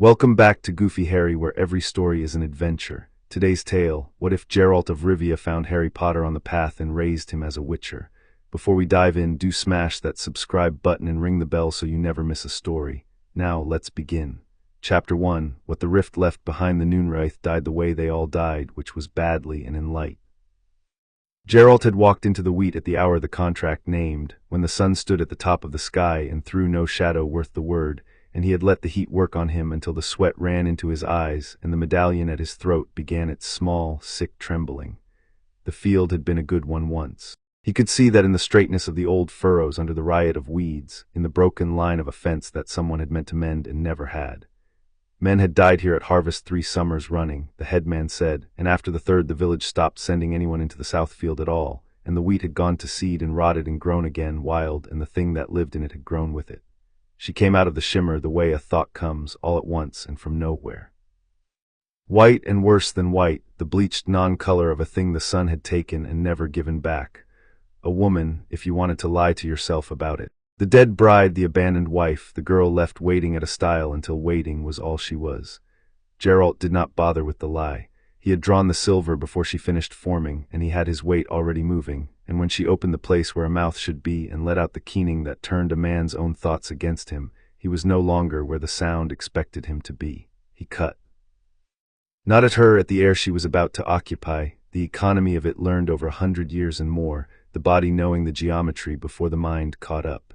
Welcome back to Goofy Harry, where every story is an adventure. Today's tale: what if Geralt of Rivia found Harry Potter on the path and raised him as a witcher? Before we dive in, do smash that subscribe button and ring the bell so you never miss a story. Now, let's begin. Chapter 1: What the Rift Left Behind. The noonwraith died the way they all died, which was badly and in light. Geralt had walked into the wheat at the hour the contract named, when the sun stood at the top of the sky and threw no shadow worth the word, and he had let the heat work on him until the sweat ran into his eyes and the medallion at his throat began its small, sick trembling. The field had been a good one once. He could see that in the straightness of the old furrows under the riot of weeds, in the broken line of a fence that someone had meant to mend and never had. Men had died here at harvest 3 summers running, the headman said, and after the third the village stopped sending anyone into the south field at all, and the wheat had gone to seed and rotted and grown again wild, and the thing that lived in it had grown with it. She came out of the shimmer the way a thought comes, all at once and from nowhere. White and worse than white, the bleached non-color of a thing the sun had taken and never given back. A woman, if you wanted to lie to yourself about it. The dead bride, the abandoned wife, the girl left waiting at a stile until waiting was all she was. Geralt did not bother with the lie. He had drawn the silver before she finished forming, and he had his weight already moving, and when she opened the place where a mouth should be and let out the keening that turned a man's own thoughts against him, he was no longer where the sound expected him to be. He cut. Not at her, at the air she was about to occupy, the economy of it learned over 100 years and more, the body knowing the geometry before the mind caught up.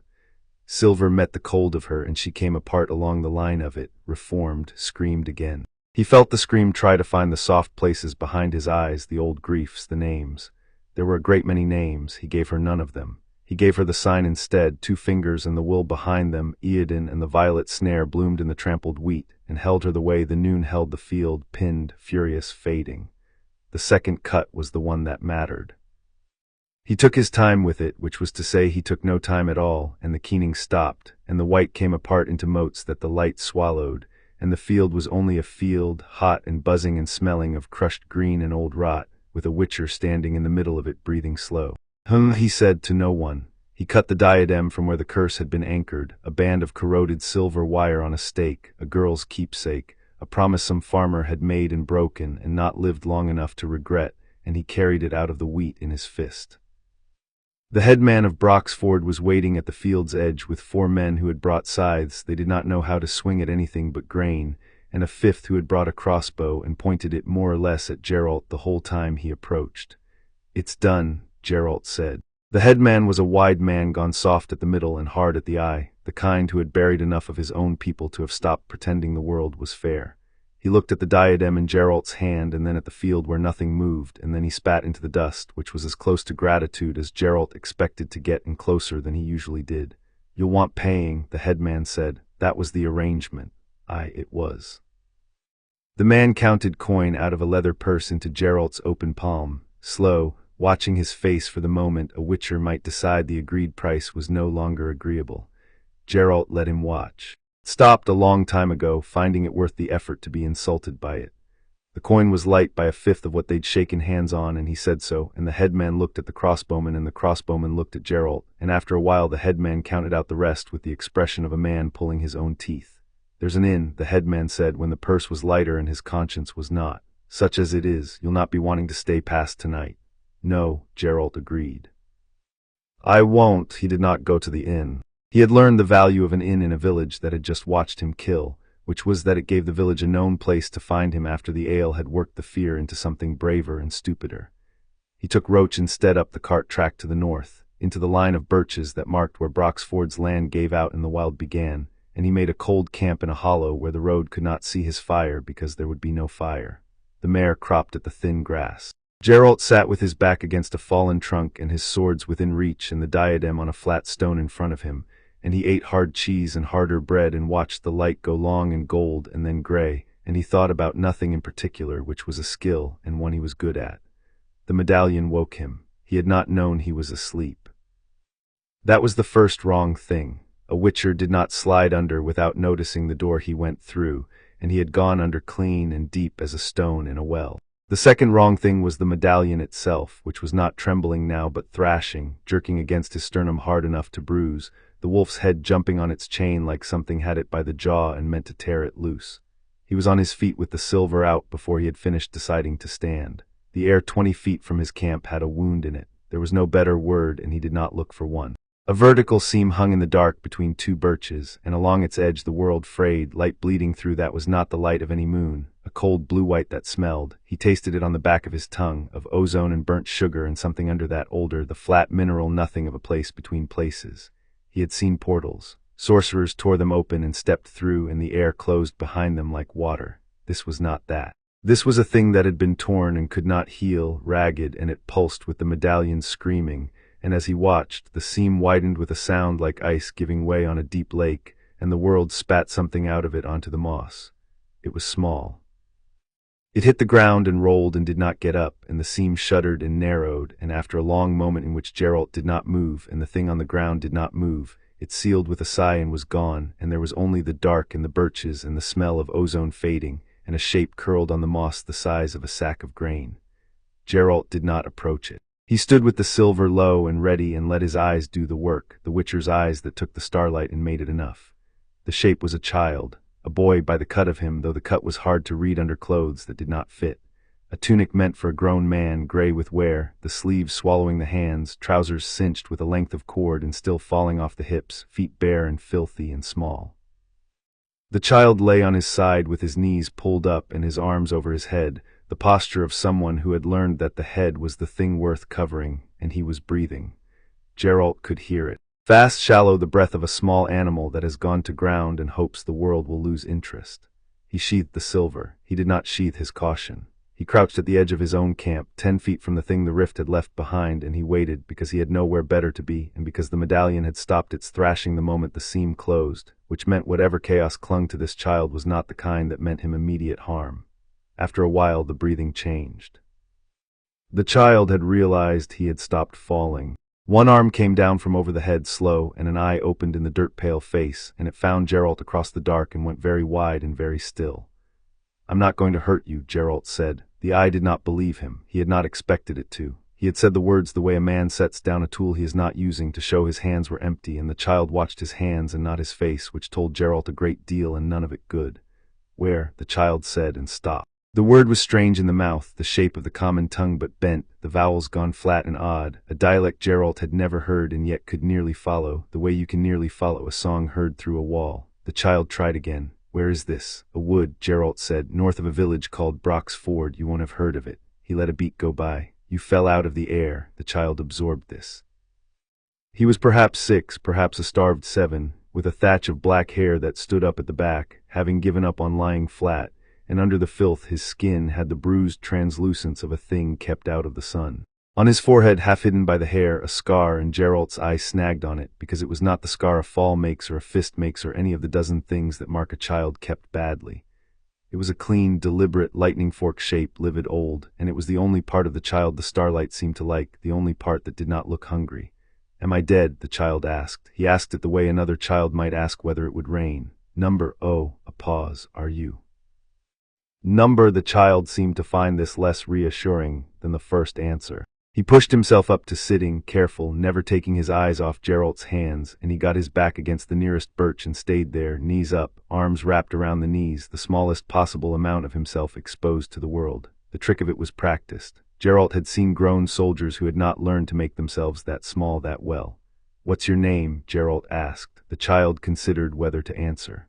Silver met the cold of her, and she came apart along the line of it, reformed, screamed again. He felt the scream try to find the soft places behind his eyes, the old griefs, the names. There were a great many names, he gave her none of them. He gave her the sign instead, 2 fingers and the wool behind them, Eodin, and the violet snare bloomed in the trampled wheat, and held her the way the noon held the field, pinned, furious, fading. The second cut was the one that mattered. He took his time with it, which was to say he took no time at all, and the keening stopped, and the white came apart into motes that the light swallowed, and the field was only a field, hot and buzzing and smelling of crushed green and old rot, with a witcher standing in the middle of it breathing slow. He said to no one. He cut the diadem from where the curse had been anchored, a band of corroded silver wire on a stake, a girl's keepsake, a promise some farmer had made and broken and not lived long enough to regret, and he carried it out of the wheat in his fist. The headman of Broxford was waiting at the field's edge with 4 men who had brought scythes. They did not know how to swing at anything but grain, and a 5th who had brought a crossbow and pointed it more or less at Geralt the whole time he approached. "It's done," Geralt said. The headman was a wide man gone soft at the middle and hard at the eye, the kind who had buried enough of his own people to have stopped pretending the world was fair. He looked at the diadem in Geralt's hand and then at the field where nothing moved, and then he spat into the dust, which was as close to gratitude as Geralt expected to get and closer than he usually did. "You'll want paying," the headman said. "That was the arrangement." It was. The man counted coin out of a leather purse into Geralt's open palm, slow, watching his face for the moment a witcher might decide the agreed price was no longer agreeable. Geralt let him watch. Stopped a long time ago, finding it worth the effort to be insulted by it. The coin was light by a 5th of what they'd shaken hands on, and he said so, and the headman looked at the crossbowman and the crossbowman looked at Geralt, and after a while the headman counted out the rest with the expression of a man pulling his own teeth. "There's an inn," the headman said when the purse was lighter and his conscience was not. "Such as it is, you'll not be wanting to stay past tonight." "No," Geralt agreed. "I won't." He did not go to the inn. He had learned the value of an inn in a village that had just watched him kill, which was that it gave the village a known place to find him after the ale had worked the fear into something braver and stupider. He took Roach instead up the cart track to the north, into the line of birches that marked where Broxford's land gave out and the wild began, and he made a cold camp in a hollow where the road could not see his fire because there would be no fire. The mare cropped at the thin grass. Geralt sat with his back against a fallen trunk and his swords within reach and the diadem on a flat stone in front of him, and he ate hard cheese and harder bread and watched the light go long and gold and then gray, and he thought about nothing in particular, which was a skill and one he was good at. The medallion woke him. He had not known he was asleep. That was the first wrong thing. A witcher did not slide under without noticing the door he went through, and he had gone under clean and deep as a stone in a well. The second wrong thing was the medallion itself, which was not trembling now but thrashing, jerking against his sternum hard enough to bruise, the wolf's head jumping on its chain like something had it by the jaw and meant to tear it loose. He was on his feet with the silver out before he had finished deciding to stand. The air 20 feet from his camp had a wound in it. There was no better word, and he did not look for one. A vertical seam hung in the dark between two birches, and along its edge the world frayed, light bleeding through that was not the light of any moon, a cold blue-white that smelled. He tasted it on the back of his tongue, of ozone and burnt sugar and something under that older, the flat mineral nothing of a place between places. He had seen portals. Sorcerers tore them open and stepped through, and the air closed behind them like water. This was not that. This was a thing that had been torn and could not heal, ragged, and it pulsed with the medallions screaming, and as he watched, the seam widened with a sound like ice giving way on a deep lake, and the world spat something out of it onto the moss. It was small. It hit the ground and rolled and did not get up, and the seam shuddered and narrowed, and after a long moment in which Geralt did not move, and the thing on the ground did not move, it sealed with a sigh and was gone, and there was only the dark and the birches and the smell of ozone fading, and a shape curled on the moss the size of a sack of grain. Geralt did not approach it. He stood with the silver low and ready and let his eyes do the work, the witcher's eyes that took the starlight and made it enough. The shape was a child, a boy by the cut of him, though the cut was hard to read under clothes that did not fit. A tunic meant for a grown man, gray with wear, the sleeves swallowing the hands, trousers cinched with a length of cord and still falling off the hips, feet bare and filthy and small. The child lay on his side with his knees pulled up and his arms over his head, the posture of someone who had learned that the head was the thing worth covering, and he was breathing. Geralt could hear it. Fast, shallow, the breath of a small animal that has gone to ground and hopes the world will lose interest. He sheathed the silver. He did not sheathe his caution. He crouched at the edge of his own camp, 10 feet from the thing the rift had left behind, and he waited because he had nowhere better to be, and because the medallion had stopped its thrashing the moment the seam closed, which meant whatever chaos clung to this child was not the kind that meant him immediate harm. After a while, the breathing changed. The child had realized he had stopped falling. One arm came down from over the head slow, and an eye opened in the dirt-pale face, and it found Geralt across the dark and went very wide and very still. "I'm not going to hurt you," Geralt said. The eye did not believe him. He had not expected it to. He had said the words the way a man sets down a tool he is not using to show his hands were empty, and the child watched his hands and not his face, which told Geralt a great deal and none of it good. "Where?" the child said and stopped. The word was strange in the mouth, the shape of the common tongue but bent, the vowels gone flat and odd, a dialect Geralt had never heard and yet could nearly follow, the way you can nearly follow a song heard through a wall. The child tried again. "Where is this?" "A wood," Geralt said, "north of a village called Brock's Ford. You won't have heard of it." He let a beat go by. "You fell out of the air." The child absorbed this. He was perhaps 6, perhaps a starved 7, with a thatch of black hair that stood up at the back, having given up on lying flat, and under the filth his skin had the bruised translucence of a thing kept out of the sun. On his forehead, half hidden by the hair, a scar, and Geralt's eye snagged on it, because it was not the scar a fall makes or a fist makes or any of the dozen things that mark a child kept badly. It was a clean, deliberate, lightning fork shape, livid old, and it was the only part of the child the starlight seemed to like, the only part that did not look hungry. "Am I dead?" the child asked. He asked it the way another child might ask whether it would rain. "Number, oh," a pause, "are you?" Number, the child seemed to find this less reassuring than the first answer. He pushed himself up to sitting, careful, never taking his eyes off Geralt's hands, and he got his back against the nearest birch and stayed there, knees up, arms wrapped around the knees, the smallest possible amount of himself exposed to the world. The trick of it was practiced. Geralt had seen grown soldiers who had not learned to make themselves that small that well. "What's your name?" Geralt asked. The child considered whether to answer.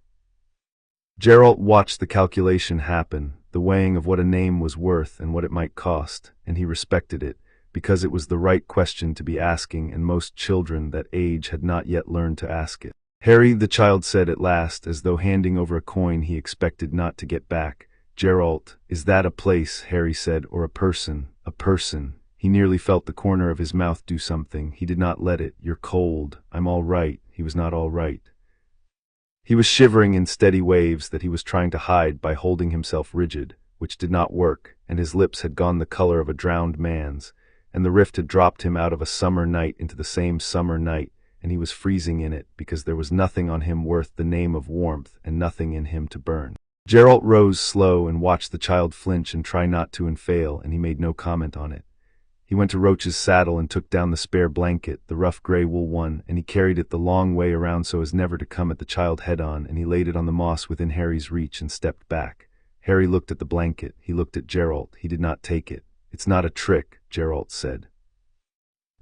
Geralt watched the calculation happen, the weighing of what a name was worth and what it might cost, and he respected it, because it was the right question to be asking, and most children that age had not yet learned to ask it. "Harry," the child said at last, as though handing over a coin he expected not to get back. "Geralt, is that a place?" Harry said, "or a person?" "A person." He nearly felt the corner of his mouth do something. He did not let it. "You're cold." "I'm all right." He was not all right. He was shivering in steady waves that he was trying to hide by holding himself rigid, which did not work, and his lips had gone the color of a drowned man's, and the rift had dropped him out of a summer night into the same summer night, and he was freezing in it because there was nothing on him worth the name of warmth and nothing in him to burn. Geralt rose slow and watched the child flinch and try not to and fail, and he made no comment on it. He went to Roach's saddle and took down the spare blanket, the rough gray wool one, and he carried it the long way around so as never to come at the child head-on, and he laid it on the moss within Harry's reach and stepped back. Harry looked at the blanket. He looked at Geralt. He did not take it. "It's not a trick," Geralt said.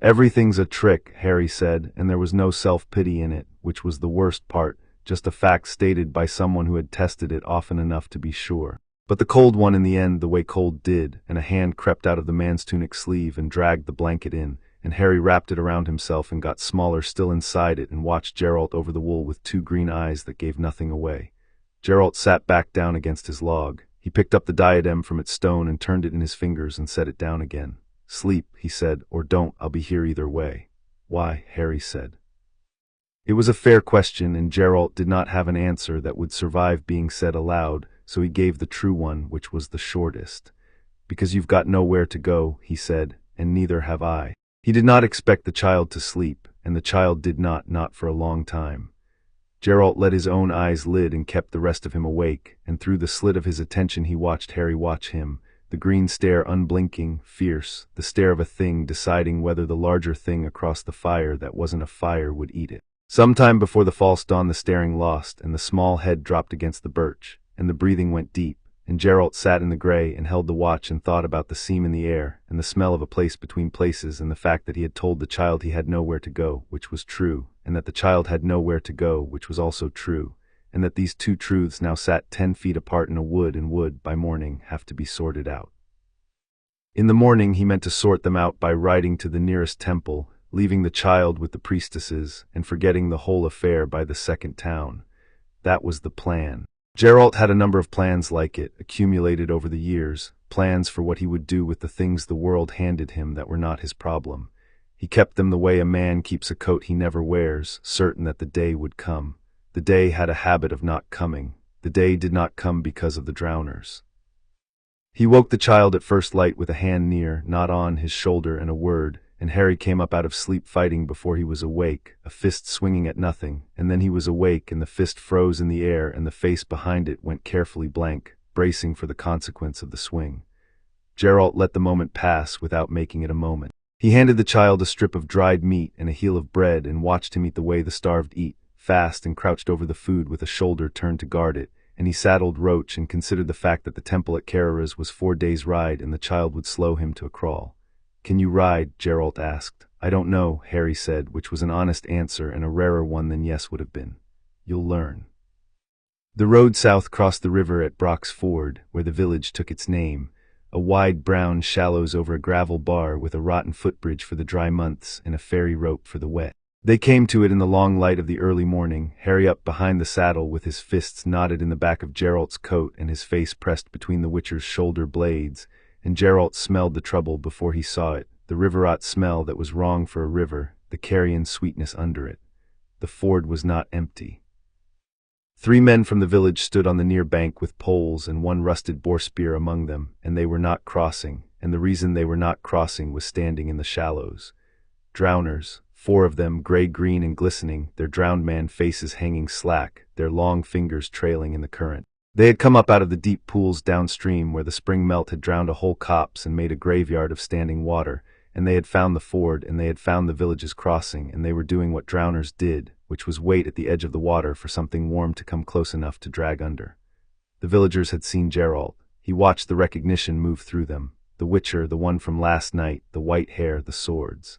"Everything's a trick," Harry said, and there was no self-pity in it, which was the worst part, just a fact stated by someone who had tested it often enough to be sure. But the cold won in the end the way cold did, and a hand crept out of the man's tunic sleeve and dragged the blanket in, and Harry wrapped it around himself and got smaller still inside it and watched Geralt over the wool with two green eyes that gave nothing away. Geralt sat back down against his log. He picked up the diadem from its stone and turned it in his fingers and set it down again. "Sleep," he said, "or don't, I'll be here either way." "Why?" Harry said. It was a fair question, and Geralt did not have an answer that would survive being said aloud, so he gave the true one, which was the shortest. "Because you've got nowhere to go," he said, "and neither have I." He did not expect the child to sleep, and the child did not for a long time. Geralt let his own eyes lid and kept the rest of him awake, and through the slit of his attention he watched Harry watch him, the green stare unblinking, fierce, the stare of a thing deciding whether the larger thing across the fire that wasn't a fire would eat it. Sometime before the false dawn the staring lost, and the small head dropped against the birch, and the breathing went deep, and Geralt sat in the grey and held the watch and thought about the seam in the air, and the smell of a place between places, and the fact that he had told the child he had nowhere to go, which was true, and that the child had nowhere to go, which was also true, and that these two truths now sat 10 feet apart in a wood, and would, by morning, have to be sorted out. In the morning he meant to sort them out by riding to the nearest temple, leaving the child with the priestesses, and forgetting the whole affair by the second town. That was the plan. Geralt had a number of plans like it, accumulated over the years, plans for what he would do with the things the world handed him that were not his problem. He kept them the way a man keeps a coat he never wears, certain that the day would come. The day had a habit of not coming. The day did not come because of the drowners. He woke the child at first light with a hand near, not on, his shoulder and a word, and Harry came up out of sleep fighting before he was awake, a fist swinging at nothing, and then he was awake and the fist froze in the air and the face behind it went carefully blank, bracing for the consequence of the swing. Geralt let the moment pass without making it a moment. He handed the child a strip of dried meat and a heel of bread and watched him eat the way the starved eat, fast, and crouched over the food with a shoulder turned to guard it, and he saddled Roach and considered the fact that the temple at Carrara's was 4 days' ride and the child would slow him to a crawl. "Can you ride?" Geralt asked. "I don't know," Harry said, which was an honest answer and a rarer one than yes would have been. "You'll learn." The road south crossed the river at Brock's Ford, where the village took its name, a wide brown shallows over a gravel bar with a rotten footbridge for the dry months and a ferry rope for the wet. They came to it in the long light of the early morning, Harry up behind the saddle with his fists knotted in the back of Geralt's coat and his face pressed between the Witcher's shoulder blades, and Geralt smelled the trouble before he saw it, the riverot smell that was wrong for a river, the carrion sweetness under it. The ford was not empty. 3 men from the village stood on the near bank with poles and 1 rusted boar spear among them, and they were not crossing, and the reason they were not crossing was standing in the shallows. Drowners, 4 of them, gray-green and glistening, their drowned man faces hanging slack, their long fingers trailing in the current. They had come up out of the deep pools downstream where the spring melt had drowned a whole copse and made a graveyard of standing water, and they had found the ford and they had found the village's crossing, and they were doing what drowners did, which was wait at the edge of the water for something warm to come close enough to drag under. The villagers had seen Geralt. He watched the recognition move through them. The Witcher, the one from last night, the white hair, the swords.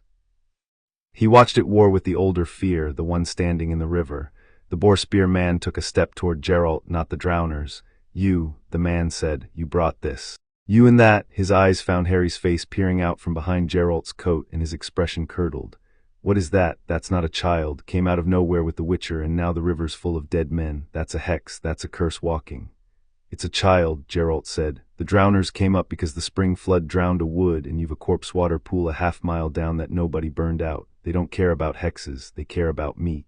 He watched it war with the older fear, the one standing in the river. The boar spear man took a step toward Geralt, not the drowners. "You," the man said, "you brought this. You and that." His eyes found Harry's face peering out from behind Geralt's coat, and his expression curdled. "What is that? That's not a child. Came out of nowhere with the Witcher, and now the river's full of dead men. That's a hex. That's a curse walking." "It's a child," Geralt said. "The drowners came up because the spring flood drowned a wood, and you've a corpse water pool a half-mile down that nobody burned out. They don't care about hexes. They care about meat."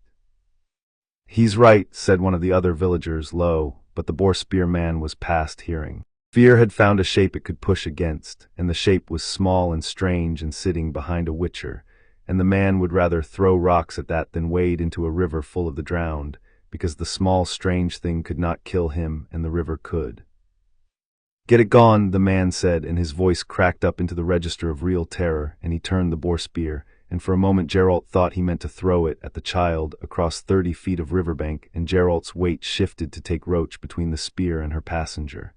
"He's right," said one of the other villagers, low, but the boar spear man was past hearing. Fear had found a shape it could push against, and the shape was small and strange and sitting behind a Witcher, and the man would rather throw rocks at that than wade into a river full of the drowned, because the small strange thing could not kill him and the river could. "Get it gone," the man said, and his voice cracked up into the register of real terror, and he turned the boar spear, and for a moment Geralt thought he meant to throw it at the child across 30 feet of riverbank, and Geralt's weight shifted to take Roach between the spear and her passenger.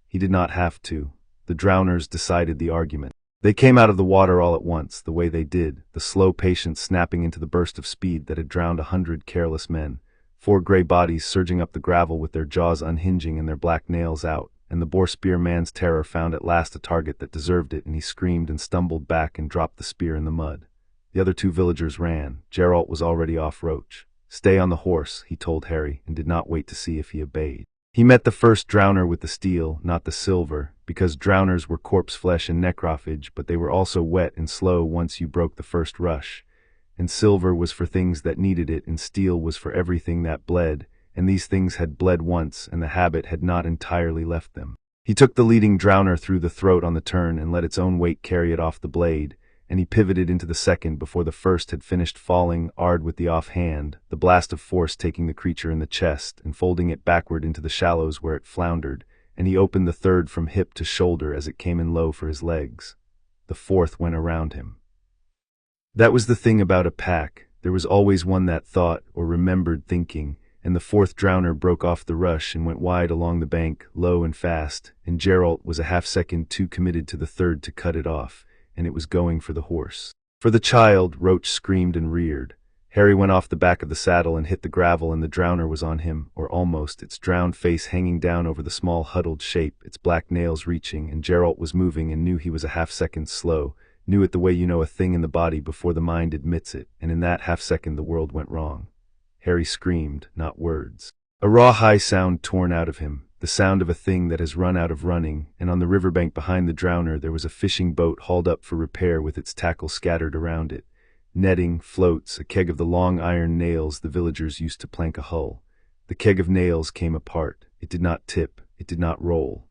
He did not have to. The drowners decided the argument. They came out of the water all at once, the way they did, the slow patience snapping into the burst of speed that had drowned 100 careless men. 4 gray bodies surging up the gravel with their jaws unhinging and their black nails out, and the boar spear man's terror found at last a target that deserved it, and he screamed and stumbled back and dropped the spear in the mud. The other 2 villagers ran. Geralt was already off Roach. "Stay on the horse," he told Harry, and did not wait to see if he obeyed. He met the first drowner with the steel, not the silver, because drowners were corpse flesh and necrophage, but they were also wet and slow once you broke the first rush. And silver was for things that needed it, and steel was for everything that bled, and these things had bled once, and the habit had not entirely left them. He took the leading drowner through the throat on the turn and let its own weight carry it off the blade, and he pivoted into the second before the first had finished falling, Ard with the offhand, the blast of force taking the creature in the chest and folding it backward into the shallows where it floundered, and he opened the third from hip to shoulder as it came in low for his legs. The fourth went around him. That was the thing about a pack. There was always one that thought, or remembered thinking, and the 4th drowner broke off the rush and went wide along the bank, low and fast, and Geralt was a half-second too committed to the third to cut it off, and it was going for the horse. For the child, Roach screamed and reared. Harry went off the back of the saddle and hit the gravel, and the drowner was on him, or almost, its drowned face hanging down over the small huddled shape, its black nails reaching, and Geralt was moving and knew he was a half-second slow, knew it the way you know a thing in the body before the mind admits it, and in that half-second the world went wrong. Harry screamed, not words. A raw high sound torn out of him, the sound of a thing that has run out of running, and on the riverbank behind the drowner there was a fishing boat hauled up for repair with its tackle scattered around it. Netting, floats, a keg of the long iron nails the villagers used to plank a hull. The keg of nails came apart. It did not tip. It did not roll.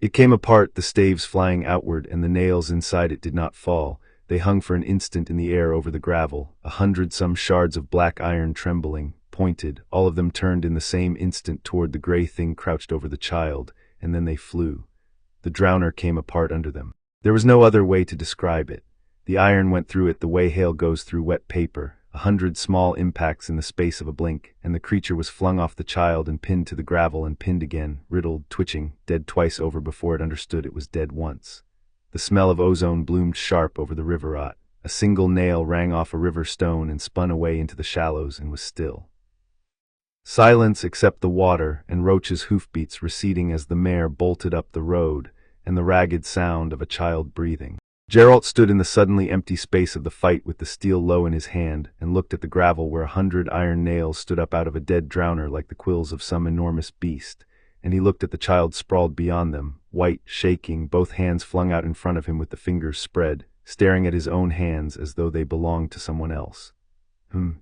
It came apart, the staves flying outward, and the nails inside it did not fall. They hung for an instant in the air over the gravel, 100-some shards of black iron trembling, pointed, all of them turned in the same instant toward the gray thing crouched over the child, and then they flew. The drowner came apart under them. There was no other way to describe it. The iron went through it the way hail goes through wet paper, 100 small impacts in the space of a blink, and the creature was flung off the child and pinned to the gravel and pinned again, riddled, twitching, dead twice over before it understood it was dead once. The smell of ozone bloomed sharp over the riverot. A single nail rang off a river stone and spun away into the shallows and was still. Silence except the water and Roach's hoofbeats receding as the mare bolted up the road, and the ragged sound of a child breathing. Geralt stood in the suddenly empty space of the fight with the steel low in his hand and looked at the gravel where 100 iron nails stood up out of a dead drowner like the quills of some enormous beast, and he looked at the child sprawled beyond them, white, shaking, both hands flung out in front of him with the fingers spread, staring at his own hands as though they belonged to someone else.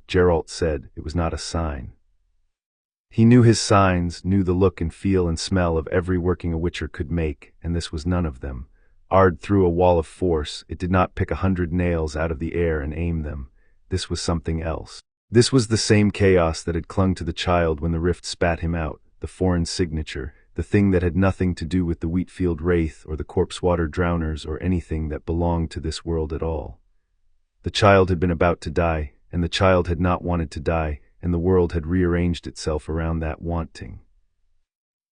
Geralt said. It was not a sign. He knew his signs, knew the look and feel and smell of every working a witcher could make, and this was none of them. Ard threw a wall of force. It did not pick 100 nails out of the air and aim them. This was something else. This was the same chaos that had clung to the child when the rift spat him out, the foreign signature, the thing that had nothing to do with the Wheatfield Wraith or the Corpsewater Drowners or anything that belonged to this world at all. The child had been about to die, and the child had not wanted to die, and the world had rearranged itself around that wanting.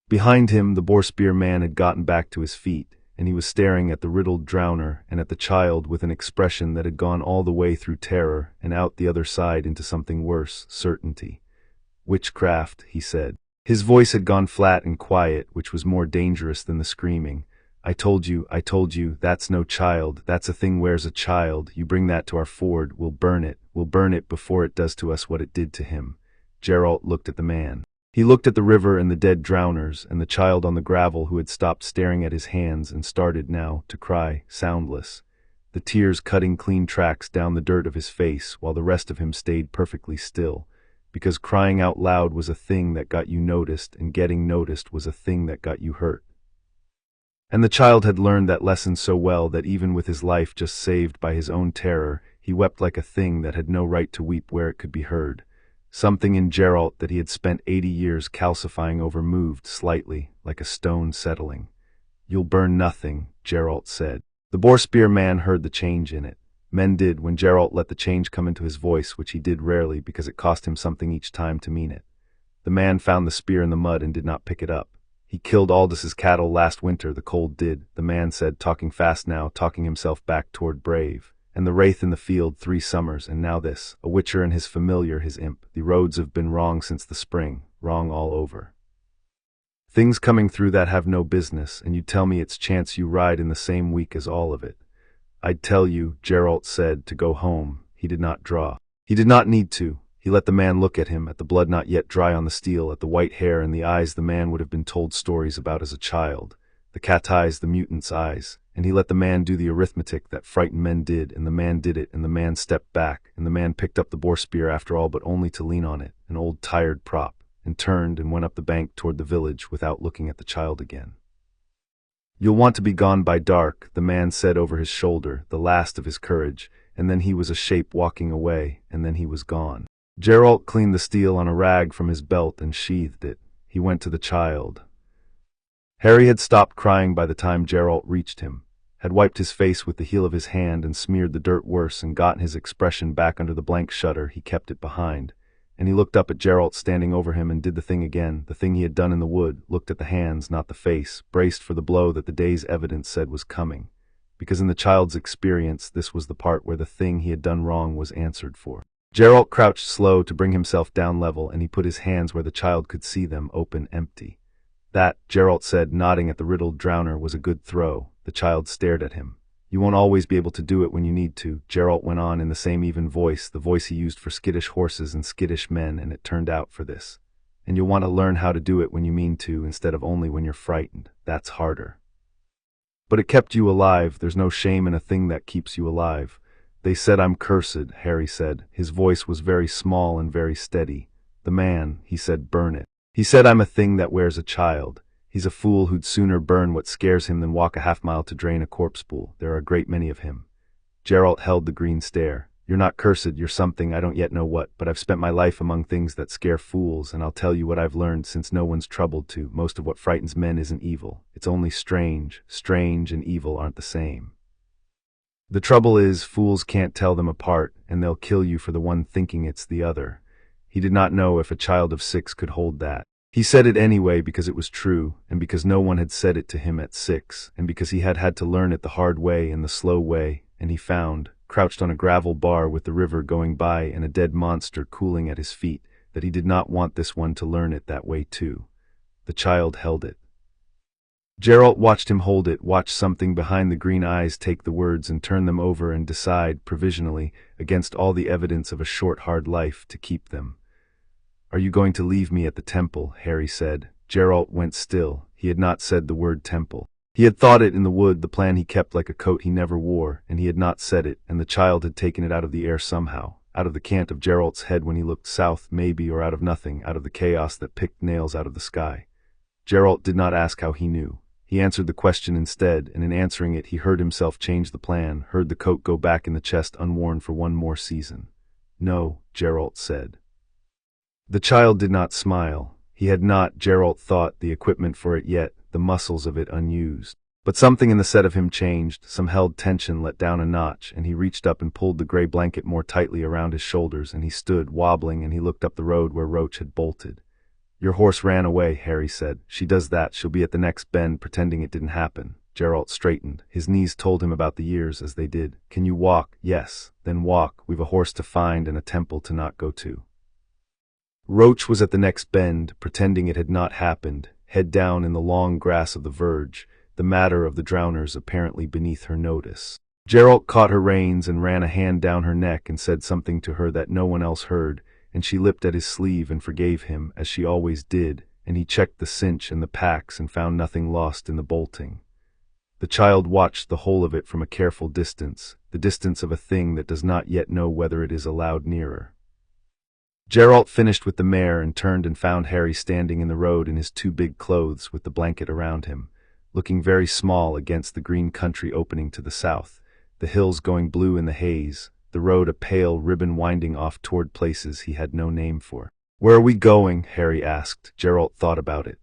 Behind him, the boar spear man had gotten back to his feet, and he was staring at the riddled drowner and at the child with an expression that had gone all the way through terror and out the other side into something worse, certainty. "Witchcraft," he said. His voice had gone flat and quiet, which was more dangerous than the screaming. I told you, that's no child, that's a thing where's a child, you bring that to our ford, we'll burn it before it does to us what it did to him." Geralt looked at the man. He looked at the river and the dead drowners and the child on the gravel who had stopped staring at his hands and started now to cry, soundless, the tears cutting clean tracks down the dirt of his face while the rest of him stayed perfectly still, because crying out loud was a thing that got you noticed and getting noticed was a thing that got you hurt. And the child had learned that lesson so well that even with his life just saved by his own terror, he wept like a thing that had no right to weep where it could be heard. Something in Geralt that he had spent 80 years calcifying over moved slightly, like a stone settling. "You'll burn nothing," Geralt said. The boar spear man heard the change in it. Men did when Geralt let the change come into his voice, which he did rarely because it cost him something each time to mean it. The man found the spear in the mud and did not pick it up. He killed Aldous' cattle last winter, the cold did, the man said, talking fast now, talking himself back toward Brave. And the wraith in the field 3 summers, and now this, a witcher and his familiar, his imp. The roads have been wrong since the spring, wrong all over. Things coming through that have no business, and you tell me it's chance you ride in the same week as all of it. I'd tell you, Geralt said, to go home. He did not draw. He did not need to. He let the man look at him, at the blood not yet dry on the steel, at the white hair and the eyes the man would have been told stories about as a child. The cat eyes, the mutant's eyes. And he let the man do the arithmetic that frightened men did, and the man did it, and the man stepped back, and the man picked up the boar spear after all, but only to lean on it, an old tired prop, and turned and went up the bank toward the village without looking at the child again. You'll want to be gone by dark, the man said over his shoulder, the last of his courage, and then he was a shape walking away, and then he was gone. Geralt cleaned the steel on a rag from his belt and sheathed it. He went to the child. Harry had stopped crying by the time Geralt reached him, had wiped his face with the heel of his hand and smeared the dirt worse and gotten his expression back under the blank shutter. He kept it behind, and he looked up at Geralt standing over him and did the thing again, the thing he had done in the wood, looked at the hands, not the face, braced for the blow that the day's evidence said was coming, because in the child's experience this was the part where the thing he had done wrong was answered for. Geralt crouched slow to bring himself down level, and he put his hands where the child could see them, open, empty. That, Geralt said, nodding at the riddled drowner, was a good throw. The child stared at him. You won't always be able to do it when you need to, Geralt went on in the same even voice, the voice he used for skittish horses and skittish men, and it turned out for this. And you'll want to learn how to do it when you mean to, instead of only when you're frightened. That's harder. But it kept you alive. There's no shame in a thing that keeps you alive. They said I'm cursed, Harry said. His voice was very small and very steady. The man, he said, burn it. He said I'm a thing that wears a child. He's a fool who'd sooner burn what scares him than walk a half-mile to drain a corpse pool. There are a great many of him. Geralt held the green stare. You're not cursed, you're something, I don't yet know what, but I've spent my life among things that scare fools, and I'll tell you what I've learned since no one's troubled to. Most of what frightens men isn't evil. It's only strange. Strange and evil aren't the same. The trouble is, fools can't tell them apart, and they'll kill you for the one thinking it's the other. He did not know if a child of 6 could hold that. He said it anyway because it was true, and because no one had said it to him at 6, and because he had had to learn it the hard way and the slow way, and he found, crouched on a gravel bar with the river going by and a dead monster cooling at his feet, that he did not want this one to learn it that way too. The child held it. Geralt watched him hold it, watched something behind the green eyes take the words and turn them over and decide, provisionally, against all the evidence of a short, hard life, to keep them. Are you going to leave me at the temple? Harry said. Geralt went still. He had not said the word temple. He had thought it in the wood, the plan he kept like a coat he never wore, and he had not said it, and the child had taken it out of the air somehow, out of the cant of Geralt's head when he looked south, maybe, or out of nothing, out of the chaos that picked nails out of the sky. Geralt did not ask how he knew. He answered the question instead, and in answering it he heard himself change the plan, heard the coat go back in the chest unworn for one more season. No, Geralt said. The child did not smile. He had not, Geralt thought, the equipment for it yet, the muscles of it unused. But something in the set of him changed, some held tension let down a notch, and he reached up and pulled the gray blanket more tightly around his shoulders, and he stood, wobbling, and he looked up the road where Roach had bolted. Your horse ran away, Harry said. She does that, she'll be at the next bend pretending it didn't happen. Geralt straightened. His knees told him about the years as they did. Can you walk? Yes. Then walk. We've a horse to find and a temple to not go to. Roach was at the next bend, pretending it had not happened, head down in the long grass of the verge, the matter of the drowners apparently beneath her notice. Geralt caught her reins and ran a hand down her neck and said something to her that no one else heard, and she lipped at his sleeve and forgave him, as she always did, and he checked the cinch and the packs and found nothing lost in the bolting. The child watched the whole of it from a careful distance, the distance of a thing that does not yet know whether it is allowed nearer. Geralt finished with the mare and turned and found Harry standing in the road in his 2 big clothes with the blanket around him, looking very small against the green country opening to the south, the hills going blue in the haze, the road a pale ribbon winding off toward places he had no name for. Where are we going? Harry asked. Geralt thought about it.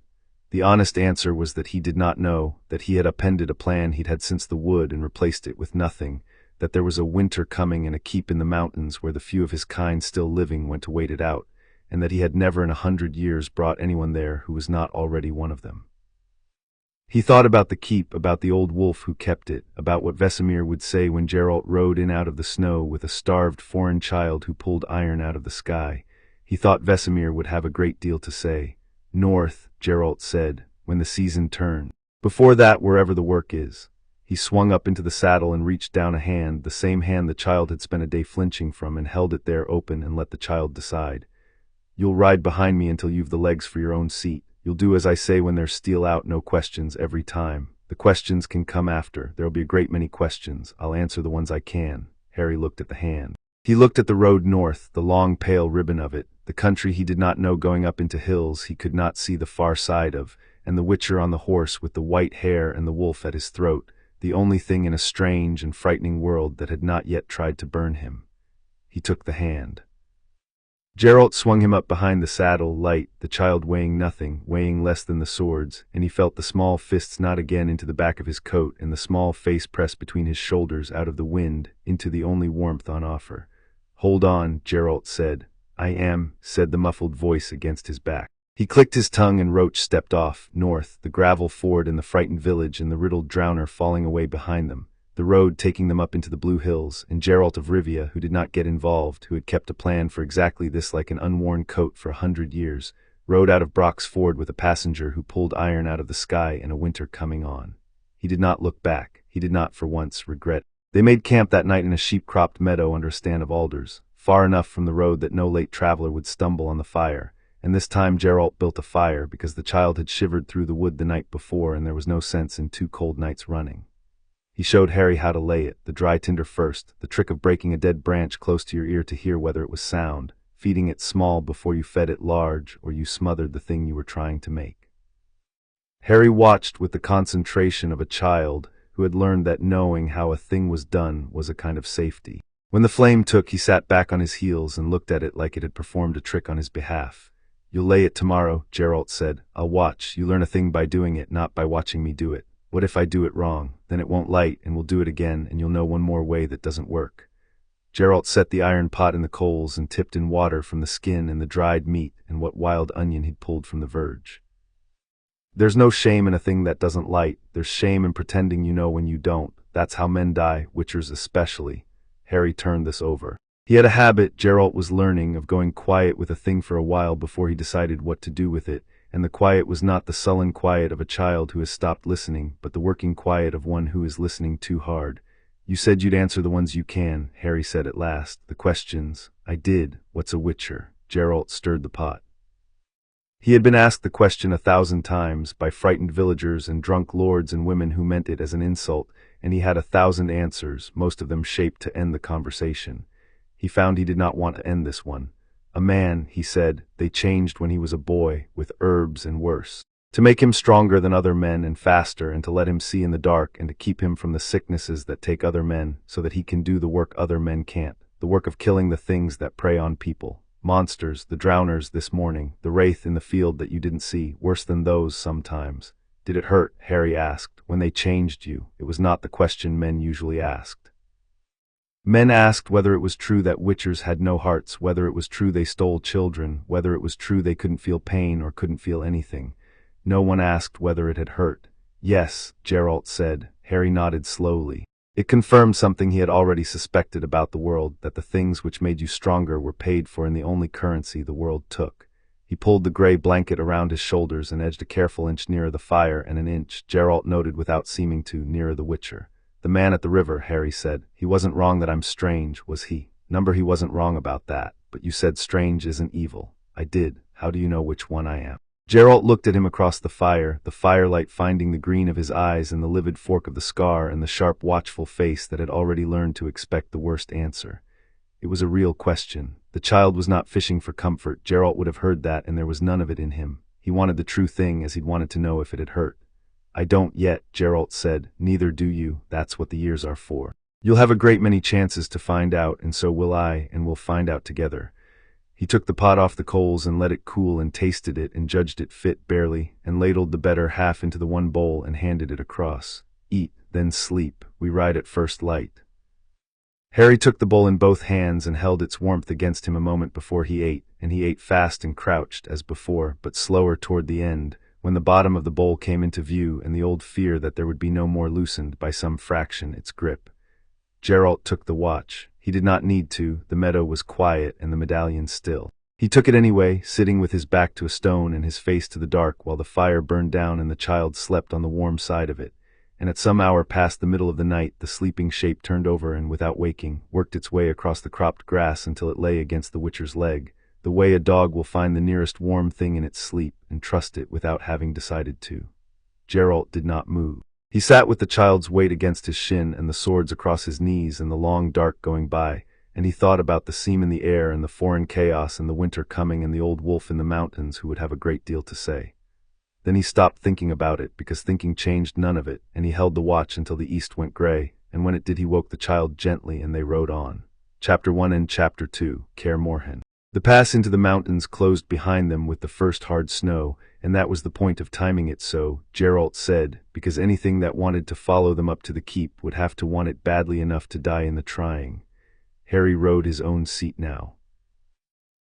The honest answer was that he did not know, that he had appended a plan he'd had since the wood and replaced it with nothing, that there was a winter coming and a keep in the mountains where the few of his kind still living went to wait it out, and that he had never in 100 years brought anyone there who was not already one of them. He thought about the keep, about the old wolf who kept it, about what Vesemir would say when Geralt rode in out of the snow with a starved foreign child who pulled iron out of the sky. He thought Vesemir would have a great deal to say. North, Geralt said, when the season turned. Before that, wherever the work is. He swung up into the saddle and reached down a hand, the same hand the child had spent a day flinching from, and held it there open and let the child decide. You'll ride behind me until you've the legs for your own seat. You'll do as I say when there's steel out, no questions every time. The questions can come after. There'll be a great many questions. I'll answer the ones I can. Harry looked at the hand. He looked at the road north, the long pale ribbon of it, the country he did not know going up into hills he could not see the far side of, and the witcher on the horse with the white hair and the wolf at his throat, the only thing in a strange and frightening world that had not yet tried to burn him. He took the hand. Geralt swung him up behind the saddle, light, the child weighing nothing, weighing less than the swords, and he felt the small fists knot again into the back of his coat and the small face press between his shoulders out of the wind into the only warmth on offer. Hold on, Geralt said. I am, said the muffled voice against his back. He clicked his tongue and Roach stepped off, north, the gravel ford and the frightened village and the riddled drowner falling away behind them, the road taking them up into the Blue Hills, and Geralt of Rivia, who did not get involved, who had kept a plan for exactly this like an unworn coat for 100 years, rode out of Brock's Ford with a passenger who pulled iron out of the sky and a winter coming on. He did not look back. He did not for once regret. They made camp that night in a sheep-cropped meadow under a stand of alders, far enough from the road that no late traveler would stumble on the fire, and this time Geralt built a fire because the child had shivered through the wood the night before and there was no sense in 2 cold nights running. He showed Harry how to lay it, the dry tinder first, the trick of breaking a dead branch close to your ear to hear whether it was sound, feeding it small before you fed it large or you smothered the thing you were trying to make. Harry watched with the concentration of a child who had learned that knowing how a thing was done was a kind of safety. When the flame took, he sat back on his heels and looked at it like it had performed a trick on his behalf. You'll lay it tomorrow, Geralt said. I'll watch. You learn a thing by doing it, not by watching me do it. What if I do it wrong? Then it won't light, and we'll do it again, and you'll know one more way that doesn't work. Geralt set the iron pot in the coals and tipped in water from the skin and the dried meat and what wild onion he'd pulled from the verge. There's no shame in a thing that doesn't light. There's shame in pretending you know when you don't. That's how men die, witchers especially. Harry turned this over. He had a habit, Geralt was learning, of going quiet with a thing for a while before he decided what to do with it, and the quiet was not the sullen quiet of a child who has stopped listening, but the working quiet of one who is listening too hard. You said you'd answer the ones you can, Harry said at last. The questions. I did. What's a witcher? Geralt stirred the pot. He had been asked the question 1,000 times by frightened villagers and drunk lords and women who meant it as an insult, and he had 1,000 answers, most of them shaped to end the conversation. He found he did not want to end this one. A man, he said, they changed when he was a boy, with herbs and worse. To make him stronger than other men and faster, and to let him see in the dark, and to keep him from the sicknesses that take other men, so that he can do the work other men can't, the work of killing the things that prey on people. Monsters, the drowners this morning, the wraith in the field that you didn't see, worse than those sometimes. Did it hurt? Harry asked. When they changed you, it was not the question men usually asked. Men asked whether it was true that witchers had no hearts, whether it was true they stole children, whether it was true they couldn't feel pain or couldn't feel anything. No one asked whether it had hurt. Yes, Geralt said. Harry nodded slowly. It confirmed something he had already suspected about the world, that the things which made you stronger were paid for in the only currency the world took. He pulled the gray blanket around his shoulders and edged a careful inch nearer the fire, and an inch, Geralt noted without seeming to, nearer the witcher. The man at the river, Harry said. He wasn't wrong that I'm strange, was he? Number, he wasn't wrong about that, but you said strange isn't evil. I did. How do you know which one I am? Geralt looked at him across the firelight finding the green of his eyes and the livid fork of the scar and the sharp, watchful face that had already learned to expect the worst answer. It was a real question. The child was not fishing for comfort. Geralt would have heard that, and there was none of it in him. He wanted the true thing as he'd wanted to know if it had hurt. I don't yet, Geralt said. Neither do you. That's what the years are for. You'll have a great many chances to find out, and so will I, and we'll find out together. He took the pot off the coals and let it cool and tasted it and judged it fit barely, and ladled the better half into the one bowl and handed it across. Eat, then sleep. We ride at first light. Harry took the bowl in both hands and held its warmth against him a moment before he ate, and he ate fast and crouched, as before, but slower toward the end, when the bottom of the bowl came into view and the old fear that there would be no more loosened by some fraction its grip. Geralt took the watch. He did not need to, the meadow was quiet and the medallion still. He took it anyway, sitting with his back to a stone and his face to the dark while the fire burned down and the child slept on the warm side of it. And at some hour past the middle of the night the sleeping shape turned over and, without waking, worked its way across the cropped grass until it lay against the Witcher's leg, the way a dog will find the nearest warm thing in its sleep and trust it without having decided to. Geralt did not move. He sat with the child's weight against his shin and the swords across his knees and the long dark going by, and he thought about the seam in the air and the foreign chaos and the winter coming and the old wolf in the mountains who would have a great deal to say. Then he stopped thinking about it, because thinking changed none of it, and he held the watch until the east went gray, and when it did he woke the child gently and they rode on. Chapter 1 and Chapter 2, Kaer Morhen. The pass into the mountains closed behind them with the first hard snow, and that was the point of timing it so, Geralt said, because anything that wanted to follow them up to the keep would have to want it badly enough to die in the trying. Harry rode his own seat now.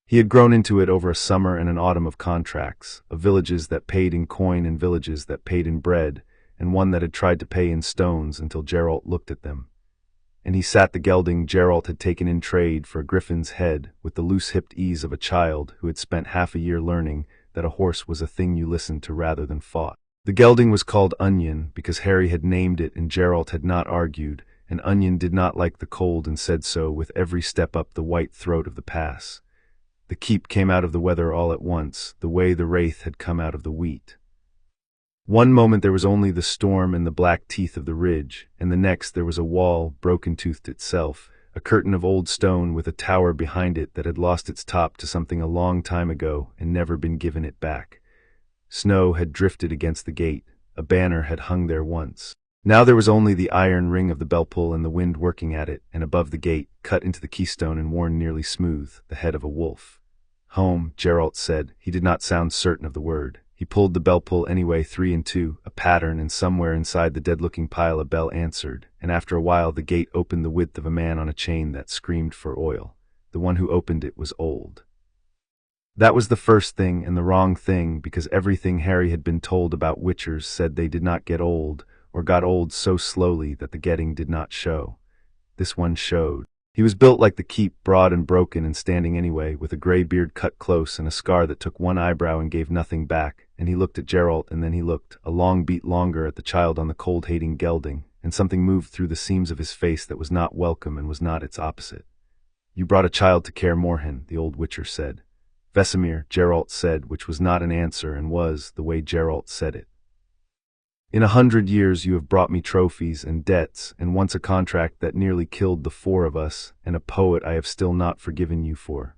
He had grown into it over a summer and an autumn of contracts, of villages that paid in coin and villages that paid in bread, and one that had tried to pay in stones until Geralt looked at them. And he sat the gelding Geralt had taken in trade for a griffin's head with the loose-hipped ease of a child who had spent half a year learning that a horse was a thing you listened to rather than fought. The gelding was called Onion because Harry had named it and Geralt had not argued, and Onion did not like the cold and said so with every step up the white throat of the pass. The keep came out of the weather all at once, the way the wraith had come out of the wheat. One moment there was only the storm and the black teeth of the ridge, and the next there was a wall, broken-toothed itself, a curtain of old stone with a tower behind it that had lost its top to something a long time ago and never been given it back. Snow had drifted against the gate, a banner had hung there once. Now there was only the iron ring of the bell-pull and the wind working at it, and above the gate, cut into the keystone and worn nearly smooth, the head of a wolf. Home, Geralt said. He did not sound certain of the word. He pulled the bell-pull anyway, 3 and 2, a pattern, and somewhere inside the dead-looking pile a bell answered, and after a while the gate opened the width of a man on a chain that screamed for oil. The one who opened it was old. That was the first thing and the wrong thing, because everything Harry had been told about witchers said they did not get old, or got old so slowly that the getting did not show. This one showed. He was built like the keep, broad and broken and standing anyway, with a gray beard cut close and a scar that took one eyebrow and gave nothing back, and he looked at Geralt and then he looked, a long beat longer, at the child on the cold-hating gelding, and something moved through the seams of his face that was not welcome and was not its opposite. "You brought a child to Kaer Morhen," the old witcher said. "Vesemir," Geralt said, which was not an answer and was the way Geralt said it. "In 100 years you have brought me trophies and debts, and once a contract that nearly killed the 4 of us, and a poet I have still not forgiven you for."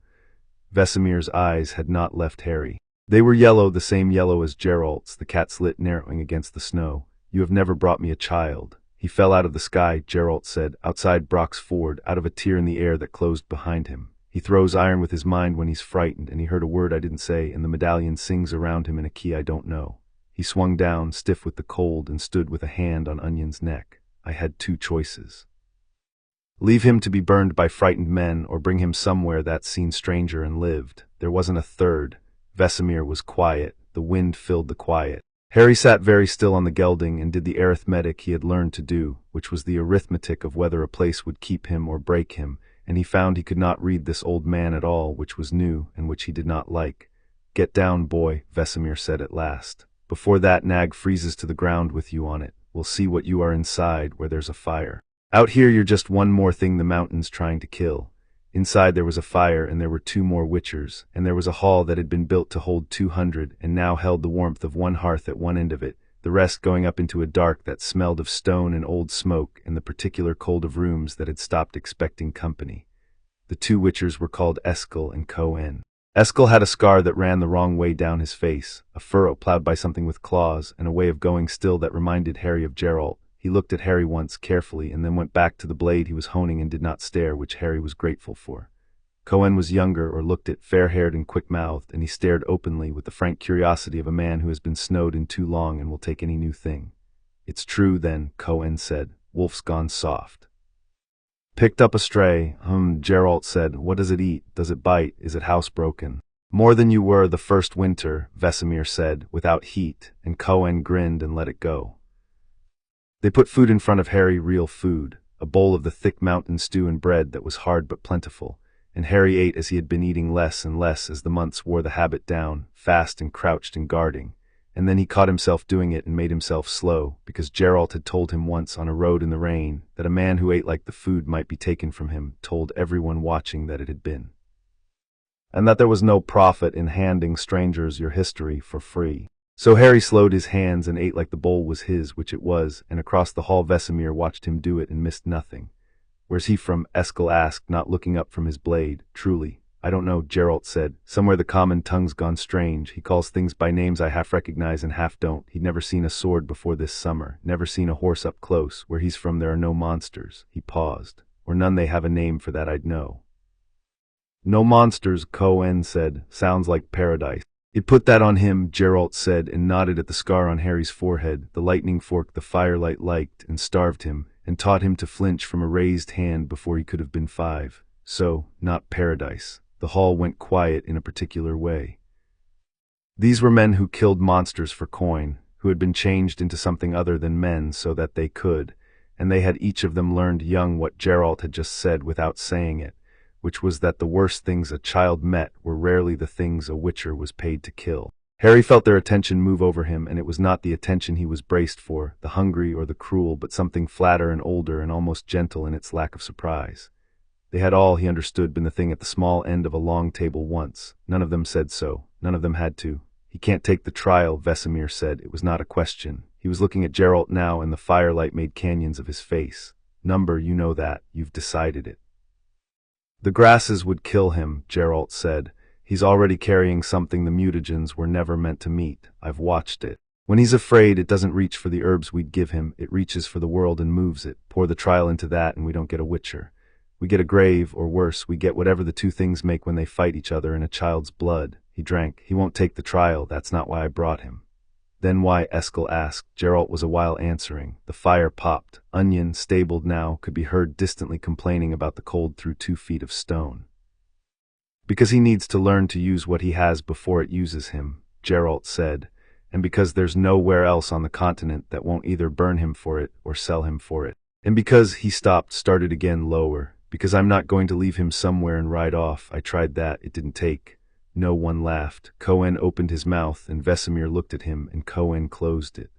Vesemir's eyes had not left Harry. They were yellow, the same yellow as Geralt's, the cat's slit narrowing against the snow. "You have never brought me a child." "He fell out of the sky," Geralt said, "outside Brock's Ford, out of a tear in the air that closed behind him. He throws iron with his mind when he's frightened, and he heard a word I didn't say, and the medallion sings around him in a key I don't know." He swung down, stiff with the cold, and stood with a hand on Onion's neck. "I had 2 choices. Leave him to be burned by frightened men, or bring him somewhere that's seen stranger and lived. There wasn't a third." Vesemir was quiet. The wind filled the quiet. Harry sat very still on the gelding and did the arithmetic he had learned to do, which was the arithmetic of whether a place would keep him or break him, and he found he could not read this old man at all, which was new and which he did not like. "Get down, boy," Vesemir said at last. "Before that nag freezes to the ground with you on it, we'll see what you are inside where there's a fire. Out here you're just one more thing the mountain's trying to kill." Inside there was a fire, and there were 2 more witchers, and there was a hall that had been built to hold 200 and now held the warmth of one hearth at one end of it, the rest going up into a dark that smelled of stone and old smoke and the particular cold of rooms that had stopped expecting company. The 2 witchers were called Eskel and Cohen. Eskel had a scar that ran the wrong way down his face, a furrow plowed by something with claws, and a way of going still that reminded Harry of Geralt. He looked at Harry once carefully and then went back to the blade he was honing and did not stare, which Harry was grateful for. Cohen was younger, or looked it, fair-haired and quick-mouthed, and he stared openly with the frank curiosity of a man who has been snowed in too long and will take any new thing. "It's true, then," Cohen said. "Wolf's gone soft." "Picked up a stray," Geralt said. "What does it eat? Does it bite? Is it housebroken?" More than you were the first winter, Vesemir said, without heat, and Cohen grinned and let it go. They put food in front of Harry, real food, a bowl of the thick mountain stew and bread that was hard but plentiful, and Harry ate as he had been eating less and less as the months wore the habit down, fast and crouched and guarding, and then he caught himself doing it and made himself slow, because Geralt had told him once on a road in the rain that a man who ate like the food might be taken from him told everyone watching that it had been. And that there was no profit in handing strangers your history for free. So Harry slowed his hands and ate like the bowl was his, which it was, and across the hall Vesemir watched him do it and missed nothing. Where's he from? Eskel asked, not looking up from his blade. Truly, I don't know, Geralt said. Somewhere the common tongue's gone strange. He calls things by names I half recognize and half don't. He'd never seen a sword before this summer, never seen a horse up close. Where he's from there are no monsters. He paused. Or none they have a name for that I'd know. No monsters, Cohen said. Sounds like paradise. It put that on him, Geralt said, and nodded at the scar on Harry's forehead, the lightning fork the firelight liked, and starved him, and taught him to flinch from a raised hand before he could have been 5. So, not paradise. The hall went quiet in a particular way. These were men who killed monsters for coin, who had been changed into something other than men so that they could, and they had each of them learned young what Geralt had just said without saying it, which was that the worst things a child met were rarely the things a witcher was paid to kill. Harry felt their attention move over him, and it was not the attention he was braced for, the hungry or the cruel, but something flatter and older and almost gentle in its lack of surprise. They had all, he understood, been the thing at the small end of a long table once. None of them said so. None of them had to. He can't take the trial, Vesemir said. It was not a question. He was looking at Geralt now, and the firelight made canyons of his face. Number, you know that. You've decided it. The grasses would kill him, Geralt said. He's already carrying something the mutagens were never meant to meet. I've watched it. When he's afraid, it doesn't reach for the herbs we'd give him. It reaches for the world and moves it. Pour the trial into that and we don't get a witcher. We get a grave, or worse, we get whatever the two things make when they fight each other in a child's blood. He drank. He won't take the trial. That's not why I brought him. Then why? Eskel asked. Geralt was a while answering. The fire popped. Onion, stabled now, could be heard distantly complaining about the cold through 2 feet of stone. Because he needs to learn to use what he has before it uses him, Geralt said, and because there's nowhere else on the continent that won't either burn him for it or sell him for it. And because he stopped, started again lower, because I'm not going to leave him somewhere and ride off. I tried that. It didn't take. No one laughed. Cohen opened his mouth, and Vesemir looked at him, and Cohen closed it.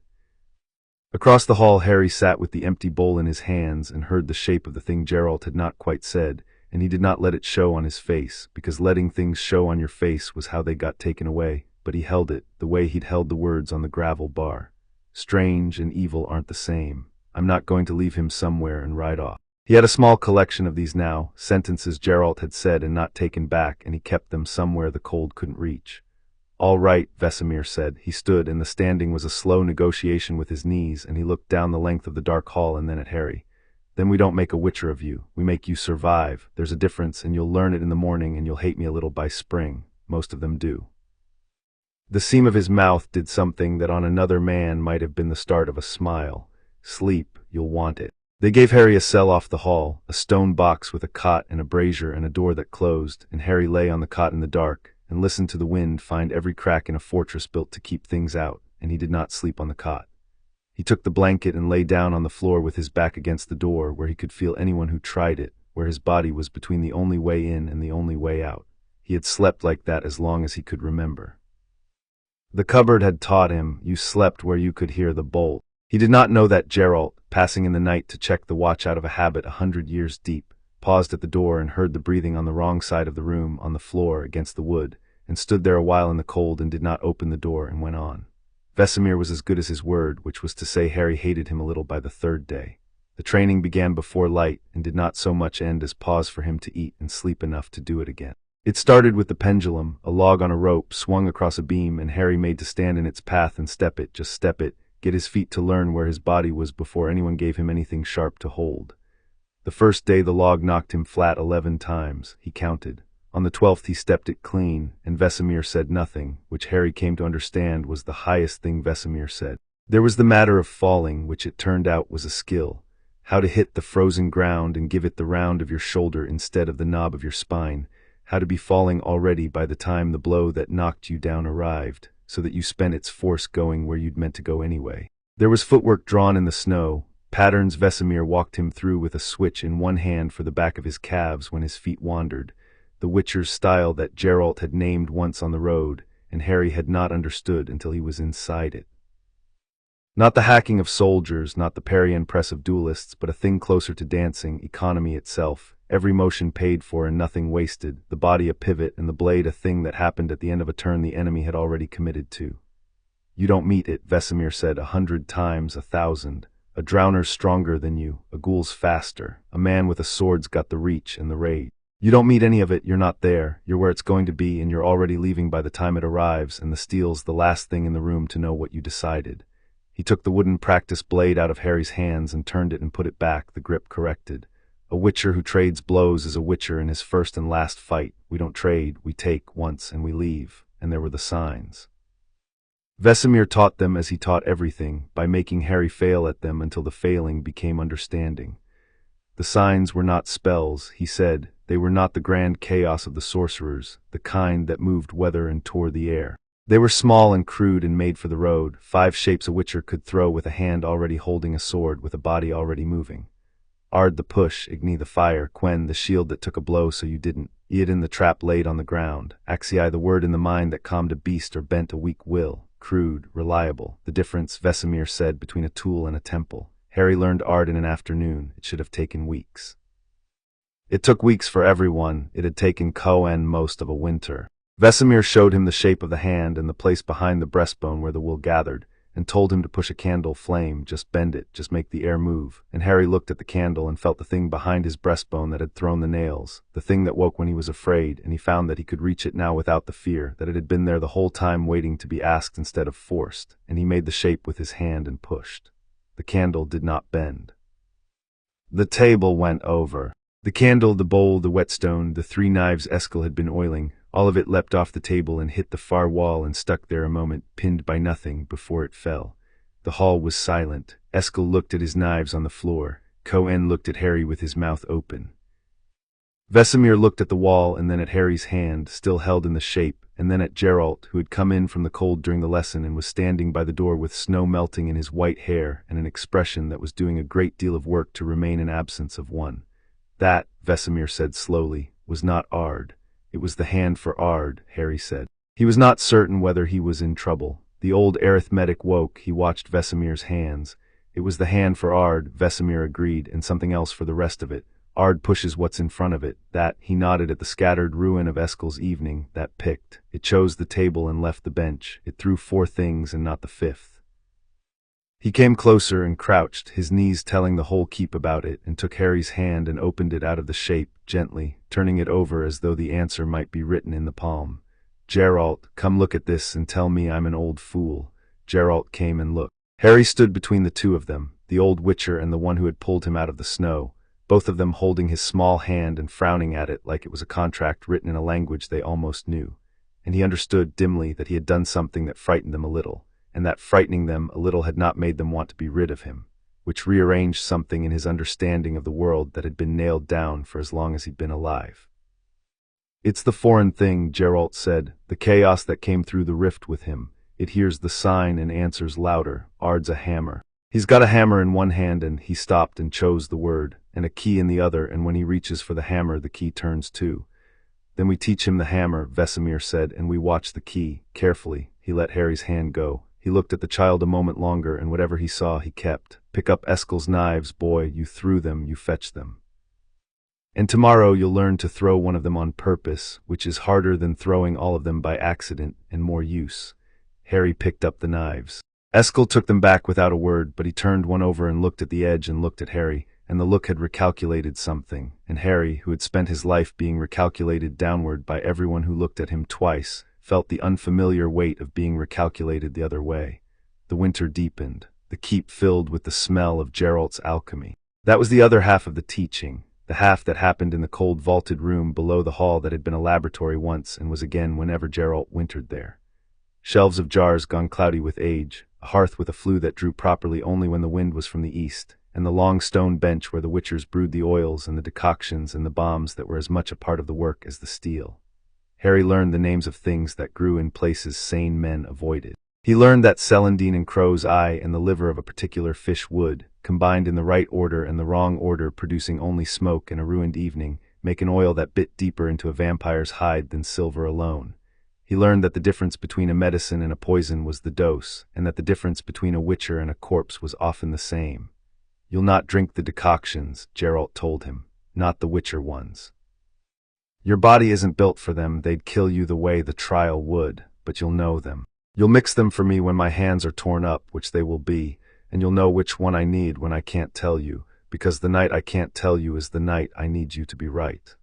Across the hall, Harry sat with the empty bowl in his hands and heard the shape of the thing Geralt had not quite said, and he did not let it show on his face, because letting things show on your face was how they got taken away, but he held it, the way he'd held the words on the gravel bar. Strange and evil aren't the same. I'm not going to leave him somewhere and ride off. He had a small collection of these now, sentences Geralt had said and not taken back, and he kept them somewhere the cold couldn't reach. All right, Vesemir said. He stood, and the standing was a slow negotiation with his knees, and he looked down the length of the dark hall and then at Harry. Then we don't make a witcher of you. We make you survive. There's a difference, and you'll learn it in the morning, and you'll hate me a little by spring. Most of them do. The seam of his mouth did something that on another man might have been the start of a smile. Sleep, you'll want it. They gave Harry a cell off the hall, a stone box with a cot and a brazier and a door that closed, and Harry lay on the cot in the dark, and listened to the wind find every crack in a fortress built to keep things out, and he did not sleep on the cot. He took the blanket and lay down on the floor with his back against the door, where he could feel anyone who tried it, where his body was between the only way in and the only way out. He had slept like that as long as he could remember. The cupboard had taught him, you slept where you could hear the bolt. He did not know that Geralt, passing in the night to check the watch out of a habit 100 years deep, paused at the door and heard the breathing on the wrong side of the room, on the floor, against the wood, and stood there a while in the cold and did not open the door and went on. Vesemir was as good as his word, which was to say Harry hated him a little by the 3rd day. The training began before light and did not so much end as pause for him to eat and sleep enough to do it again. It started with the pendulum, a log on a rope swung across a beam, and Harry made to stand in its path and step it, just step it, get his feet to learn where his body was before anyone gave him anything sharp to hold. The first day the log knocked him flat 11 times, he counted. On the 12th he stepped it clean, and Vesemir said nothing, which Harry came to understand was the highest thing Vesemir said. There was the matter of falling, which it turned out was a skill. How to hit the frozen ground and give it the round of your shoulder instead of the knob of your spine. how to be falling already by the time the blow that knocked you down arrived, so that you spent its force going where you'd meant to go anyway. There was footwork drawn in the snow, patterns Vesemir walked him through with a switch in one hand for the back of his calves when his feet wandered, the Witcher's style that Geralt had named once on the road, and Harry had not understood until he was inside it. Not the hacking of soldiers, not the parry and press of duelists, but a thing closer to dancing, economy itself, every motion paid for and nothing wasted, the body a pivot and the blade a thing that happened at the end of a turn the enemy had already committed to. You don't meet it, Vesemir said 100 times, 1,000. A drowner's stronger than you, a ghoul's faster, a man with a sword's got the reach and the rage. You don't meet any of it, you're not there, you're where it's going to be and you're already leaving by the time it arrives, and the steel's the last thing in the room to know what you decided. He took the wooden practice blade out of Harry's hands and turned it and put it back, the grip corrected. A Witcher who trades blows is a Witcher in his first and last fight. We don't trade, we take once and we leave, and there were the signs. Vesemir taught them as he taught everything, by making Harry fail at them until the failing became understanding. The signs were not spells, he said, they were not the grand chaos of the sorcerers, the kind that moved weather and tore the air. They were small and crude and made for the road, 5 shapes a Witcher could throw with a hand already holding a sword with a body already moving. Ard the push, Igni the fire, Quen the shield that took a blow so you didn't, Eodin the trap laid on the ground, Axii the word in the mind that calmed a beast or bent a weak will, crude, reliable, the difference, Vesemir said, between a tool and a temple. Harry learned Ard in an afternoon, it should have taken weeks. It took weeks for everyone, it had taken Cohen most of a winter. Vesemir showed him the shape of the hand and the place behind the breastbone where the wool gathered, and told him to push a candle flame, just bend it, just make the air move, and Harry looked at the candle and felt the thing behind his breastbone that had thrown the nails, the thing that woke when he was afraid, and he found that he could reach it now without the fear, that it had been there the whole time waiting to be asked instead of forced, and he made the shape with his hand and pushed. The candle did not bend. The table went over. The candle, the bowl, the whetstone, the 3 knives Eskel had been oiling, all of it leapt off the table and hit the far wall and stuck there a moment, pinned by nothing, before it fell. The hall was silent. Eskel looked at his knives on the floor. Cohen looked at Harry with his mouth open. Vesemir looked at the wall and then at Harry's hand, still held in the shape, and then at Geralt, who had come in from the cold during the lesson and was standing by the door with snow melting in his white hair and an expression that was doing a great deal of work to remain in absence of one. That, Vesemir said slowly, was not Ard. It was the hand for Ard, Harry said. He was not certain whether he was in trouble. The old arithmetic woke, he watched Vesemir's hands. It was the hand for Ard, Vesemir agreed, and something else for the rest of it. Ard pushes what's in front of it, that, he nodded at the scattered ruin of Eskel's evening, that picked. It chose the table and left the bench. It threw 4 things and not the 5th. He came closer and crouched, his knees telling the whole keep about it, and took Harry's hand and opened it out of the shape, gently, turning it over as though the answer might be written in the palm. Geralt, come look at this and tell me I'm an old fool. Geralt came and looked. Harry stood between the 2 of them, the old Witcher and the one who had pulled him out of the snow, both of them holding his small hand and frowning at it like it was a contract written in a language they almost knew. And he understood dimly that he had done something that frightened them a little, and that frightening them a little had not made them want to be rid of him, which rearranged something in his understanding of the world that had been nailed down for as long as he'd been alive. It's the foreign thing, Geralt said, the chaos that came through the rift with him. It hears the sign and answers louder. Ard's a hammer. He's got a hammer in one hand and he stopped and chose the word, and a key in the other, and when he reaches for the hammer the key turns too. Then we teach him the hammer, Vesemir said, and we watch the key, carefully. He let Harry's hand go. He looked at the child a moment longer, and whatever he saw he kept. Pick up Eskel's knives, boy, you threw them, you fetched them. And tomorrow you'll learn to throw one of them on purpose, which is harder than throwing all of them by accident, and more use. Harry picked up the knives. Eskel took them back without a word, but he turned one over and looked at the edge and looked at Harry, and the look had recalculated something, and Harry, who had spent his life being recalculated downward by everyone who looked at him twice, felt the unfamiliar weight of being recalculated the other way. The winter deepened. The keep filled with the smell of Geralt's alchemy. That was the other half of the teaching, the half that happened in the cold vaulted room below the hall that had been a laboratory once and was again whenever Geralt wintered there. Shelves of jars gone cloudy with age, a hearth with a flue that drew properly only when the wind was from the east, and the long stone bench where the witchers brewed the oils and the decoctions and the bombs that were as much a part of the work as the steel. Harry learned the names of things that grew in places sane men avoided. He learned that celandine and crow's eye and the liver of a particular fish would, combined in the right order and the wrong order, producing only smoke and a ruined evening, make an oil that bit deeper into a vampire's hide than silver alone. He learned that the difference between a medicine and a poison was the dose, and that the difference between a witcher and a corpse was often the same. "You'll not drink the decoctions," Geralt told him, "not the witcher ones. Your body isn't built for them, they'd kill you the way the trial would, but you'll know them. You'll mix them for me when my hands are torn up, which they will be, and you'll know which one I need when I can't tell you, because the night I can't tell you is the night I need you to be right."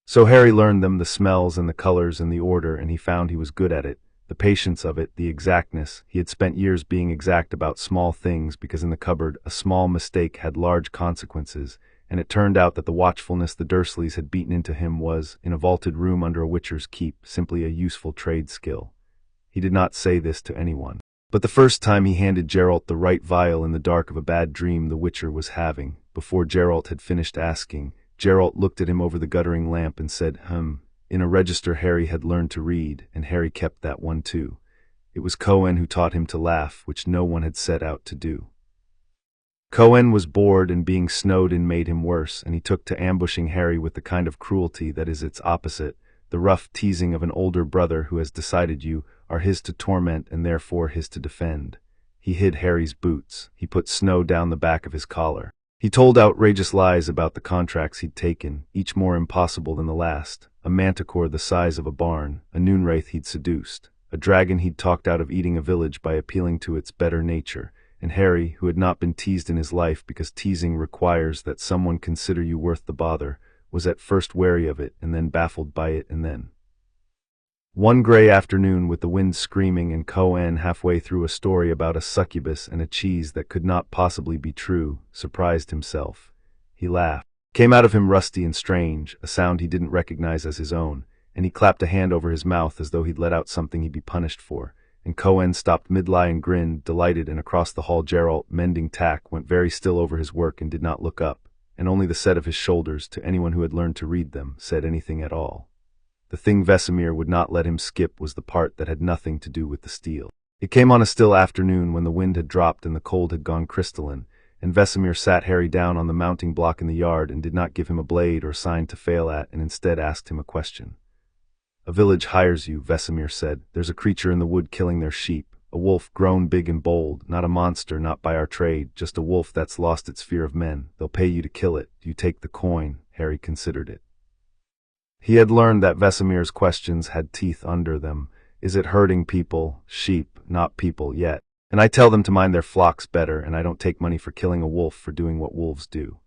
So Harry learned them, the smells and the colors and the order, and he found he was good at it, the patience of it, the exactness. He had spent years being exact about small things because in the cupboard a small mistake had large consequences, and it turned out that the watchfulness the Dursleys had beaten into him was, in a vaulted room under a witcher's keep, simply a useful trade skill. He did not say this to anyone. But the first time he handed Geralt the right vial in the dark of a bad dream the witcher was having, before Geralt had finished asking, Geralt looked at him over the guttering lamp and said, in a register Harry had learned to read, and Harry kept that one too. It was Cohen who taught him to laugh, which no one had set out to do. Cohen was bored, and being snowed in made him worse, and he took to ambushing Harry with the kind of cruelty that is its opposite, the rough teasing of an older brother who has decided you are his to torment and therefore his to defend. He hid Harry's boots. He put snow down the back of his collar. He told outrageous lies about the contracts he'd taken, each more impossible than the last. A manticore the size of a barn, a noonwraith he'd seduced, a dragon he'd talked out of eating a village by appealing to its better nature, and Harry, who had not been teased in his life because teasing requires that someone consider you worth the bother, was at first wary of it and then baffled by it, and then one gray afternoon, with the wind screaming and Cohen halfway through a story about a succubus and a cheese that could not possibly be true, surprised himself. He laughed. Came out of him rusty and strange, a sound he didn't recognize as his own, and he clapped a hand over his mouth as though he'd let out something he'd be punished for, and Cohen stopped mid-lie and grinned, delighted, and across the hall Geralt, mending tack, went very still over his work and did not look up, and only the set of his shoulders, to anyone who had learned to read them, said anything at all. The thing Vesemir would not let him skip was the part that had nothing to do with the steel. It came on a still afternoon when the wind had dropped and the cold had gone crystalline, and Vesemir sat Harry down on the mounting block in the yard and did not give him a blade or sign to fail at, and instead asked him a question. "A village hires you," Vesemir said. "There's a creature in the wood killing their sheep, a wolf grown big and bold, not a monster, not by our trade, just a wolf that's lost its fear of men. They'll pay you to kill it. Do you take the coin?" Harry considered it. He had learned that Vesemir's questions had teeth under them. "Is it hurting people, sheep, not people yet? And I tell them to mind their flocks better, and I don't take money for killing a wolf for doing what wolves do."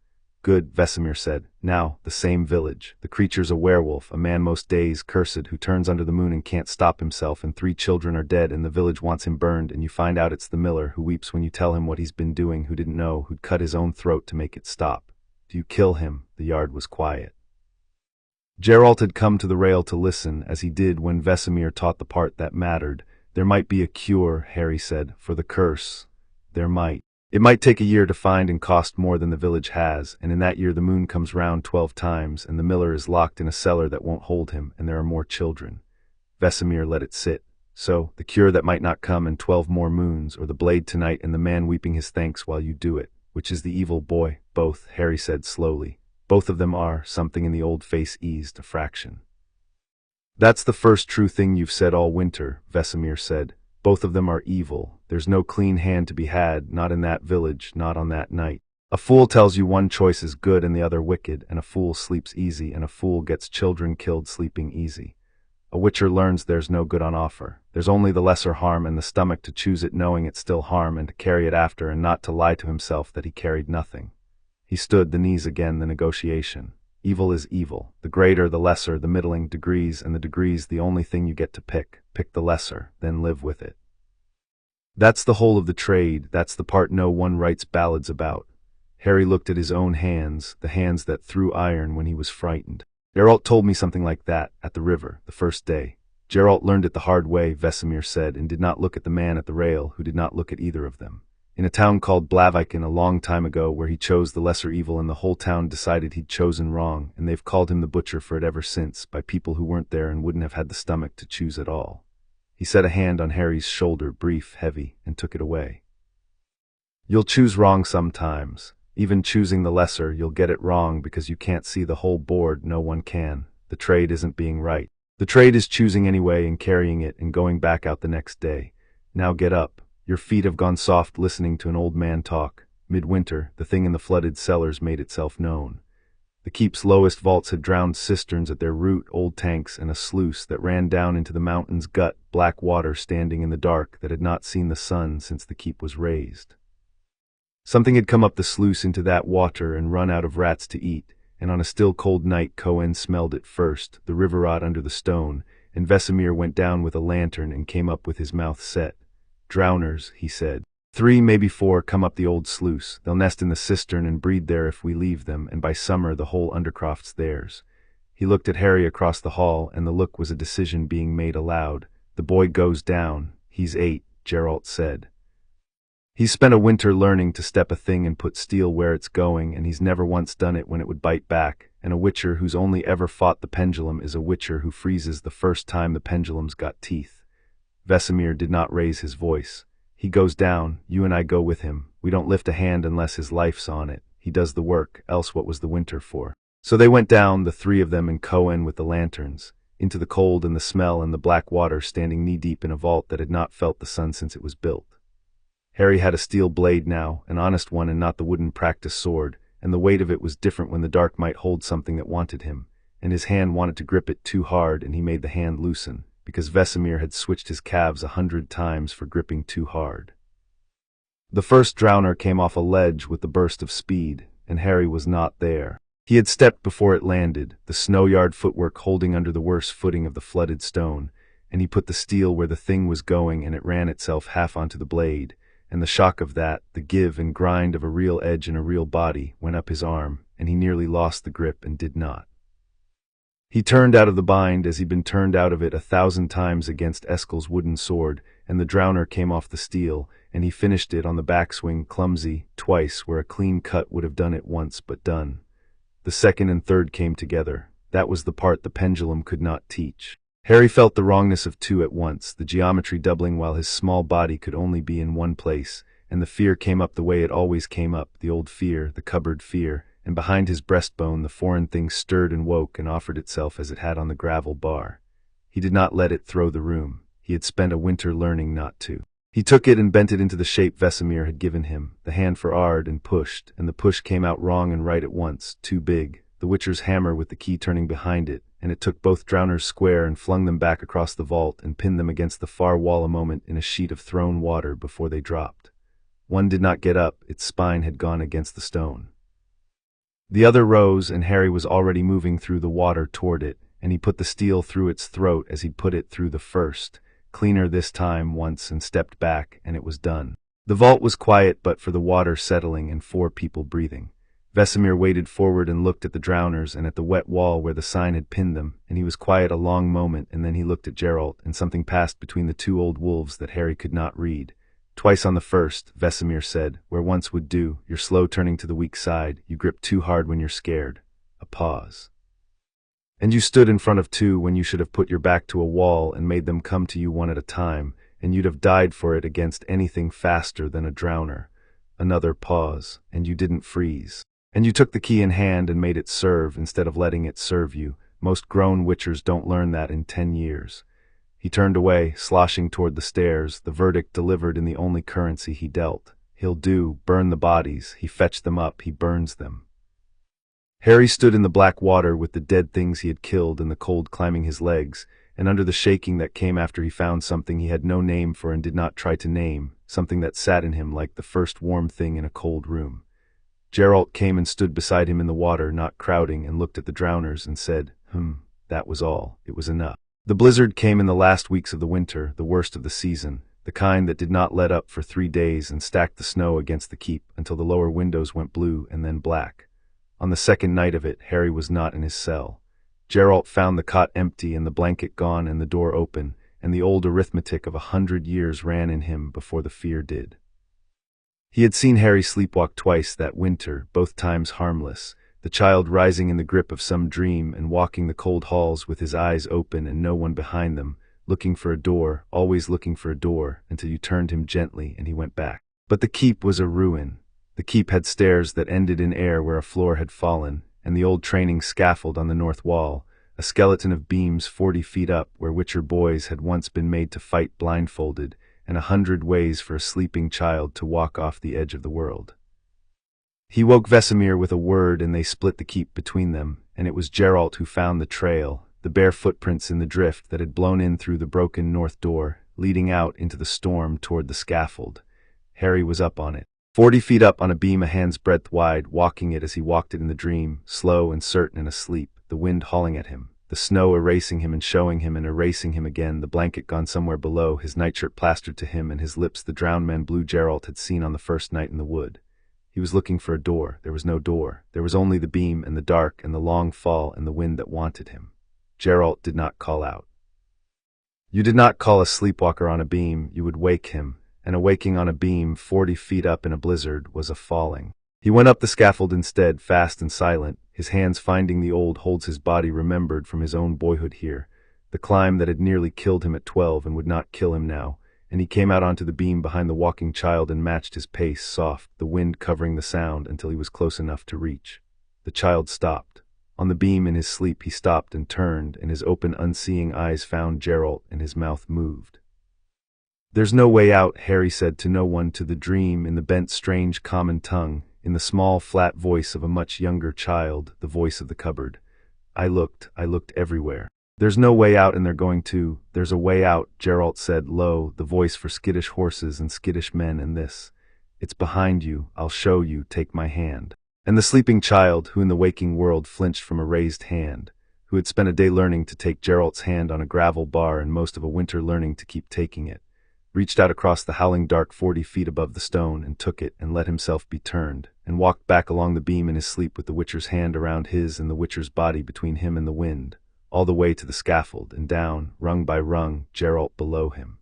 "Good," Vesemir said. "Now, the same village. The creature's a werewolf, a man most days, cursed, who turns under the moon and can't stop himself, and 3 children are dead, and the village wants him burned, and you find out it's the miller, who weeps when you tell him what he's been doing, who didn't know, who'd cut his own throat to make it stop. Do you kill him?" The yard was quiet. Geralt had come to the rail to listen, as he did when Vesemir taught the part that mattered. "There might be a cure," Harry said, "for the curse. There might. It might take a year to find and cost more than the village has, and in that year the moon comes round 12 times, and the miller is locked in a cellar that won't hold him, and there are more children." Vesemir let it sit. "So, the cure that might not come in 12 more moons, or the blade tonight and the man weeping his thanks while you do it. Which is the evil boy?" "Both," Harry said slowly. "Both of them are." Something in the old face eased a fraction. "That's the first true thing you've said all winter," Vesemir said. "Both of them are evil. There's no clean hand to be had, not in that village, not on that night. A fool tells you one choice is good and the other wicked, and a fool sleeps easy, and a fool gets children killed sleeping easy. A witcher learns there's no good on offer. There's only the lesser harm and the stomach to choose it knowing it's still harm and to carry it after and not to lie to himself that he carried nothing." He stood, the knees again, the negotiation. Evil is evil. The greater, the lesser, the middling, degrees, and the degrees the only thing you get to pick. Pick the lesser, then live with it. That's the whole of the trade. That's the part no one writes ballads about. Harry looked at his own hands, the hands that threw iron when he was frightened. "Geralt told me something like that, at the river, the first day." "Geralt learned it the hard way," Vesemir said, and did not look at the man at the rail, who did not look at either of them. in a town called Blaviken a long time ago, where he chose the lesser evil and the whole town decided he'd chosen wrong, and they've called him the butcher for it ever since, by people who weren't there and wouldn't have had the stomach to choose at all. He set a hand on Harry's shoulder, brief, heavy, and took it away. You'll choose wrong sometimes. Even choosing the lesser, you'll get it wrong because you can't see the whole board. No one can. The trade isn't being right. The trade is choosing anyway and carrying it and going back out the next day. Now get up. Your feet have gone soft listening to an old man talk. Midwinter, the thing in the flooded cellars made itself known. The keep's lowest vaults had drowned cisterns at their root, old tanks, and a sluice that ran down into the mountain's gut, black water standing in the dark that had not seen the sun since the keep was raised. Something had come up the sluice into that water and run out of rats to eat, and on a still cold night Cohen smelled it first, the river rot under the stone, and Vesemir went down with a lantern and came up with his mouth set. Drowners, he said. 3, maybe 4, come up the old sluice. They'll nest in the cistern and breed there if we leave them, and by summer the whole undercroft's theirs. He looked at Harry across the hall, and the look was a decision being made aloud. The boy goes down. He's 8, Geralt said. He's spent a winter learning to step a thing and put steel where it's going, and he's never once done it when it would bite back, and a witcher who's only ever fought the pendulum is a witcher who freezes the first time the pendulum's got teeth. Vesemir did not raise his voice. He goes down, you and I go with him. We don't lift a hand unless his life's on it. He does the work, else what was the winter for? So they went down, the 3 of them and Cohen with the lanterns, into the cold and the smell and the black water, standing knee-deep in a vault that had not felt the sun since it was built. Harry had a steel blade now, an honest one and not the wooden practice sword, and the weight of it was different when the dark might hold something that wanted him, and his hand wanted to grip it too hard and he made the hand loosen, because Vesemir had switched his calves 100 times for gripping too hard. The first drowner came off a ledge with the burst of speed, and Harry was not there. He had stepped before it landed, the snow-yard footwork holding under the worse footing of the flooded stone, and he put the steel where the thing was going and it ran itself half onto the blade, and the shock of that, the give and grind of a real edge in a real body, went up his arm, and he nearly lost the grip and did not. He turned out of the bind as he'd been turned out of it 1,000 times against Eskel's wooden sword, and the drowner came off the steel, and he finished it on the backswing, clumsy, twice where a clean cut would have done it once but done. The second and third came together. That was the part the pendulum could not teach. Harry felt the wrongness of 2 at once, the geometry doubling while his small body could only be in one place, and the fear came up the way it always came up, the old fear, the cupboard fear, and behind his breastbone the foreign thing stirred and woke and offered itself as it had on the gravel bar. He did not let it throw the room. He had spent a winter learning not to. He took it and bent it into the shape Vesemir had given him, the hand for Ard, and pushed, and the push came out wrong and right at once, too big, the witcher's hammer with the key turning behind it, and it took both drowners square and flung them back across the vault and pinned them against the far wall a moment in a sheet of thrown water before they dropped. One did not get up, its spine had gone against the stone. The other rose, and Harry was already moving through the water toward it, and he put the steel through its throat as he'd put it through the first, cleaner this time once, and stepped back, and it was done. The vault was quiet but for the water settling and 4 people breathing. Vesemir waded forward and looked at the drowners and at the wet wall where the sign had pinned them, and he was quiet a long moment, and then he looked at Geralt, and something passed between the 2 old wolves that Harry could not read. Twice on the first, Vesemir said, where once would do, you're slow turning to the weak side, you grip too hard when you're scared. A pause. And you stood in front of 2 when you should have put your back to a wall and made them come to you one at a time, and you'd have died for it against anything faster than a drowner. Another pause, and you didn't freeze. And you took the key in hand and made it serve instead of letting it serve you. Most grown witchers don't learn that in 10 years. He turned away, sloshing toward the stairs, the verdict delivered in the only currency he dealt. He'll do, burn the bodies, he fetched them up, he burns them. Harry stood in the black water with the dead things he had killed and the cold climbing his legs, and under the shaking that came after he found something he had no name for and did not try to name, something that sat in him like the first warm thing in a cold room. Geralt came and stood beside him in the water, not crowding, and looked at the drowners and said, that was all. It was enough. The blizzard came in the last weeks of the winter, the worst of the season, the kind that did not let up for 3 days and stacked the snow against the keep until the lower windows went blue and then black. On the second night of it, Harry was not in his cell. Geralt found the cot empty and the blanket gone and the door open, and the old arithmetic of 100 years ran in him before the fear did. He had seen Harry sleepwalk twice that winter, both times harmless, the child rising in the grip of some dream and walking the cold halls with his eyes open and no one behind them, looking for a door, always looking for a door, until you turned him gently and he went back. But the keep was a ruin. The keep had stairs that ended in air where a floor had fallen, and the old training scaffold on the north wall, a skeleton of beams 40 feet up where Witcher boys had once been made to fight blindfolded, and 100 ways for a sleeping child to walk off the edge of the world. He woke Vesemir with a word and they split the keep between them, and it was Geralt who found the trail, the bare footprints in the drift that had blown in through the broken north door, leading out into the storm toward the scaffold. Harry was up on it, 40 feet up on a beam a hand's breadth wide, walking it as he walked it in the dream, slow and certain and asleep, the wind hauling at him, the snow erasing him and showing him and erasing him again, the blanket gone somewhere below, his nightshirt plastered to him and his lips the drowned man blue Geralt had seen on the first night in the wood. He was looking for a door. There was no door. There was only the beam and the dark and the long fall and the wind that wanted him. Geralt did not call out. You did not call a sleepwalker on a beam, you would wake him, and a waking on a beam 40 feet up in a blizzard was a falling. He went up the scaffold instead, fast and silent, his hands finding the old holds his body remembered from his own boyhood here, the climb that had nearly killed him at 12 and would not kill him now, and he came out onto the beam behind the walking child and matched his pace, soft, the wind covering the sound until he was close enough to reach. The child stopped. On the beam in his sleep he stopped and turned, and his open, unseeing eyes found Geralt, and his mouth moved. There's no way out, Harry said to no one, to the dream, in the bent, strange, common tongue, in the small, flat voice of a much younger child, the voice of the cupboard. I looked everywhere. There's no way out, and they're going to. There's a way out, Geralt said low, the voice for skittish horses and skittish men, and this. It's behind you, I'll show you, take my hand. And the sleeping child, who in the waking world flinched from a raised hand, who had spent a day learning to take Geralt's hand on a gravel bar and most of a winter learning to keep taking it, reached out across the howling dark 40 feet above the stone and took it and let himself be turned, and walked back along the beam in his sleep with the Witcher's hand around his and the Witcher's body between him and the wind, all the way to the scaffold and down, rung by rung, Geralt below him.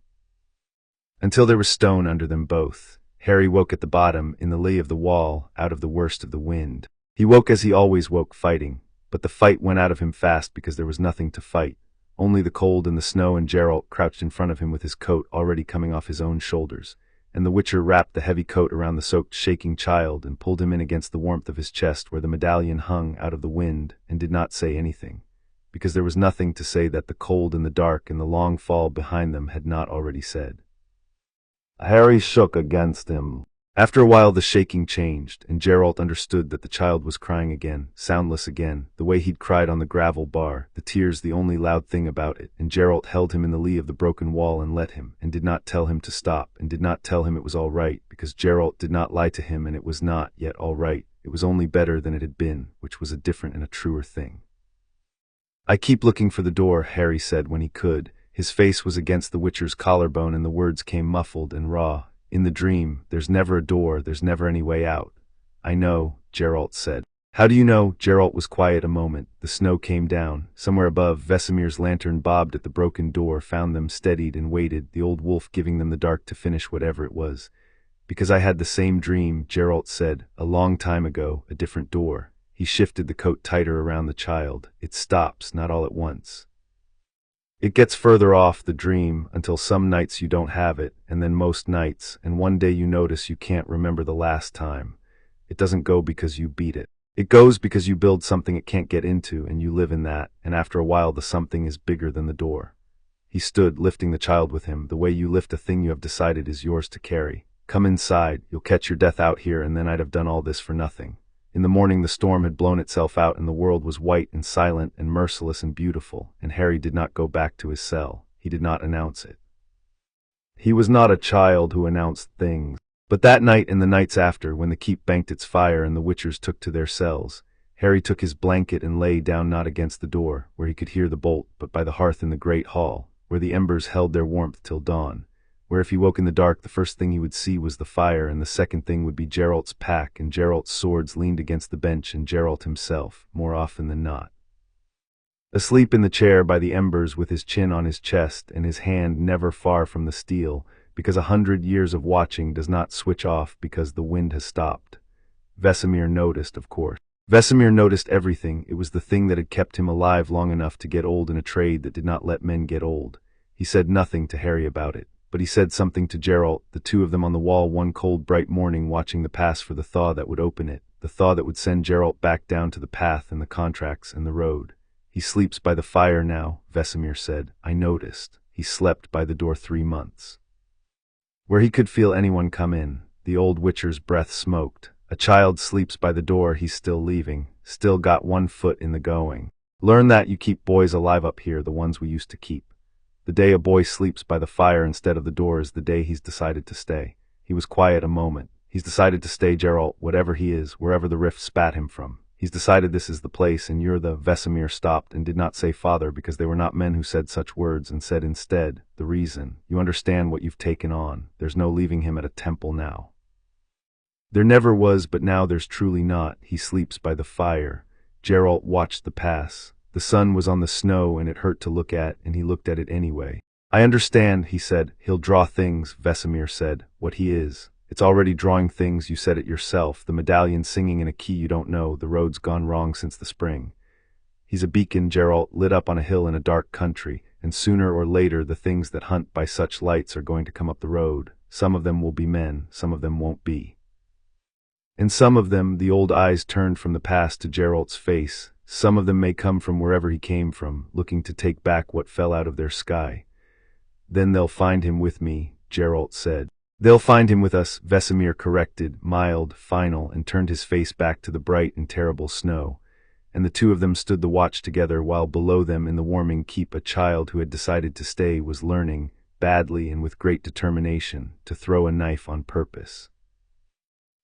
Until there was stone under them both. Harry woke at the bottom, in the lee of the wall, out of the worst of the wind. He woke as he always woke, fighting, but the fight went out of him fast because there was nothing to fight. Only the cold and the snow, and Geralt crouched in front of him with his coat already coming off his own shoulders, and the Witcher wrapped the heavy coat around the soaked, shaking child and pulled him in against the warmth of his chest where the medallion hung out of the wind, and did not say anything, because there was nothing to say that the cold and the dark and the long fall behind them had not already said. Harry shook against him. After a while the shaking changed, and Geralt understood that the child was crying again, soundless again, the way he'd cried on the gravel bar, the tears the only loud thing about it, and Geralt held him in the lee of the broken wall and let him, and did not tell him to stop, and did not tell him it was all right, because Geralt did not lie to him and it was not yet all right, it was only better than it had been, which was a different and a truer thing. I keep looking for the door, Harry said when he could. His face was against the Witcher's collarbone and the words came muffled and raw. In the dream, there's never a door, there's never any way out. I know, Geralt said. How do you know? Geralt was quiet a moment. The snow came down. Somewhere above, Vesemir's lantern bobbed at the broken door, found them steadied and waited, the old wolf giving them the dark to finish whatever it was. Because I had the same dream, Geralt said, a long time ago, a different door. He shifted the coat tighter around the child. It stops, not all at once. It gets further off, the dream, until some nights you don't have it, and then most nights, and one day you notice you can't remember the last time. It doesn't go because you beat it. It goes because you build something it can't get into, and you live in that, and after a while the something is bigger than the door. He stood, lifting the child with him, the way you lift a thing you have decided is yours to carry. Come inside, you'll catch your death out here, and then I'd have done all this for nothing. In the morning the storm had blown itself out and the world was white and silent and merciless and beautiful, and Harry did not go back to his cell. He did not announce it. He was not a child who announced things. But that night and the nights after, when the keep banked its fire and the Witchers took to their cells, Harry took his blanket and lay down not against the door, where he could hear the bolt, but by the hearth in the great hall, where the embers held their warmth till dawn, where if he woke in the dark the first thing he would see was the fire, and the second thing would be Geralt's pack and Geralt's swords leaned against the bench and Geralt himself, more often than not. Asleep in the chair by the embers with his chin on his chest and his hand never far from the steel, because 100 years of watching does not switch off because the wind has stopped. Vesemir noticed, of course. Vesemir noticed everything. It was the thing that had kept him alive long enough to get old in a trade that did not let men get old. He said nothing to Harry about it, but he said something to Geralt, the two of them on the wall one cold bright morning watching the pass for the thaw that would open it, the thaw that would send Geralt back down to the path and the contracts and the road. He sleeps by the fire now, Vesemir said. I noticed. He slept by the door 3 months. Where he could feel anyone come in, the old witcher's breath smoked. A child sleeps by the door, he's still leaving, still got 1 foot in the going. Learn that you keep boys alive up here, the ones we used to keep. The day a boy sleeps by the fire instead of the door is the day he's decided to stay. He was quiet a moment. He's decided to stay, Geralt, whatever he is, wherever the rift spat him from. He's decided this is the place, and you're the— Vesemir stopped and did not say father because they were not men who said such words, and said instead, the reason. You understand what you've taken on. There's no leaving him at a temple now. There never was, but now there's truly not. He sleeps by the fire. Geralt watched the pass. The sun was on the snow and it hurt to look at, and he looked at it anyway. I understand, he said. He'll draw things, Vesemir said. What he is. It's already drawing things, you said it yourself. The medallion singing in a key you don't know. The road's gone wrong since the spring. He's a beacon, Geralt, lit up on a hill in a dark country, and sooner or later the things that hunt by such lights are going to come up the road. Some of them will be men, some of them won't be. And some of them, the old eyes turned from the past to Geralt's face, some of them may come from wherever he came from, looking to take back what fell out of their sky. Then they'll find him with me, Geralt said. They'll find him with us, Vesemir corrected, mild, final, and turned his face back to the bright and terrible snow. And the two of them stood the watch together while below them in the warming keep a child who had decided to stay was learning, badly and with great determination, to throw a knife on purpose.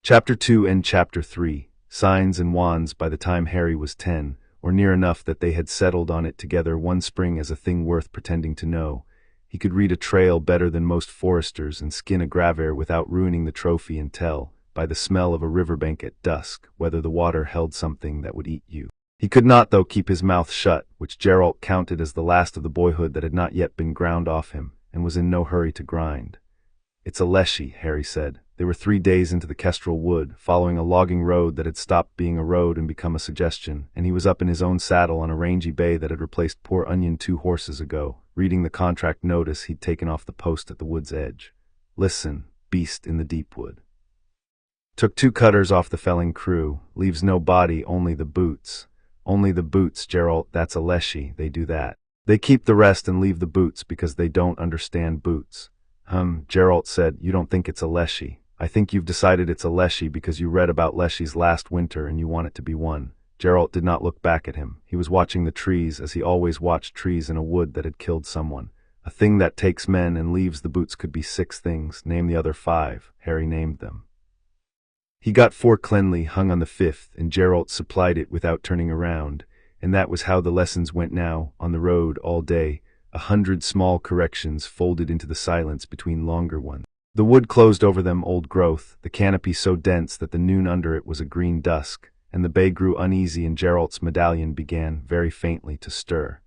Chapter 2 and Chapter 3, Signs and Wands. By the time Harry was 10, or near enough that they had settled on it together one spring as a thing worth pretending to know, he could read a trail better than most foresters and skin a graver without ruining the trophy and tell, by the smell of a riverbank at dusk, whether the water held something that would eat you. He could not, though, keep his mouth shut, which Geralt counted as the last of the boyhood that had not yet been ground off him, and was in no hurry to grind. It's a leshy, Harry said. They were 3 days into the Kestrel Wood, following a logging road that had stopped being a road and become a suggestion, and he was up in his own saddle on a rangy bay that had replaced poor Onion 2 horses ago, reading the contract notice he'd taken off the post at the wood's edge. Listen, beast in the deep wood. Took 2 cutters off the felling crew, leaves no body, only the boots. Only the boots, Geralt, that's a leshy, they do that. They keep the rest and leave the boots because they don't understand boots. Geralt said, you don't think it's a leshy. I think you've decided it's a leshy because you read about leshies last winter and you want it to be one. Geralt did not look back at him. He was watching the trees as he always watched trees in a wood that had killed someone. A thing that takes men and leaves the boots could be 6 things. Name the other 5. Harry named them. He got 4 cleanly, hung on the 5th, and Geralt supplied it without turning around. And that was how the lessons went now, on the road, all day. 100 small corrections folded into the silence between longer ones. The wood closed over them, old growth, the canopy so dense that the noon under it was a green dusk, and the bay grew uneasy and Geralt's medallion began, very faintly, to stir.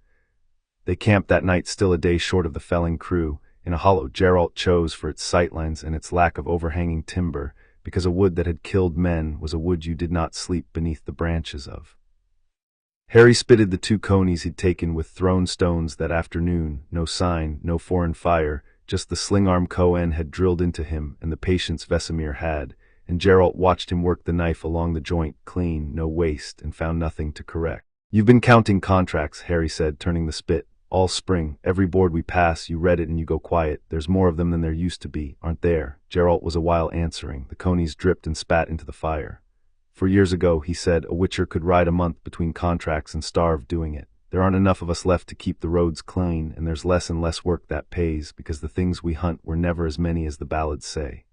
They camped that night, still a day short of the felling crew, in a hollow Geralt chose for its sightlines and its lack of overhanging timber, because a wood that had killed men was a wood you did not sleep beneath the branches of. Harry spitted the 2 conies he'd taken with thrown stones that afternoon, no sign, no foreign fire, just the sling-arm Cohen had drilled into him and the patience Vesemir had, and Geralt watched him work the knife along the joint, clean, no waste, and found nothing to correct. You've been counting contracts, Harry said, turning the spit. All spring, every board we pass, you read it and you go quiet. There's more of them than there used to be, aren't there? Geralt was a while answering. The conies dripped and spat into the fire. For years ago, he said, a witcher could ride a month between contracts and starve doing it. There aren't enough of us left to keep the roads clean, and there's less and less work that pays, because the things we hunt were never as many as the ballads say.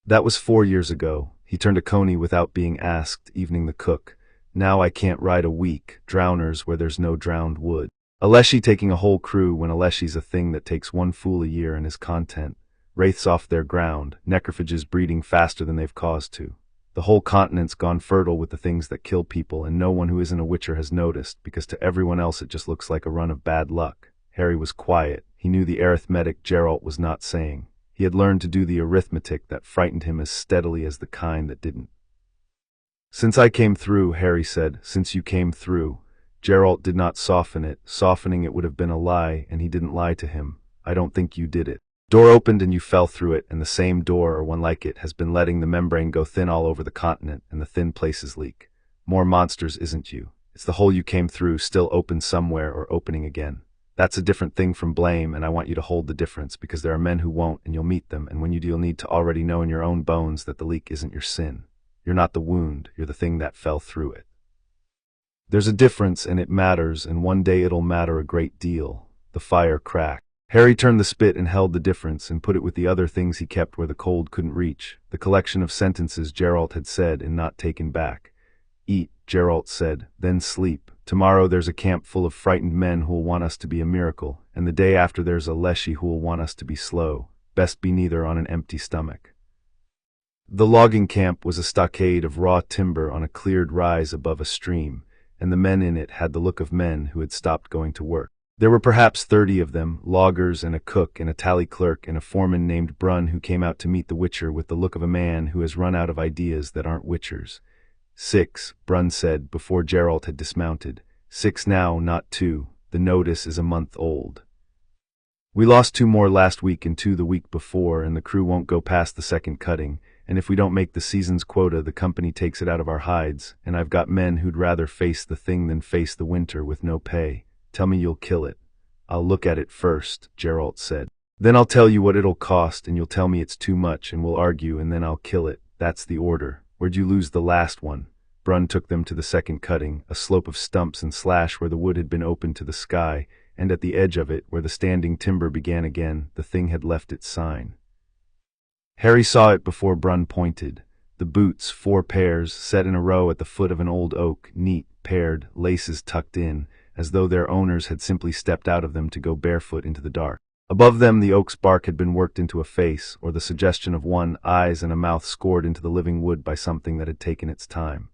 That was 4 years ago. He turned a coney without being asked, evening the cook. Now I can't ride a week, drowners where there's no drowned wood. A leshy taking a whole crew when a leshy's a thing that takes 1 fool a year and is content. Wraiths off their ground, necrophages breeding faster than they've cause to. The whole continent's gone fertile with the things that kill people, and no one who isn't a witcher has noticed, because to everyone else it just looks like a run of bad luck. Harry was quiet. He knew the arithmetic Geralt was not saying. He had learned to do the arithmetic that frightened him as steadily as the kind that didn't. "Since I came through," Harry said, "since you came through." Geralt did not soften it. Softening it would have been a lie, and he didn't lie to him. "I don't think you did it. Door opened and you fell through it, and the same door, or one like it, has been letting the membrane go thin all over the continent, and the thin places leak. More monsters isn't you. It's the hole you came through, still open somewhere or opening again. That's a different thing from blame, and I want you to hold the difference, because there are men who won't, and you'll meet them, and when you do you'll need to already know in your own bones that the leak isn't your sin. You're not the wound, you're the thing that fell through it. There's a difference, and it matters, and one day it'll matter a great deal." The fire cracked. Harry turned the spit and held the difference and put it with the other things he kept where the cold couldn't reach, the collection of sentences Geralt had said and not taken back. "Eat," Geralt said, "then sleep. Tomorrow there's a camp full of frightened men who'll want us to be a miracle, and the day after there's a leshy who'll want us to be slow. Best be neither on an empty stomach." The logging camp was a stockade of raw timber on a cleared rise above a stream, and the men in it had the look of men who had stopped going to work. There were perhaps 30 of them, loggers and a cook and a tally clerk and a foreman named Brun who came out to meet the Witcher with the look of a man who has run out of ideas that aren't Witchers. 6, Brun said before Geralt had dismounted. 6 now, not 2. The notice is a month old. We lost 2 more last week and 2 the week before, and the crew won't go past the second cutting, and if we don't make the season's quota the company takes it out of our hides, and I've got men who'd rather face the thing than face the winter with no pay. Tell me you'll kill it. "I'll look at it first," Geralt said. "Then I'll tell you what it'll cost, and you'll tell me it's too much, and we'll argue, and then I'll kill it. That's the order. Where'd you lose the last one?" Brun took them to the second cutting, a slope of stumps and slash where the wood had been open to the sky, and at the edge of it, where the standing timber began again, the thing had left its sign. Harry saw it before Brun pointed. The boots, 4 pairs, set in a row at the foot of an old oak, neat, paired, laces tucked in, as though their owners had simply stepped out of them to go barefoot into the dark. Above them the oak's bark had been worked into a face, or the suggestion of one, eyes and a mouth scored into the living wood by something that had taken its time.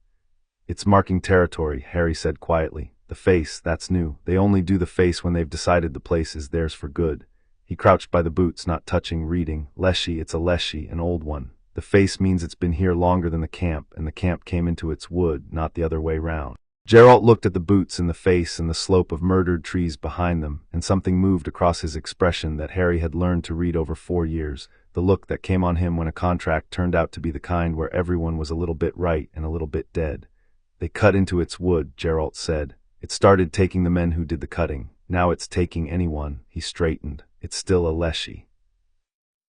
"It's marking territory," Harry said quietly. "The face, that's new. They only do the face when they've decided the place is theirs for good." He crouched by the boots, not touching, reading. "Leshy, it's a leshy, an old one. The face means it's been here longer than the camp, and the camp came into its wood, not the other way round." Geralt looked at the boots and the face and the slope of murdered trees behind them, and something moved across his expression that Harry had learned to read over 4 years, the look that came on him when a contract turned out to be the kind where everyone was a little bit right and a little bit dead. "They cut into its wood," Geralt said. "It started taking the men who did the cutting. Now it's taking anyone." He straightened. "It's still a leshy.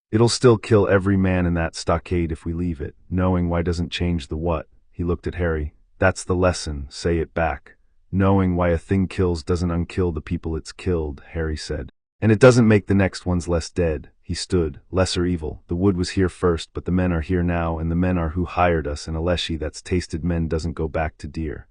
It'll still kill every man in that stockade if we leave it. Knowing why doesn't change the what." He looked at Harry. "That's the lesson, say it back." "Knowing why a thing kills doesn't unkill the people it's killed," Harry said. "And it doesn't make the next ones less dead." He stood. "Lesser evil. The wood was here first, but the men are here now, and the men are who hired us, and a leshy that's tasted men doesn't go back to deer."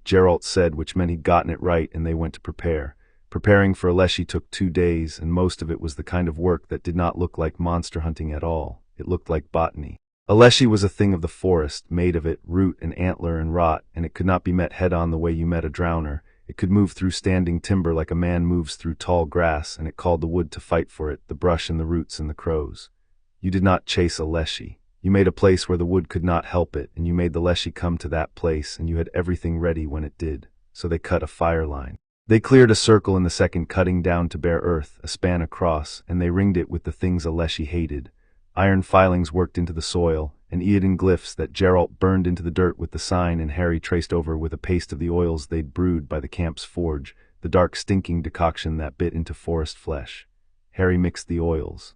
Geralt said, which meant he'd gotten it right, and they went to prepare. Preparing for a leshy took 2 days, and most of it was the kind of work that did not look like monster hunting at all. It looked like botany. A leshy was a thing of the forest, made of it, root and antler and rot, and it could not be met head-on the way you met a drowner. It could move through standing timber like a man moves through tall grass, and it called the wood to fight for it, the brush and the roots and the crows. You did not chase a leshy. You made a place where the wood could not help it, and you made the leshy come to that place, and you had everything ready when it did. So they cut a fire line. They cleared a circle in the second cutting down to bare earth, a span across, and they ringed it with the things a leshy hated. Iron filings worked into the soil, and Eoden glyphs that Geralt burned into the dirt with the sign and Harry traced over with a paste of the oils they'd brewed by the camp's forge, the dark stinking decoction that bit into forest flesh. Harry mixed the oils.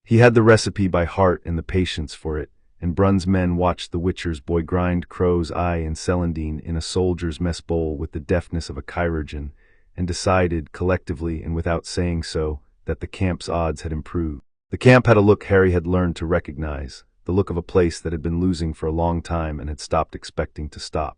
He had the recipe by heart and the patience for it, and Brun's men watched the Witcher's boy grind Crow's Eye and Celandine in a soldier's mess bowl with the deftness of a chirurgeon, and decided, collectively and without saying so, that the camp's odds had improved. The camp had a look Harry had learned to recognize, the look of a place that had been losing for a long time and had stopped expecting to stop.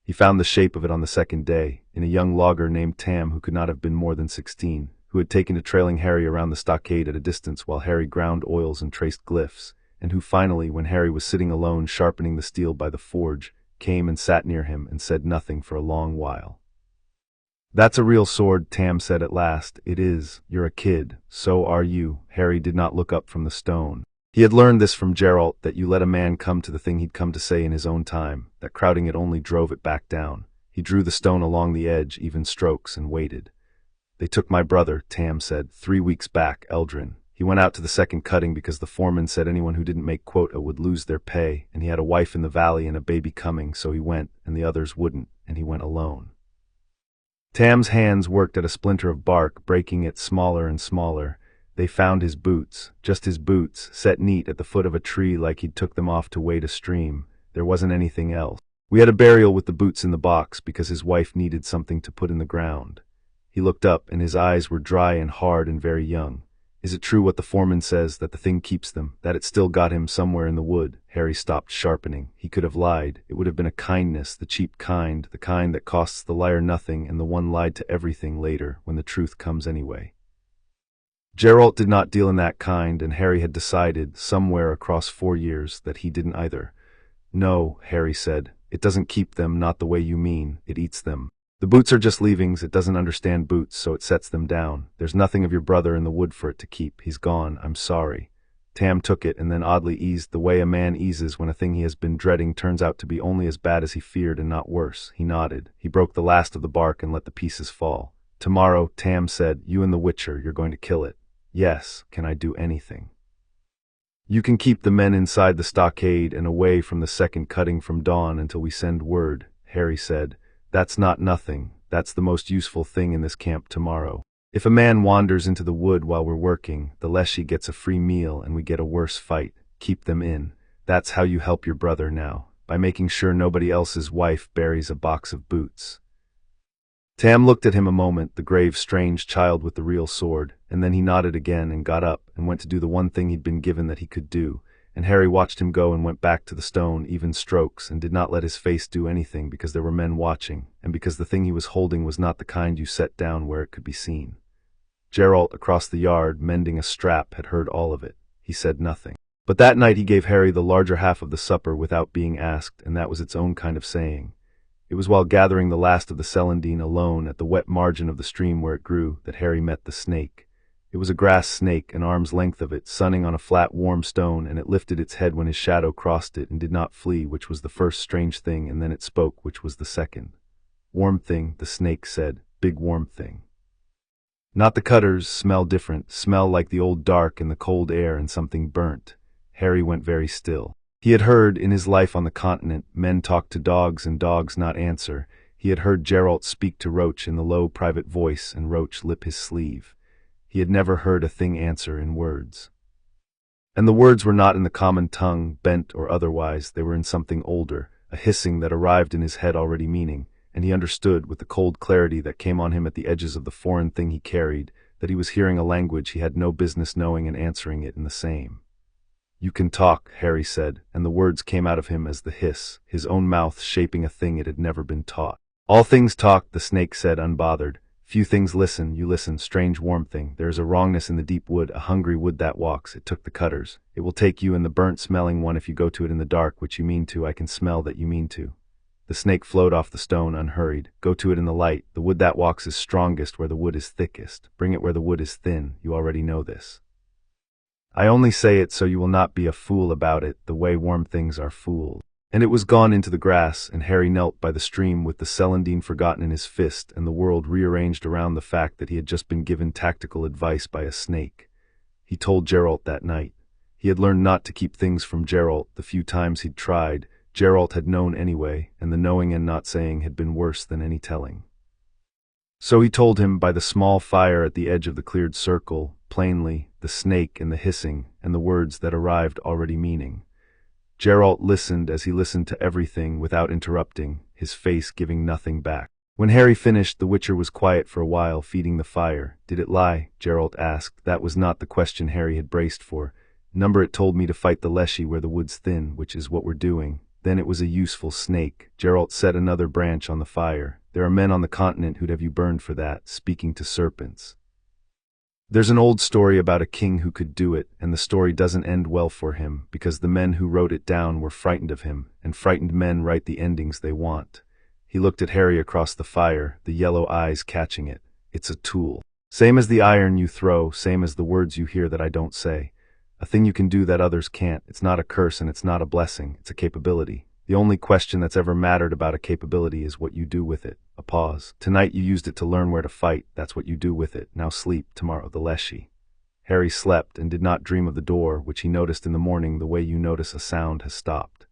He found the shape of it on the second day, in a young logger named Tam who could not have been more than 16, who had taken to trailing Harry around the stockade at a distance while Harry ground oils and traced glyphs, and who finally, when Harry was sitting alone sharpening the steel by the forge, came and sat near him and said nothing for a long while. That's a real sword, Tam said at last. It is. You're a kid. So are you. Harry did not look up from the stone. He had learned this from Geralt, that you let a man come to the thing he'd come to say in his own time, that crowding it only drove it back down. He drew the stone along the edge, even strokes, and waited. They took my brother, Tam said, 3 weeks back, Eldrin. He went out to the second cutting because the foreman said anyone who didn't make quota would lose their pay, and he had a wife in the valley and a baby coming, so he went, and the others wouldn't, and he went alone. Tam's hands worked at a splinter of bark, breaking it smaller and smaller. They found his boots, just his boots, set neat at the foot of a tree like he'd took them off to wade a stream. There wasn't anything else. We had a burial with the boots in the box because his wife needed something to put in the ground. He looked up, and his eyes were dry and hard and very young. Is it true what the foreman says, that the thing keeps them, that it still got him somewhere in the wood? Harry stopped sharpening. He could have lied. It would have been a kindness, the cheap kind, the kind that costs the liar nothing and the one lied to everything later, when the truth comes anyway. Geralt did not deal in that kind, and Harry had decided, somewhere across 4 years, that he didn't either. No, Harry said. It doesn't keep them, not the way you mean. It eats them. The boots are just leavings. It doesn't understand boots, so it sets them down. There's nothing of your brother in the wood for it to keep. He's gone. I'm sorry. Tam took it and then oddly eased, the way a man eases when a thing he has been dreading turns out to be only as bad as he feared and not worse. He nodded. He broke the last of the bark and let the pieces fall. Tomorrow, Tam said, you and the Witcher, you're going to kill it. Yes. Can I do anything? You can keep the men inside the stockade and away from the second cutting from dawn until we send word, Harry said. That's not nothing. That's the most useful thing in this camp tomorrow. If a man wanders into the wood while we're working, the Leshy gets a free meal and we get a worse fight. Keep them in. That's how you help your brother now, by making sure nobody else's wife buries a box of boots. Tam looked at him a moment, the grave, strange child with the real sword, and then he nodded again and got up and went to do the one thing he'd been given that he could do, and Harry watched him go and went back to the stone, even strokes, and did not let his face do anything because there were men watching, and because the thing he was holding was not the kind you set down where it could be seen. Geralt, across the yard, mending a strap, had heard all of it. He said nothing. But that night he gave Harry the larger half of the supper without being asked, and that was its own kind of saying. It was while gathering the last of the celandine alone at the wet margin of the stream where it grew that Harry met the snake. It was a grass snake, an arm's length of it, sunning on a flat, warm stone, and it lifted its head when his shadow crossed it and did not flee, which was the first strange thing, and then it spoke, which was the second. Warm thing, the snake said. Big warm thing. Not the cutters, smell different, smell like the old dark and the cold air and something burnt. Harry went very still. He had heard, in his life on the continent, men talk to dogs and dogs not answer. He had heard Geralt speak to Roach in the low, private voice, and Roach lip his sleeve. He had never heard a thing answer in words. And the words were not in the common tongue, bent or otherwise. They were in something older, a hissing that arrived in his head already meaning, and he understood, with the cold clarity that came on him at the edges of the foreign thing he carried, that he was hearing a language he had no business knowing and answering it in the same. You can talk, Harry said, and the words came out of him as the hiss, his own mouth shaping a thing it had never been taught. All things talk, the snake said, unbothered. Few things listen, you listen, strange warm thing. There is a wrongness in the deep wood, a hungry wood that walks. It took the cutters. It will take you and the burnt-smelling one if you go to it in the dark, which you mean to. I can smell that you mean to. The snake flowed off the stone unhurried. Go to it in the light. The wood that walks is strongest where the wood is thickest. Bring it where the wood is thin. You already know this. I only say it so you will not be a fool about it, the way warm things are fooled. And it was gone into the grass, and Harry knelt by the stream with the celandine forgotten in his fist and the world rearranged around the fact that he had just been given tactical advice by a snake. He told Geralt that night. He had learned not to keep things from Geralt the few times he'd tried. Geralt had known anyway, and the knowing and not saying had been worse than any telling. So he told him by the small fire at the edge of the cleared circle, plainly, the snake and the hissing, and the words that arrived already meaning. Geralt listened as he listened to everything without interrupting, his face giving nothing back. When Harry finished, the Witcher was quiet for a while, feeding the fire. Did it lie? Geralt asked. That was not the question Harry had braced for. Number it told me to fight the Leshy where the wood's thin, which is what we're doing. Then it was a useful snake. Geralt set another branch on the fire. There are men on the continent who'd have you burned for that, speaking to serpents. There's an old story about a king who could do it, and the story doesn't end well for him, because the men who wrote it down were frightened of him, and frightened men write the endings they want. He looked at Harry across the fire, the yellow eyes catching it. It's a tool. Same as the iron you throw, same as the words you hear that I don't say. A thing you can do that others can't. It's not a curse and it's not a blessing. It's a capability. The only question that's ever mattered about a capability is what you do with it. A pause. Tonight you used it to learn where to fight. That's what you do with it. Now sleep. Tomorrow the leshy. Harry slept and did not dream of the door, which he noticed in the morning the way you notice a sound has stopped.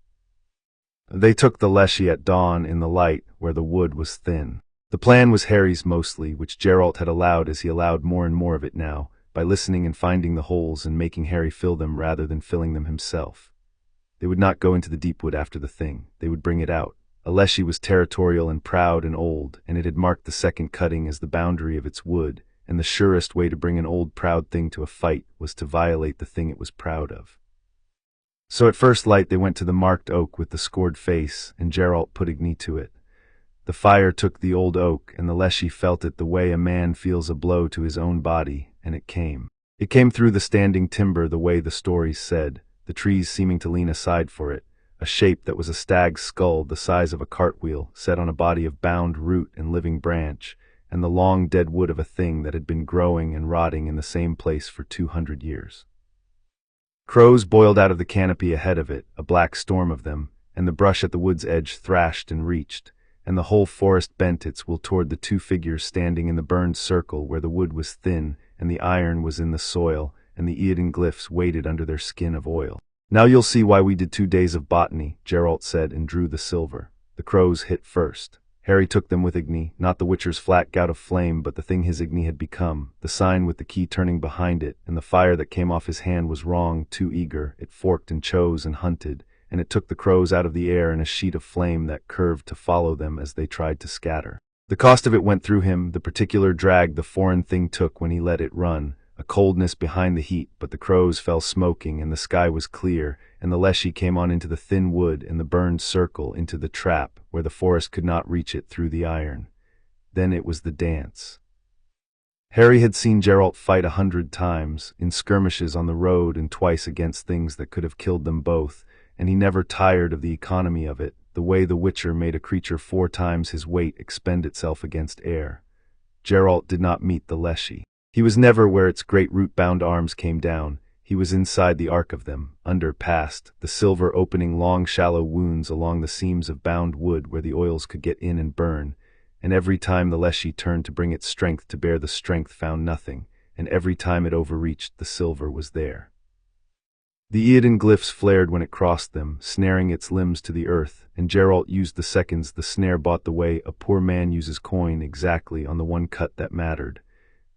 They took the leshy at dawn in the light, where the wood was thin. The plan was Harry's mostly, which Geralt had allowed as he allowed more and more of it now, by listening and finding the holes and making Harry fill them rather than filling them himself. They would not go into the deep wood after the thing. They would bring it out. A leshy was territorial and proud and old, and it had marked the second cutting as the boundary of its wood, and the surest way to bring an old proud thing to a fight was to violate the thing it was proud of. So at first light they went to the marked oak with the scored face, and Geralt put Igni to it. The fire took the old oak, and the leshy felt it the way a man feels a blow to his own body, and it came. It came through the standing timber the way the stories said, the trees seeming to lean aside for it, a shape that was a stag's skull the size of a cartwheel set on a body of bound root and living branch, and the long dead wood of a thing that had been growing and rotting in the same place for 200 years. Crows boiled out of the canopy ahead of it, a black storm of them, and the brush at the wood's edge thrashed and reached, and the whole forest bent its will toward the two figures standing in the burned circle where the wood was thin and the iron was in the soil, and the Eoden glyphs waited under their skin of oil. Now you'll see why we did 2 days of botany, Geralt said and drew the silver. The crows hit first. Harry took them with Igni, not the Witcher's flat gout of flame, but the thing his Igni had become, the sign with the key turning behind it, and the fire that came off his hand was wrong, too eager. It forked and chose and hunted, and it took the crows out of the air in a sheet of flame that curved to follow them as they tried to scatter. The cost of it went through him, the particular drag the foreign thing took when he let it run, a coldness behind the heat, but the crows fell smoking, and the sky was clear, and the leshy came on into the thin wood and the burned circle into the trap, where the forest could not reach it through the iron. Then it was the dance. Harry had seen Geralt fight 100 times, in skirmishes on the road and twice against things that could have killed them both, and he never tired of the economy of it, the way the Witcher made a creature 4 times his weight expend itself against air. Geralt did not meet the leshy. He was never where its great root-bound arms came down. He was inside the arc of them, under, past, the silver opening long shallow wounds along the seams of bound wood where the oils could get in and burn, and every time the leshy turned to bring its strength to bear the strength found nothing, and every time it overreached the silver was there. The Eoden glyphs flared when it crossed them, snaring its limbs to the earth, and Geralt used the seconds the snare bought the way a poor man uses coin exactly on the one cut that mattered.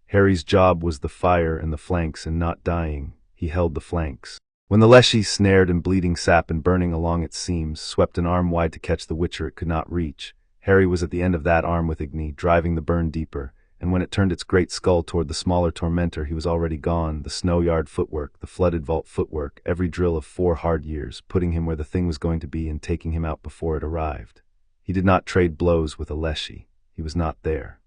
Harry's job was the fire and the flanks and not dying. He held the flanks. When the leshy, snared and bleeding sap and burning along its seams, swept an arm wide to catch the Witcher it could not reach, Harry was at the end of that arm with Igni, driving the burn deeper, and when it turned its great skull toward the smaller tormentor he was already gone, the snow-yard footwork, the flooded vault footwork, every drill of 4 hard years, putting him where the thing was going to be and taking him out before it arrived. He did not trade blows with a leshy. He was not there.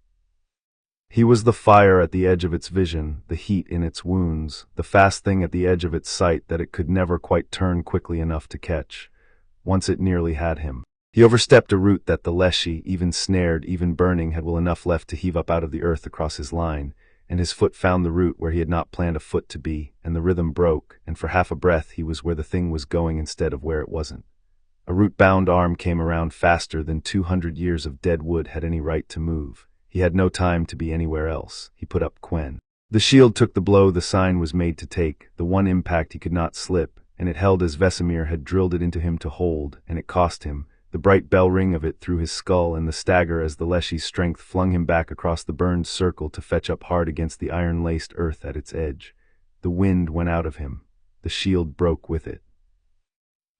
He was the fire at the edge of its vision, the heat in its wounds, the fast thing at the edge of its sight that it could never quite turn quickly enough to catch. Once it nearly had him. He overstepped a route that the leshy, even snared, even burning, had well enough left to heave up out of the earth across his line, and his foot found the root where he had not planned a foot to be, and the rhythm broke, and for half a breath he was where the thing was going instead of where it wasn't. A root-bound arm came around faster than 200 years of dead wood had any right to move. He had no time to be anywhere else. He put up Quen. The shield took the blow the sign was made to take, the one impact he could not slip, and it held as Vesemir had drilled it into him to hold, and it cost him, the bright bell ring of it through his skull and the stagger as the leshy's strength flung him back across the burned circle to fetch up hard against the iron-laced earth at its edge. The wind went out of him. The shield broke with it.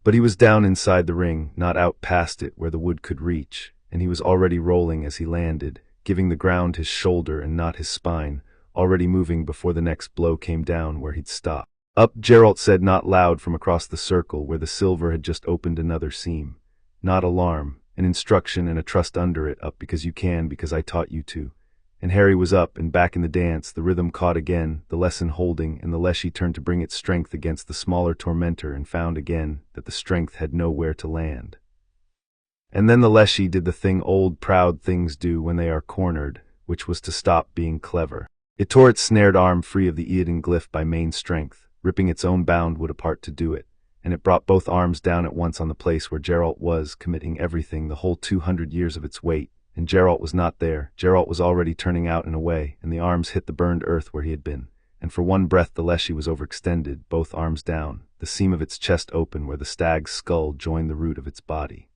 But he was down inside the ring, not out past it where the wood could reach, and he was already rolling as he landed, giving the ground his shoulder and not his spine, already moving before the next blow came down where he'd stop. Up, Geralt said not loud from across the circle where the silver had just opened another seam. Not alarm, an instruction and a trust under it, up because you can, because I taught you to. And Harry was up and back in the dance, the rhythm caught again, the lesson holding, and the leshy turned to bring its strength against the smaller tormentor and found again that the strength had nowhere to land. And then the Leshy did the thing old proud things do when they are cornered, which was to stop being clever. It tore its snared arm free of the Eodin glyph by main strength, ripping its own bound wood apart to do it, and it brought both arms down at once on the place where Geralt was, committing everything, the whole 200 years of its weight. And Geralt was not there. Geralt was already turning out and away, and the arms hit the burned earth where he had been. And for one breath the Leshy was overextended, both arms down, the seam of its chest open where the stag's skull joined the root of its body.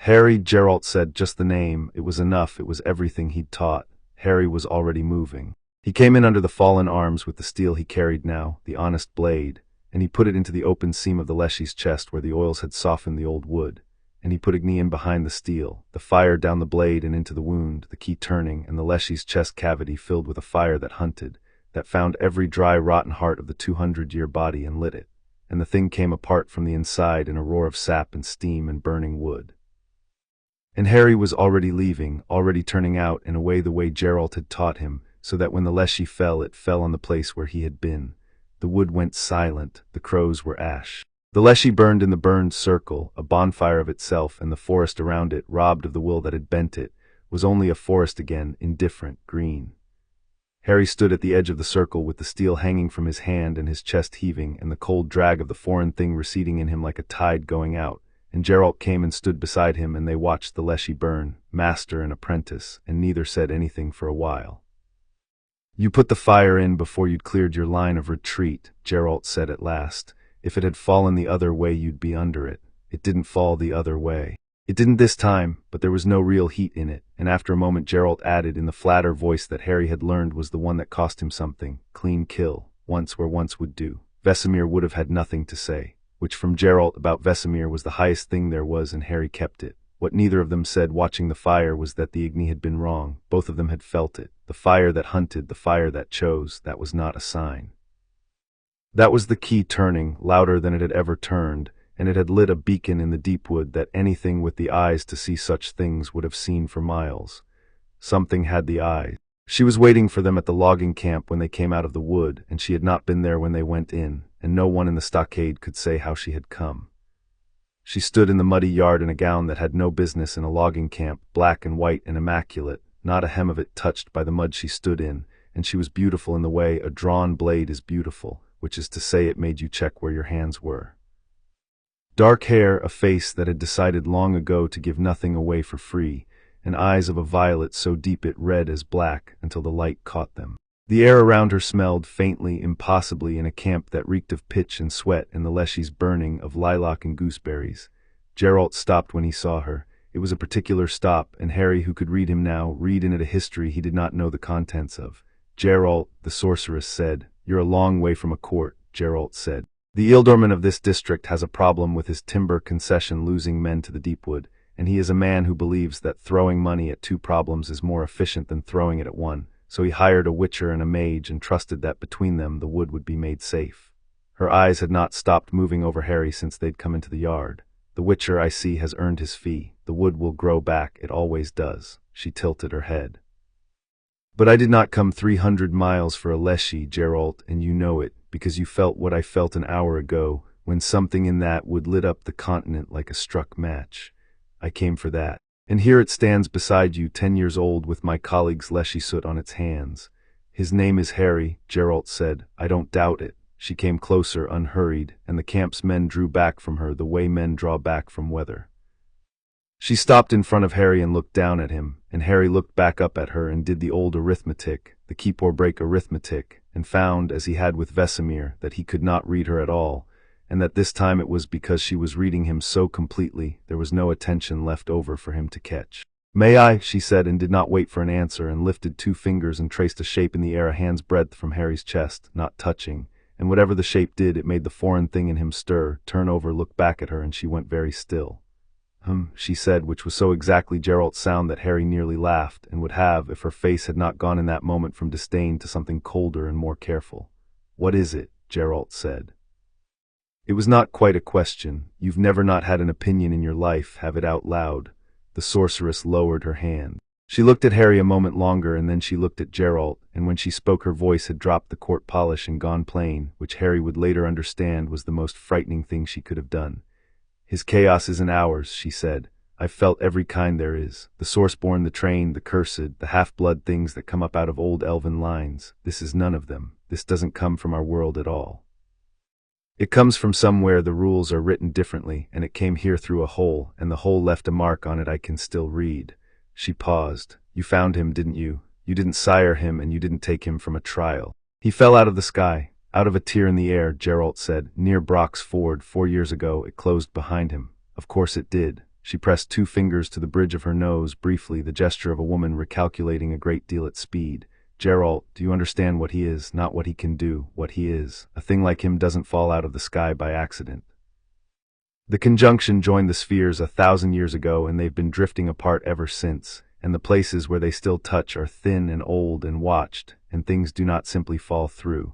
Harry, Geralt said, just the name. It was enough. It was everything he'd taught. Harry was already moving. He came in under the fallen arms with the steel he carried now, the honest blade, and he put it into the open seam of the Leshy's chest where the oils had softened the old wood. And he put Igni in behind the steel, the fire down the blade and into the wound, the key turning, and the Leshy's chest cavity filled with a fire that hunted, that found every dry, rotten heart of the 200-year body and lit it. And the thing came apart from the inside in a roar of sap and steam and burning wood. And Harry was already leaving, already turning out and away the way Geralt had taught him, so that when the Leshy fell, it fell on the place where he had been. The wood went silent, the crows were ash. The Leshy burned in the burned circle, a bonfire of itself, and the forest around it, robbed of the will that had bent it, was only a forest again, indifferent, green. Harry stood at the edge of the circle with the steel hanging from his hand and his chest heaving, and the cold drag of the foreign thing receding in him like a tide going out, and Geralt came and stood beside him, and they watched the Leshy burn, master and apprentice, and neither said anything for a while. "You put the fire in before you'd cleared your line of retreat," Geralt said at last. "If it had fallen the other way, you'd be under it. It didn't fall the other way. It didn't this time, but there was no real heat in it." And after a moment Geralt added in the flatter voice that Harry had learned was the one that cost him something, "Clean kill, once where once would do." Vesemir would have had nothing to say, which from Geralt about Vesemir was the highest thing there was, and Harry kept it. What neither of them said watching the fire was that the Igni had been wrong. Both of them had felt it. The fire that hunted, the fire that chose, that was not a sign. That was the key turning, louder than it had ever turned, and it had lit a beacon in the deep wood that anything with the eyes to see such things would have seen for miles. Something had the eyes. She was waiting for them at the logging camp when they came out of the wood, and she had not been there when they went in, and no one in the stockade could say how she had come. She stood in the muddy yard in a gown that had no business in a logging camp, black and white and immaculate, not a hem of it touched by the mud she stood in, and she was beautiful in the way a drawn blade is beautiful, which is to say it made you check where your hands were. Dark hair, a face that had decided long ago to give nothing away for free, and eyes of a violet so deep it red as black until the light caught them. The air around her smelled faintly, impossibly, in a camp that reeked of pitch and sweat and the Leshy's burning, of lilac and gooseberries. Geralt stopped when he saw her. It was a particular stop, and Harry, who could read him now, read in it a history he did not know the contents of. "Geralt," the sorceress said. "You're a long way from a court," Geralt said. "The ealdorman of this district has a problem with his timber concession losing men to the Deepwood, and he is a man who believes that throwing money at two problems is more efficient than throwing it at one, so he hired a witcher and a mage and trusted that between them the wood would be made safe." Her eyes had not stopped moving over Harry since they'd come into the yard. "The witcher, I see, has earned his fee. The wood will grow back, it always does." She tilted her head. "But I did not come 300 miles for a Leshy, Geralt, and you know it, because you felt what I felt an hour ago, when something in that wood lit up the continent like a struck match. I came for that. And here it stands beside you, 10 years old, with my colleague's Leshy soot on its hands. His name is Harry," Geralt said. "I don't doubt it." She came closer, unhurried, and the camp's men drew back from her the way men draw back from weather. She stopped in front of Harry and looked down at him, and Harry looked back up at her and did the old arithmetic, the keep or break arithmetic, and found, as he had with Vesemir, that he could not read her at all, and that this time it was because she was reading him so completely there was no attention left over for him to catch. "May I?" she said, and did not wait for an answer, and lifted 2 fingers and traced a shape in the air a hand's breadth from Harry's chest, not touching, and whatever the shape did, it made the foreign thing in him stir, turn over, look back at her, and she went very still. She said, which was so exactly Geralt's sound that Harry nearly laughed, and would have, if her face had not gone in that moment from disdain to something colder and more careful. "What is it?" Geralt said. "It was not quite a question. You've never not had an opinion in your life, have it out loud." The sorceress lowered her hand. She looked at Harry a moment longer, and then she looked at Geralt, and when she spoke her voice had dropped the court polish and gone plain, which Harry would later understand was the most frightening thing she could have done. "His chaos isn't ours," she said. I've felt every kind there is. The sourceborn, the trained, the cursed, the half-blood things that come up out of old elven lines. This is none of them. This doesn't come from our world at all. It comes from somewhere the rules are written differently, and it came here through a hole, and the hole left a mark on it I can still read." She paused. "You found him, didn't you? You didn't sire him, and you didn't take him from a trial. He fell out of the sky, out of a tear in the air," Geralt said. "Near Brock's Ford, 4 years ago, it closed behind him." "Of course it did." She pressed 2 fingers to the bridge of her nose, briefly, the gesture of a woman recalculating a great deal at speed. "Geralt, do you understand what he is? Not what he can do, what he is. A thing like him doesn't fall out of the sky by accident. The conjunction joined the spheres 1,000 years ago, and they've been drifting apart ever since, and the places where they still touch are thin and old and watched, and things do not simply fall through.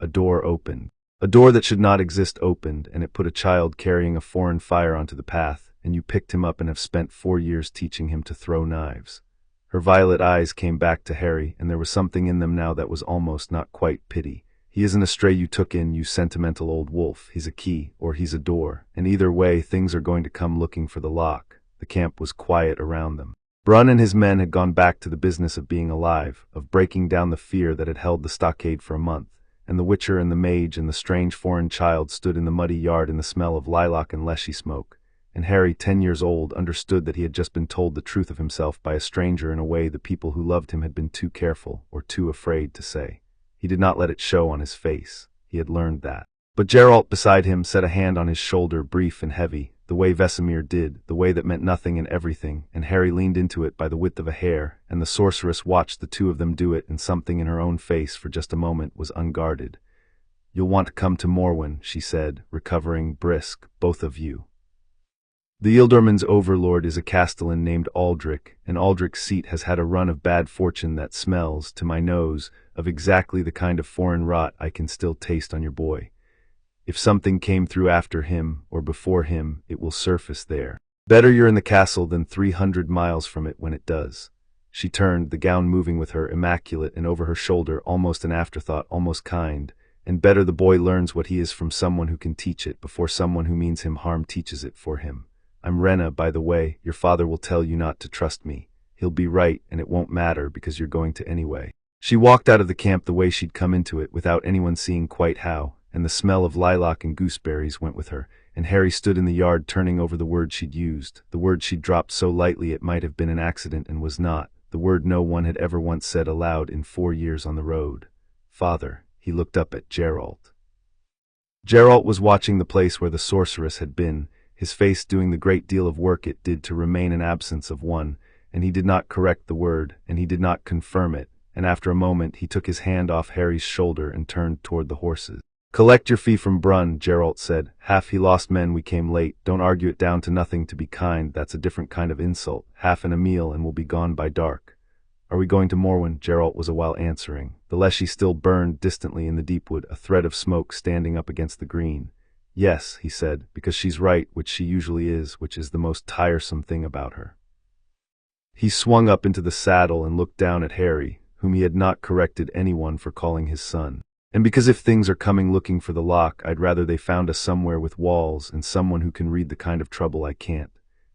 A door opened. A door that should not exist opened, and it put a child carrying a foreign fire onto the path, and you picked him up and have spent 4 years teaching him to throw knives." Her violet eyes came back to Harry, and there was something in them now that was almost, not quite, pity. "He isn't a stray you took in, you sentimental old wolf. He's a key, or he's a door, and either way things are going to come looking for the lock." The camp was quiet around them. Brun and his men had gone back to the business of being alive, of breaking down the fear that had held the stockade for a month, and the Witcher and the mage and the strange foreign child stood in the muddy yard in the smell of lilac and leshy smoke. And Harry, 10 years old, understood that he had just been told the truth of himself by a stranger in a way the people who loved him had been too careful or too afraid to say. He did not let it show on his face. He had learned that. But Geralt beside him set a hand on his shoulder, brief and heavy, the way Vesemir did, the way that meant nothing and everything, and Harry leaned into it by the width of a hair, and the sorceress watched the two of them do it, and something in her own face for just a moment was unguarded. "You'll want to come to Morwen," she said, recovering brisk, "both of you. The Ealdorman's overlord is a castellan named Aldrich, and Aldrich's seat has had a run of bad fortune that smells, to my nose, of exactly the kind of foreign rot I can still taste on your boy. If something came through after him, or before him, it will surface there. Better you're in the castle than 300 miles from it when it does." She turned, the gown moving with her, immaculate, and over her shoulder, almost an afterthought, almost kind. "And better the boy learns what he is from someone who can teach it, before someone who means him harm teaches it for him. I'm Rena, by the way. Your father will tell you not to trust me. He'll be right, and it won't matter, because you're going to anyway." She walked out of the camp the way she'd come into it, without anyone seeing quite how, and the smell of lilac and gooseberries went with her, and Harry stood in the yard turning over the word she'd used, the word she'd dropped so lightly it might have been an accident and was not, the word no one had ever once said aloud in 4 years on the road. "Father." He looked up at Geralt. Geralt was watching the place where the sorceress had been, his face doing the great deal of work it did to remain an absence of one, and he did not correct the word, and he did not confirm it, and after a moment he took his hand off Harry's shoulder and turned toward the horses. "Collect your fee from Brun," Geralt said. "Half he lost men we came late. Don't argue it down to nothing to be kind, that's a different kind of insult. Half in a meal and we'll be gone by dark." "Are we going to Morwen?" Geralt was a while answering. The leshy still burned distantly in the deep wood, a thread of smoke standing up against the green. "Yes," he said, "because she's right, which she usually is, which is the most tiresome thing about her." He swung up into the saddle and looked down at Harry, whom he had not corrected anyone for calling his son. "And because if things are coming looking for the lock, I'd rather they found us somewhere with walls and someone who can read the kind of trouble I can't."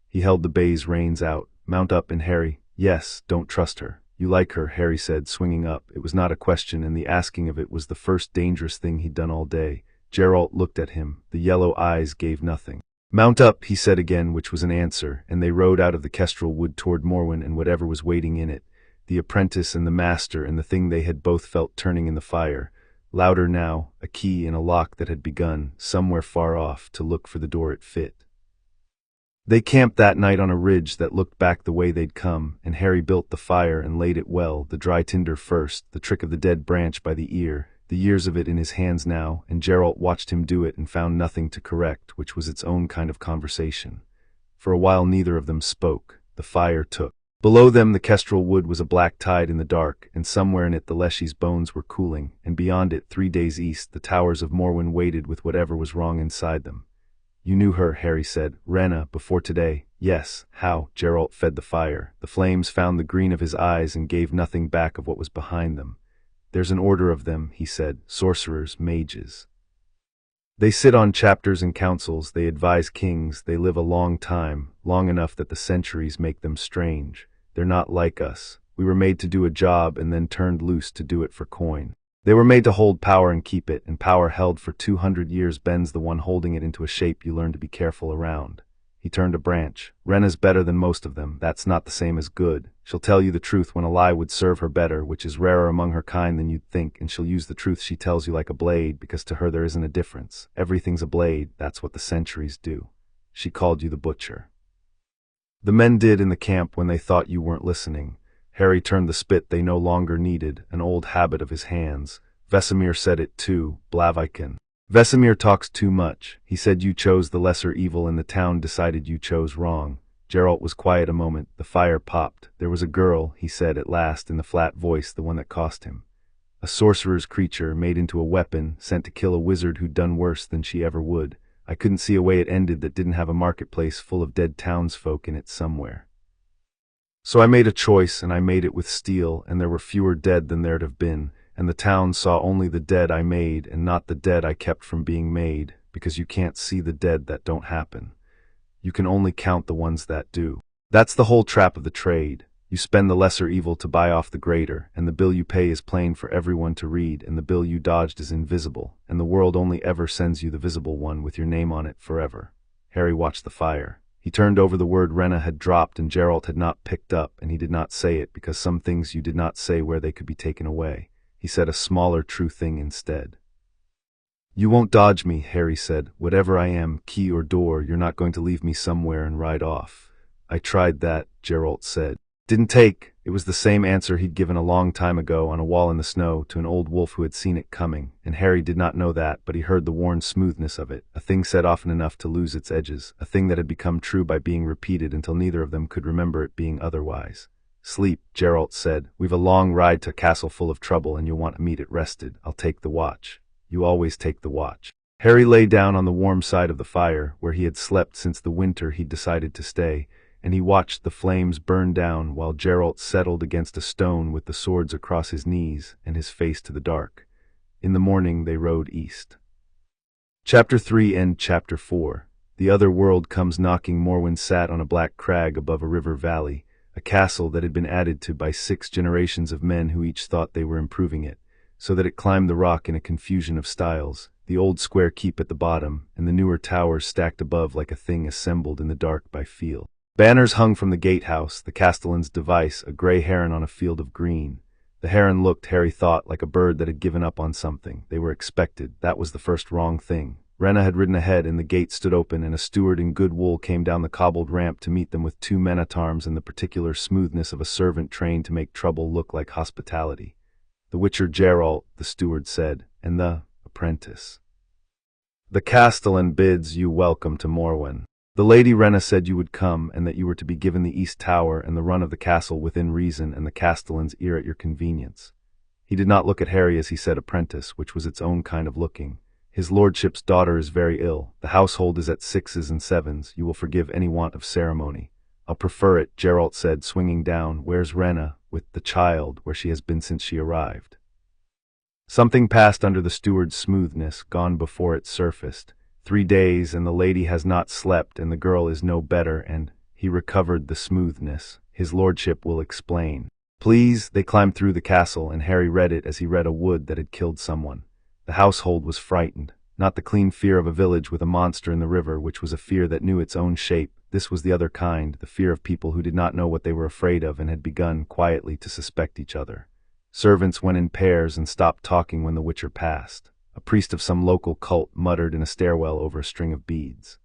He held the bay's reins out. "Mount up, and Harry." "Yes, don't trust her." "You like her," Harry said, swinging up. It was not a question, and the asking of it was the first dangerous thing he'd done all day. Geralt looked at him. The yellow eyes gave nothing. "Mount up," he said again, which was an answer, and they rode out of the kestrel wood toward Morwen and whatever was waiting in it, the apprentice and the master and the thing they had both felt turning in the fire. Louder now, a key in a lock that had begun, somewhere far off, to look for the door it fit. They camped that night on a ridge that looked back the way they'd come, and Harry built the fire and laid it well, the dry tinder first, the trick of the dead branch by the ear, the years of it in his hands now, and Geralt watched him do it and found nothing to correct, which was its own kind of conversation. For a while neither of them spoke. The fire took. Below them the kestrel wood was a black tide in the dark, and somewhere in it the leshy's bones were cooling, and beyond it, 3 days east, the towers of Morwen waited with whatever was wrong inside them. "You knew her," Harry said. "Rena, before today." "Yes." "How?" Geralt fed the fire. The flames found the green of his eyes and gave nothing back of what was behind them. "There's an order of them," he said. "Sorcerers, mages." They sit on chapters and councils, they advise kings, they live a long time, long enough that the centuries make them strange. They're not like us. We were made to do a job and then turned loose to do it for coin. They were made to hold power and keep it, and power held for 200 years bends the one holding it into a shape you learn to be careful around. He turned a branch. Renna's better than most of them. That's not the same as good. She'll tell you the truth when a lie would serve her better, which is rarer among her kind than you'd think, and she'll use the truth she tells you like a blade, because to her there isn't a difference. Everything's a blade. That's what the centuries do. She called you the butcher. The men did in the camp when they thought you weren't listening. Harry turned the spit they no longer needed, an old habit of his hands. Vesemir said it too, Blaviken. Vesemir talks too much. He said you chose the lesser evil and the town decided you chose wrong. Geralt was quiet a moment. The fire popped. There was a girl, he said at last in the flat voice, the one that cost him. A sorcerer's creature, made into a weapon, sent to kill a wizard who'd done worse than she ever would. I couldn't see a way it ended that didn't have a marketplace full of dead townsfolk in it somewhere. So I made a choice, and I made it with steel, and there were fewer dead than there'd have been, and the town saw only the dead I made, and not the dead I kept from being made, because you can't see the dead that don't happen. You can only count the ones that do. That's the whole trap of the trade. You spend the lesser evil to buy off the greater, and the bill you pay is plain for everyone to read, and the bill you dodged is invisible, and the world only ever sends you the visible one with your name on it forever. Harry watched the fire. He turned over the word Renna had dropped and Geralt had not picked up, and he did not say it because some things you did not say where they could be taken away. He said a smaller true thing instead. You won't dodge me, Harry said. Whatever I am, key or door, you're not going to leave me somewhere and ride off. I tried that, Geralt said. Didn't take. It was the same answer he'd given a long time ago on a wall in the snow to an old wolf who had seen it coming, and Harry did not know that, but he heard the worn smoothness of it, a thing said often enough to lose its edges, a thing that had become true by being repeated until neither of them could remember it being otherwise. Sleep, Geralt said. We've a long ride to a castle full of trouble and you'll want to meet it rested. I'll take the watch. You always take the watch. Harry lay down on the warm side of the fire, where he had slept since the winter he'd decided to stay, and he watched the flames burn down while Geralt settled against a stone with the swords across his knees and his face to the dark. In the morning they rode east. Chapter 3 and Chapter 4. The other world comes knocking. Morwen sat on a black crag above a river valley, a castle that had been added to by 6 generations of men who each thought they were improving it, so that it climbed the rock in a confusion of styles, the old square keep at the bottom, and the newer towers stacked above like a thing assembled in the dark by feel. Banners hung from the gatehouse, the castellan's device, a grey heron on a field of green. The heron looked, Harry thought, like a bird that had given up on something. They were expected. That was the first wrong thing. Renna had ridden ahead, and the gate stood open, and a steward in good wool came down the cobbled ramp to meet them with 2 men-at-arms and the particular smoothness of a servant trained to make trouble look like hospitality. The Witcher Geralt, the steward said, and the apprentice. The castellan bids you welcome to Morwen. The Lady Renna said you would come, and that you were to be given the east tower and the run of the castle within reason and the castellan's ear at your convenience. He did not look at Harry as he said apprentice, which was its own kind of looking. His lordship's daughter is very ill. The household is at 6s and 7s. You will forgive any want of ceremony. I'll prefer it, Geralt said, swinging down. Where's Renna? With the child, where she has been since she arrived. Something passed under the steward's smoothness, gone before it surfaced. 3 days, and the lady has not slept, and the girl is no better, and he recovered the smoothness. His lordship will explain. Please, they climbed through the castle, and Harry read it as he read a wood that had killed someone. The household was frightened. Not the clean fear of a village with a monster in the river, which was a fear that knew its own shape. This was the other kind, the fear of people who did not know what they were afraid of and had begun, quietly, to suspect each other. Servants went in pairs and stopped talking when the Witcher passed. A priest of some local cult muttered in a stairwell over a string of beads.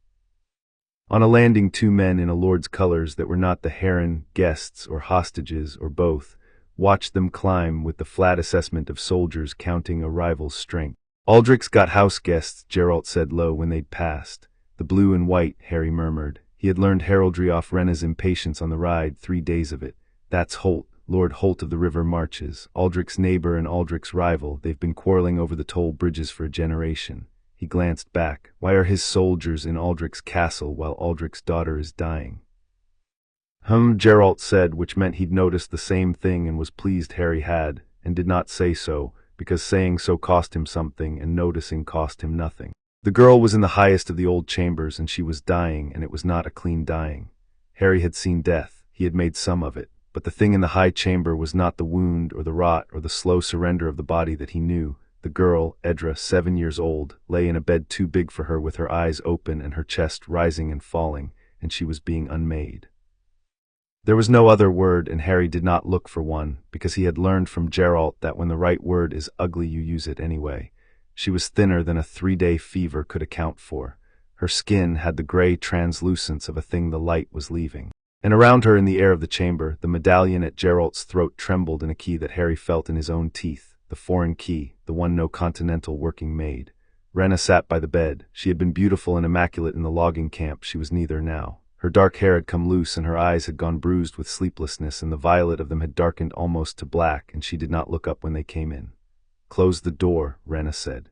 On a landing, 2 men in a lord's colors that were not the heron, guests, or hostages, or both, watched them climb with the flat assessment of soldiers counting a rival's strength. Aldrich's got house guests, Geralt said low when they'd passed. The blue and white, Harry murmured. He had learned heraldry off Renna's impatience on the ride, 3 days of it. That's Holt, Lord Holt of the River Marches, Aldrich's neighbor and Aldrich's rival. They've been quarreling over the toll bridges for a generation. He glanced back. Why are his soldiers in Aldrich's castle while Aldrich's daughter is dying? Geralt said, which meant he'd noticed the same thing and was pleased Harry had, and did not say so, because saying so cost him something and noticing cost him nothing. The girl was in the highest of the old chambers, and she was dying, and it was not a clean dying. Harry had seen death, he had made some of it, but the thing in the high chamber was not the wound or the rot or the slow surrender of the body that he knew. The girl, Edra, 7 years old, lay in a bed too big for her with her eyes open and her chest rising and falling, and she was being unmade. There was no other word, and Harry did not look for one, because he had learned from Geralt that when the right word is ugly you use it anyway. She was thinner than a 3-day fever could account for. Her skin had the gray translucence of a thing the light was leaving. And around her in the air of the chamber, the medallion at Geralt's throat trembled in a key that Harry felt in his own teeth, the foreign key, the one no continental working made. Rena sat by the bed. She had been beautiful and immaculate in the logging camp. She was neither now. Her dark hair had come loose and her eyes had gone bruised with sleeplessness, and the violet of them had darkened almost to black, and she did not look up when they came in. "Close the door," Rena said.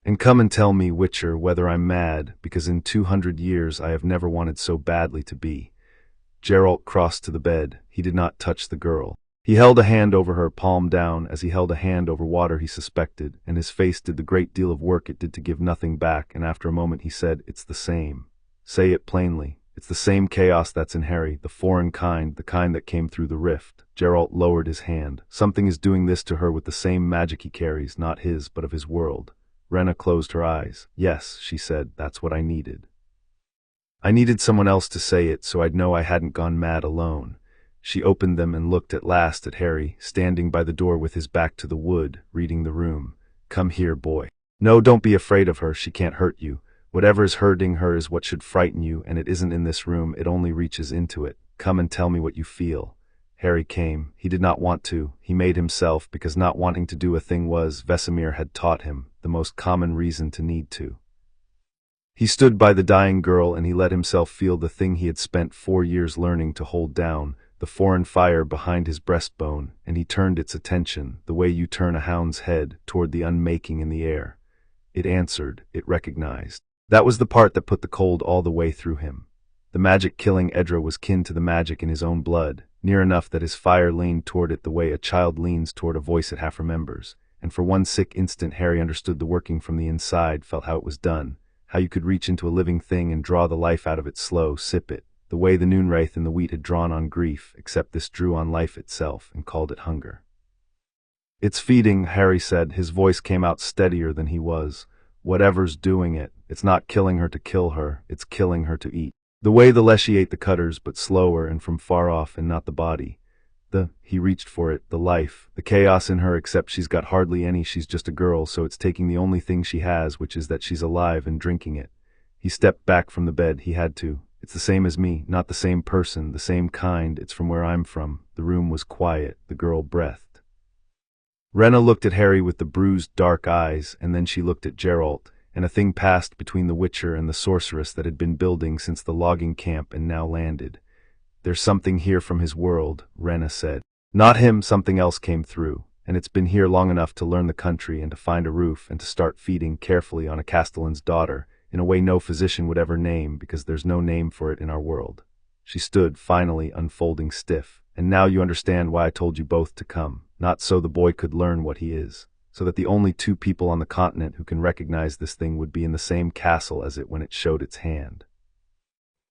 "And come and tell me, Witcher, whether I'm mad, because in 200 years I have never wanted so badly to be." Geralt crossed to the bed. He did not touch the girl. He held a hand over her, palm down, as he held a hand over water he suspected, and his face did the great deal of work it did to give nothing back, and after a moment he said, "It's the same. Say it plainly. It's the same chaos that's in Harry, the foreign kind, the kind that came through the rift." Geralt lowered his hand. "Something is doing this to her with the same magic he carries, not his, but of his world." Rena closed her eyes. "Yes," she said, "that's what I needed. I needed someone else to say it, so I'd know I hadn't gone mad alone." She opened them and looked at last at Harry, standing by the door with his back to the wood, reading the room. "Come here, boy. No, don't be afraid of her, she can't hurt you. Whatever's hurting her is what should frighten you, and it isn't in this room, it only reaches into it. Come and tell me what you feel." Harry came. He did not want to. He made himself, because not wanting to do a thing was, Vesemir had taught him, the most common reason to need to. He stood by the dying girl and he let himself feel the thing he had spent 4 years learning to hold down, the foreign fire behind his breastbone, and he turned its attention, the way you turn a hound's head, toward the unmaking in the air. It answered, it recognized. That was the part that put the cold all the way through him. The magic killing Edra was kin to the magic in his own blood, near enough that his fire leaned toward it the way a child leans toward a voice it half remembers, and for one sick instant Harry understood the working from the inside, felt how it was done, how you could reach into a living thing and draw the life out of it slow, sip it, the way the noonwraith in the wheat had drawn on grief, except this drew on life itself and called it hunger. "It's feeding," Harry said. His voice came out steadier than he was. "Whatever's doing it, it's not killing her to kill her, it's killing her to eat. The way the leshy ate the cutters, but slower and from far off and not the body. He reached for it, the life, the chaos in her, except she's got hardly any, she's just a girl, so it's taking the only thing she has, which is that she's alive, and drinking it." He stepped back from the bed. He had to. "It's the same as me, not the same person, the same kind, it's from where I'm from." The room was quiet. The girl breathed. Rena looked at Harry with the bruised, dark eyes, and then she looked at Geralt, and a thing passed between the Witcher and the sorceress that had been building since the logging camp and now landed. "There's something here from his world," Rena said. "Not him, something else came through, and it's been here long enough to learn the country and to find a roof and to start feeding carefully on a castellan's daughter, in a way no physician would ever name, because there's no name for it in our world." She stood, finally, unfolding stiff. "And now you understand why I told you both to come, not so the boy could learn what he is, so that the only 2 people on the continent who can recognize this thing would be in the same castle as it when it showed its hand."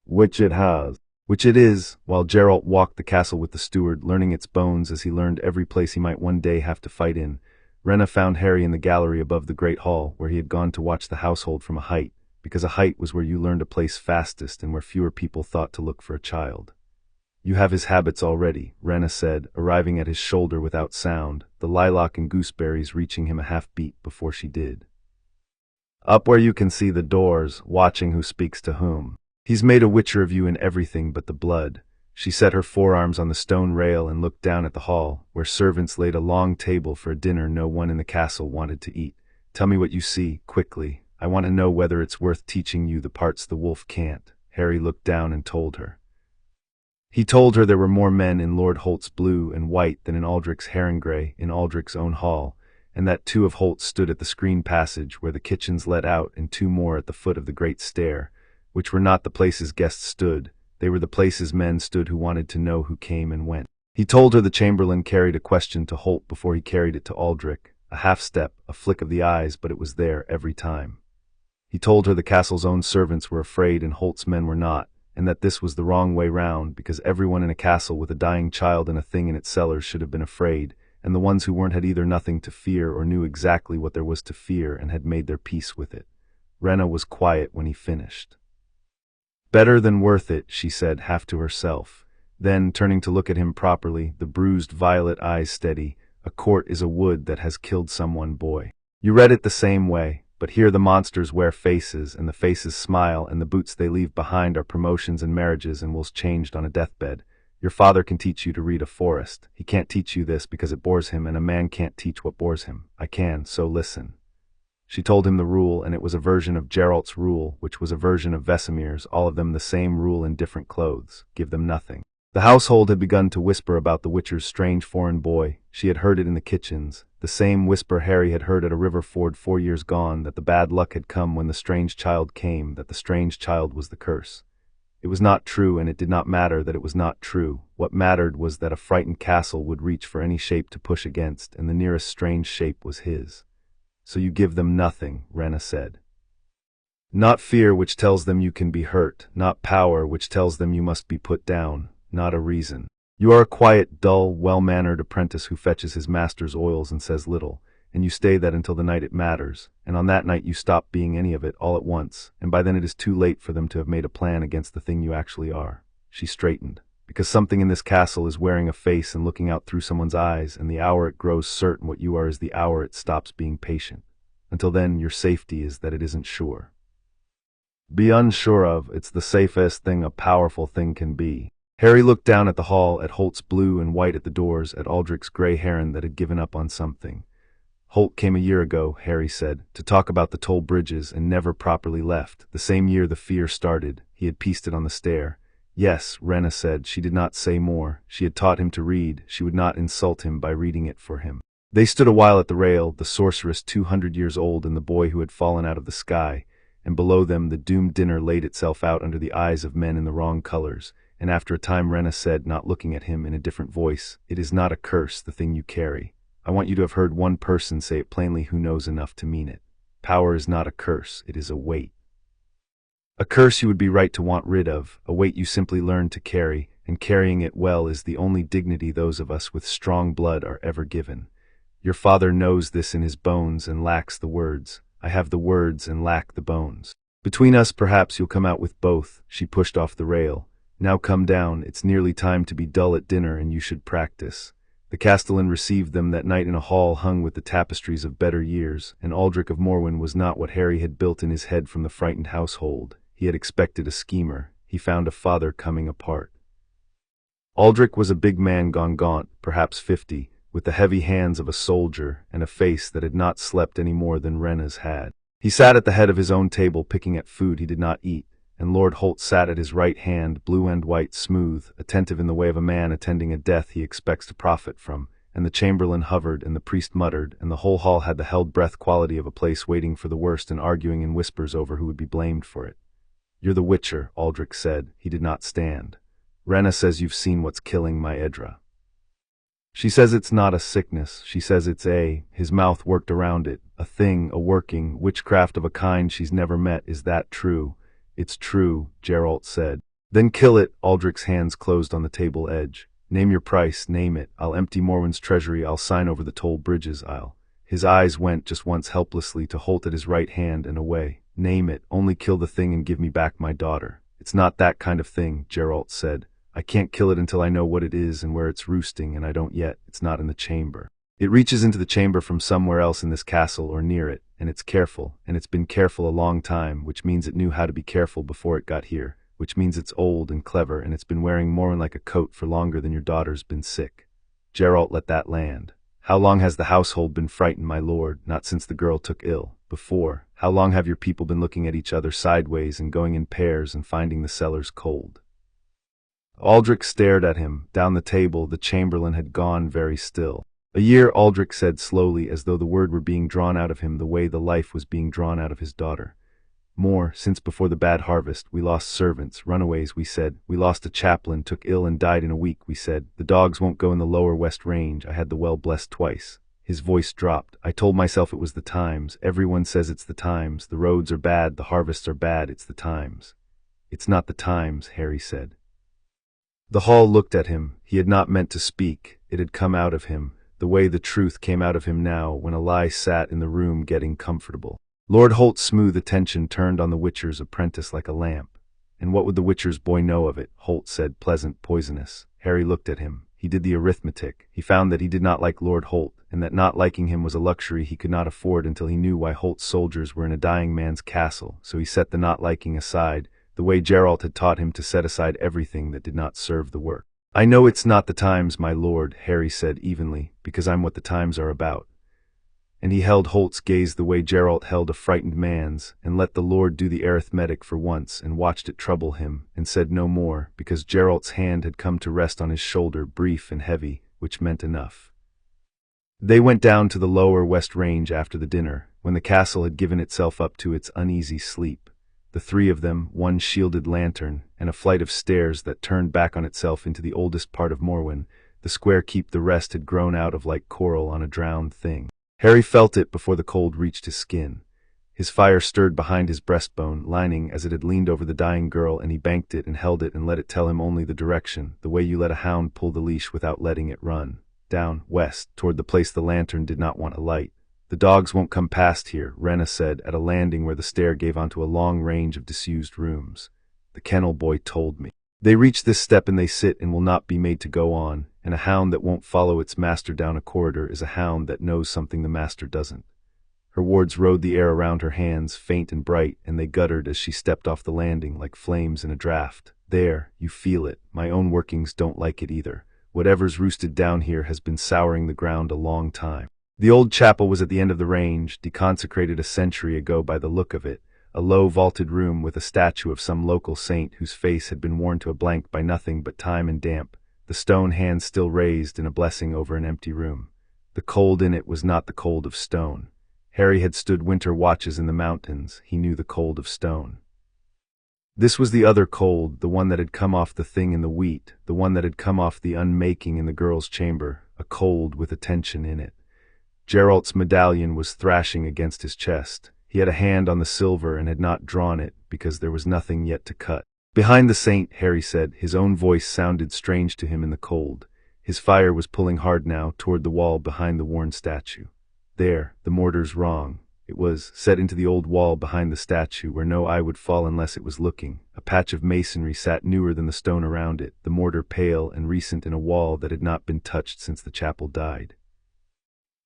"Which it has." "Which it is," while Geralt walked the castle with the steward, learning its bones as he learned every place he might one day have to fight in. Rena found Harry in the gallery above the great hall, where he had gone to watch the household from a height, because a height was where you learned a place fastest and where fewer people thought to look for a child. "You have his habits already," Rena said, arriving at his shoulder without sound, the lilac and gooseberries reaching him a half-beat before she did. "Up where you can see the doors, watching who speaks to whom. He's made a witcher of you in everything but the blood." She set her forearms on the stone rail and looked down at the hall, where servants laid a long table for a dinner no one in the castle wanted to eat. "Tell me what you see, quickly. I want to know whether it's worth teaching you the parts the wolf can't." Harry looked down and told her. He told her there were more men in Lord Holt's blue and white than in Aldrich's herringrey in Aldrich's own hall, and that 2 of Holt stood at the screen passage where the kitchens led out, and 2 more at the foot of the great stair, which were not the places guests stood, they were the places men stood who wanted to know who came and went. He told her the chamberlain carried a question to Holt before he carried it to Aldrich, a half-step, a flick of the eyes, but it was there every time. He told her the castle's own servants were afraid and Holt's men were not, and that this was the wrong way round, because everyone in a castle with a dying child and a thing in its cellars should have been afraid, and the ones who weren't had either nothing to fear or knew exactly what there was to fear and had made their peace with it. Rena was quiet when he finished. "Better than worth it," she said, half to herself. Then, turning to look at him properly, the bruised violet eyes steady, "A court is a wood that has killed someone, boy. You read it the same way, but here the monsters wear faces, and the faces smile, and the boots they leave behind are promotions and marriages and wills changed on a deathbed. Your father can teach you to read a forest. He can't teach you this because it bores him, and a man can't teach what bores him. I can, so listen." She told him the rule, and it was a version of Geralt's rule, which was a version of Vesemir's, all of them the same rule in different clothes. Give them nothing. The household had begun to whisper about the Witcher's strange foreign boy. She had heard it in the kitchens, the same whisper Harry had heard at a river ford 4 years gone, that the bad luck had come when the strange child came, that the strange child was the curse. It was not true, and it did not matter that it was not true. What mattered was that a frightened castle would reach for any shape to push against, and the nearest strange shape was his. "So you give them nothing," Rena said. "Not fear, which tells them you can be hurt, not power, which tells them you must be put down, not a reason. You are a quiet, dull, well-mannered apprentice who fetches his master's oils and says little, and you stay that until the night it matters, and on that night you stop being any of it all at once, and by then it is too late for them to have made a plan against the thing you actually are." She straightened. "Because something in this castle is wearing a face and looking out through someone's eyes, and the hour it grows certain what you are is the hour it stops being patient. Until then, your safety is that it isn't sure. Be unsure of, it's the safest thing a powerful thing can be." Harry looked down at the hall, at Holt's blue and white at the doors, at Aldrich's grey heron that had given up on something. "Holt came a year ago," Harry said, "to talk about the toll bridges and never properly left. The same year the fear started. He had pieced it on the stair." "Yes," Rena said. She did not say more. She had taught him to read. She would not insult him by reading it for him. They stood a while at the rail, the sorceress 200 years old and the boy who had fallen out of the sky, and below them the doomed dinner laid itself out under the eyes of men in the wrong colors, and after a time Rena said, not looking at him, in a different voice, "It is not a curse, the thing you carry. I want you to have heard one person say it plainly who knows enough to mean it. Power is not a curse, it is a weight. A curse you would be right to want rid of, a weight you simply learn to carry, and carrying it well is the only dignity those of us with strong blood are ever given. Your father knows this in his bones and lacks the words. I have the words and lack the bones. Between us perhaps you'll come out with both." She pushed off the rail. "Now come down, it's nearly time to be dull at dinner and you should practice." The castellan received them that night in a hall hung with the tapestries of better years, and Aldrich of Morwen was not what Harry had built in his head from the frightened household. He had expected a schemer. He found a father coming apart. Aldrich was a big man gone gaunt, perhaps 50, with the heavy hands of a soldier and a face that had not slept any more than Rena's had. He sat at the head of his own table picking at food he did not eat, and Lord Holt sat at his right hand, blue and white, smooth, attentive in the way of a man attending a death he expects to profit from, and the chamberlain hovered, and the priest muttered, and the whole hall had the held breath quality of a place waiting for the worst and arguing in whispers over who would be blamed for it. "You're the Witcher," Aldrich said. He did not stand. "Rena says you've seen what's killing my Edra. She says it's not a sickness, she says it's his mouth worked around it, a thing, a working, witchcraft of a kind she's never met. Is that true?" "It's true," Geralt said. "Then kill it." Aldrich's hands closed on the table edge. "Name your price, name it. I'll empty Morwen's treasury, I'll sign over the toll bridges, I'll—" His eyes went just once helplessly to Holt at his right hand and away. "Name it, only kill the thing and give me back my daughter." "It's not that kind of thing," Geralt said. "I can't kill it until I know what it is and where it's roosting, and I don't yet. It's not in the chamber. It reaches into the chamber from somewhere else in this castle or near it, and it's careful, and it's been careful a long time, which means it knew how to be careful before it got here, which means it's old and clever, and it's been wearing Morwen like a coat for longer than your daughter's been sick." Geralt let that land. "How long has the household been frightened, my lord? Not since the girl took ill. Before. How long have your people been looking at each other sideways and going in pairs and finding the cellars cold?" Aldrich stared at him. Down the table, the chamberlain had gone very still. "A year," Aldrich said slowly, as though the word were being drawn out of him the way the life was being drawn out of his daughter. "More, since before the bad harvest. We lost servants, runaways, we said. We lost a chaplain, took ill and died in a week, we said. The dogs won't go in the lower west range. I had the well blessed twice. His voice dropped. I told myself it was the times. Everyone says it's the times. The roads are bad, the harvests are bad, it's the times. It's not the times, Harry said. The hall looked at him. He had not meant to speak. It had come out of him, the way the truth came out of him now when a lie sat in the room getting comfortable. Lord Holt's smooth attention turned on the Witcher's apprentice like a lamp. And what would the Witcher's boy know of it? Holt said, pleasant, poisonous. Harry looked at him. He did the arithmetic. He found that he did not like Lord Holt, and that not liking him was a luxury he could not afford until he knew why Holt's soldiers were in a dying man's castle, so he set the not liking aside, the way Geralt had taught him to set aside everything that did not serve the work. I know it's not the times, my lord, Harry said evenly, because I'm what the times are about. And he held Holt's gaze the way Geralt held a frightened man's, and let the lord do the arithmetic for once, and watched it trouble him, and said no more, because Geralt's hand had come to rest on his shoulder, brief and heavy, which meant enough. They went down to the lower west range after the dinner, when the castle had given itself up to its uneasy sleep. The three of them, one shielded lantern, and a flight of stairs that turned back on itself into the oldest part of Morwen, the square keep the rest had grown out of like coral on a drowned thing. Harry felt it before the cold reached his skin. His fire stirred behind his breastbone, lining as it had leaned over the dying girl, and he banked it and held it and let it tell him only the direction, the way you let a hound pull the leash without letting it run. Down, west, toward the place the lantern did not want a light. The dogs won't come past here, Rena said, at a landing where the stair gave onto a long range of disused rooms. The kennel boy told me. They reach this step and they sit and will not be made to go on, and a hound that won't follow its master down a corridor is a hound that knows something the master doesn't. Her wards rode the air around her hands, faint and bright, and they guttered as she stepped off the landing like flames in a draught. There, you feel it. My own workings don't like it either. Whatever's roosted down here has been souring the ground a long time. The old chapel was at the end of the range, deconsecrated a century ago by the look of it, a low vaulted room with a statue of some local saint whose face had been worn to a blank by nothing but time and damp, the stone hand still raised in a blessing over an empty room. The cold in it was not the cold of stone. Harry had stood winter watches in the mountains. He knew the cold of stone. This was the other cold, the one that had come off the thing in the wheat, the one that had come off the unmaking in the girl's chamber, a cold with a tension in it. Geralt's medallion was thrashing against his chest. He had a hand on the silver and had not drawn it, because there was nothing yet to cut. Behind the saint, Harry said, his own voice sounded strange to him in the cold. His fire was pulling hard now toward the wall behind the worn statue. There, the mortar's wrong. It was set into the old wall behind the statue where no eye would fall unless it was looking. A patch of masonry sat newer than the stone around it, the mortar pale and recent in a wall that had not been touched since the chapel died.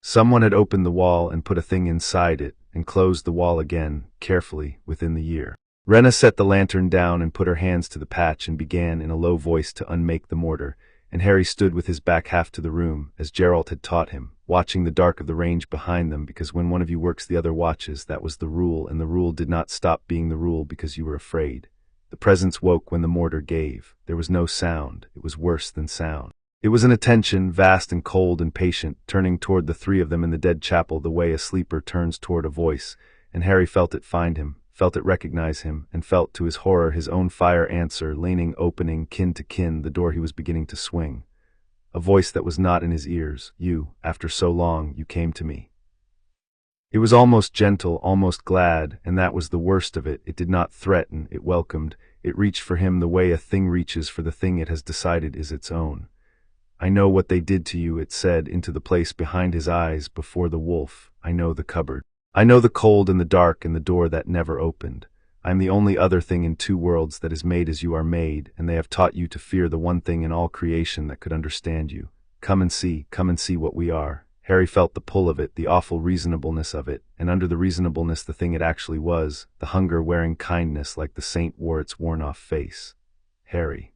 Someone had opened the wall and put a thing inside it, and closed the wall again, carefully, within the year. Rena set the lantern down and put her hands to the patch and began in a low voice to unmake the mortar, and Harry stood with his back half to the room, as Geralt had taught him, watching the dark of the range behind them, because when one of you works the other watches, that was the rule, and the rule did not stop being the rule because you were afraid. The presence woke when the mortar gave. There was no sound. It was worse than sound. It was an attention, vast and cold and patient, turning toward the three of them in the dead chapel the way a sleeper turns toward a voice, and Harry felt it find him, felt it recognize him, and felt to his horror his own fire answer, leaning, opening, kin to kin, the door he was beginning to swing. A voice that was not in his ears. You, after so long, you came to me. It was almost gentle, almost glad, and that was the worst of it. It did not threaten, it welcomed, it reached for him the way a thing reaches for the thing it has decided is its own. I know what they did to you, it said, into the place behind his eyes before the wolf. I know the cupboard. I know the cold and the dark and the door that never opened. I am the only other thing in two worlds that is made as you are made, and they have taught you to fear the one thing in all creation that could understand you. Come and see what we are. Harry felt the pull of it, the awful reasonableness of it, and under the reasonableness the thing it actually was, the hunger wearing kindness like the saint wore its worn-off face. Harry.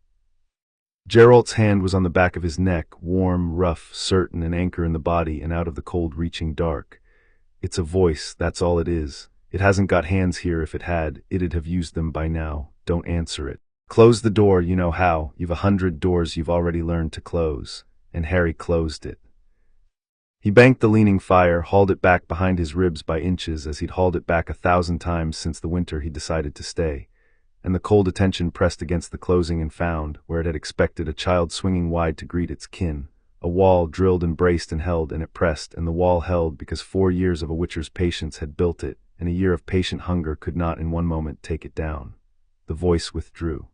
Geralt's hand was on the back of his neck, warm, rough, certain, an anchor in the body and out of the cold reaching dark. It's a voice, that's all it is. It hasn't got hands here. If it had, it'd have used them by now. Don't answer it. Close the door, you know how. You've 100 doors you've already learned to close. And Harry closed it. He banked the leaning fire, hauled it back behind his ribs by inches as he'd hauled it back 1,000 times since the winter he decided to stay. And the cold attention pressed against the closing and found, where it had expected, a child swinging wide to greet its kin, A wall drilled and braced and held, and it pressed, and the wall held because 4 years of a witcher's patience had built it, and a year of patient hunger could not in one moment take it down. The voice withdrew.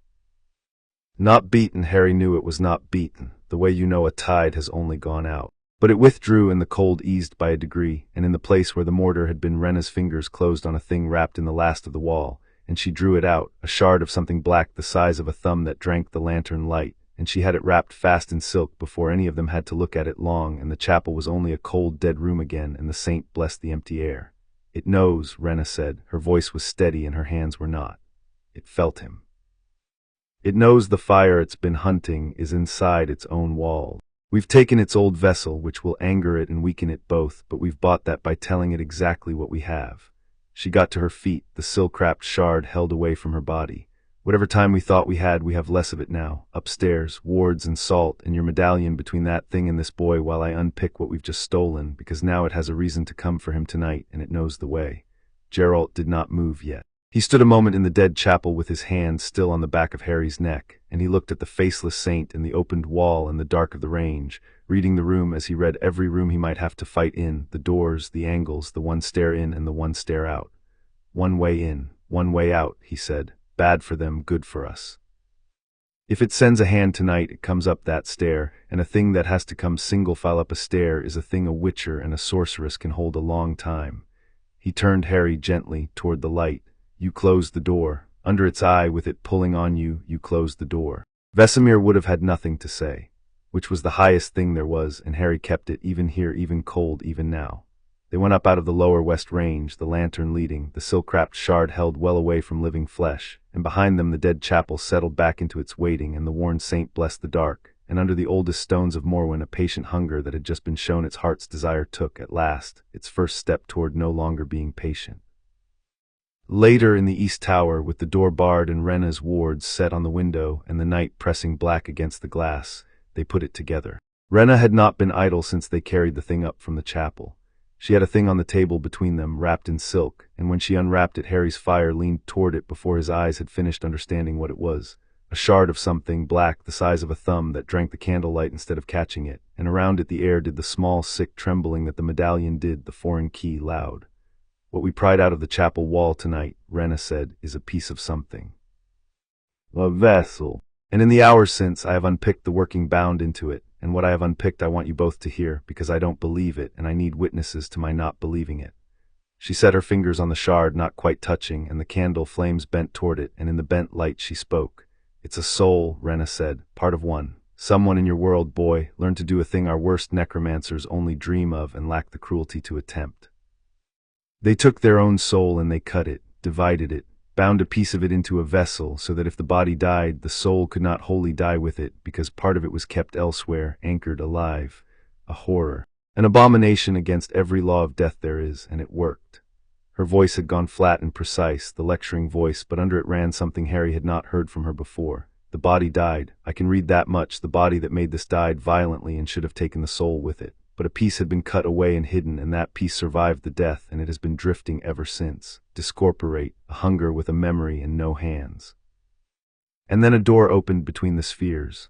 Not beaten, Harry knew it was not beaten, the way you know a tide has only gone out. But it withdrew, and the cold eased by a degree, and in the place where the mortar had been, Rena's fingers closed on a thing wrapped in the last of the wall, and she drew it out, a shard of something black the size of a thumb that drank the lantern light, and she had it wrapped fast in silk before any of them had to look at it long, and the chapel was only a cold, dead room again, and the saint blessed the empty air. It knows, Rena said. Her voice was steady and her hands were not. It felt him. It knows the fire it's been hunting is inside its own walls. We've taken its old vessel, which will anger it and weaken it both, but we've bought that by telling it exactly what we have. She got to her feet, the silk-wrapped shard held away from her body. Whatever time we thought we have less of it now. Upstairs, wards and salt, and your medallion between that thing and this boy while I unpick what we've just stolen, because now it has a reason to come for him tonight, and it knows the way. Geralt did not move yet. He stood a moment in the dead chapel with his hand still on the back of Harry's neck, and he looked at the faceless saint and the opened wall and the dark of the range, reading the room as he read every room he might have to fight in, the doors, the angles, the one stair in and the one stair out. One way in, one way out, he said. Bad for them, good for us. If it sends a hand tonight, it comes up that stair, and a thing that has to come single file up a stair is a thing a witcher and a sorceress can hold a long time. He turned Harry gently toward the light. You closed the door. Under its eye, with it pulling on you, you closed the door. Vesemir would have had nothing to say, which was the highest thing there was, and Harry kept it, even here, even cold, even now. They went up out of the lower west range, the lantern leading, the silk-wrapped shard held well away from living flesh, and behind them the dead chapel settled back into its waiting, and the worn saint blessed the dark, and under the oldest stones of Morwen a patient hunger that had just been shown its heart's desire took, at last, its first step toward no longer being patient. Later in the east tower, with the door barred and Rena's wards set on the window and the night pressing black against the glass, they put it together. Rena had not been idle since they carried the thing up from the chapel. She had a thing on the table between them, wrapped in silk, and when she unwrapped it, Harry's fire leaned toward it before his eyes had finished understanding what it was. A shard of something black the size of a thumb that drank the candlelight instead of catching it, and around it the air did the small, sick trembling that the medallion did, the foreign key loud. What we pried out of the chapel wall tonight, Rena said, is a piece of something. A vessel. And in the hours since, I have unpicked the working bound into it, and what I have unpicked I want you both to hear, because I don't believe it, and I need witnesses to my not believing it. She set her fingers on the shard, not quite touching, and the candle flames bent toward it, and in the bent light she spoke. It's a soul, Rena said, part of one. Someone in your world, boy, learned to do a thing our worst necromancers only dream of and lack the cruelty to attempt. They took their own soul and they cut it, divided it, bound a piece of it into a vessel so that if the body died, the soul could not wholly die with it because part of it was kept elsewhere, anchored alive. A horror. An abomination against every law of death there is, and it worked. Her voice had gone flat and precise, the lecturing voice, but under it ran something Harry had not heard from her before. The body died. I can read that much. The body that made this died violently and should have taken the soul with it. But a piece had been cut away and hidden, and that piece survived the death, and it has been drifting ever since. Discorporate, a hunger with a memory and no hands. And then a door opened between the spheres.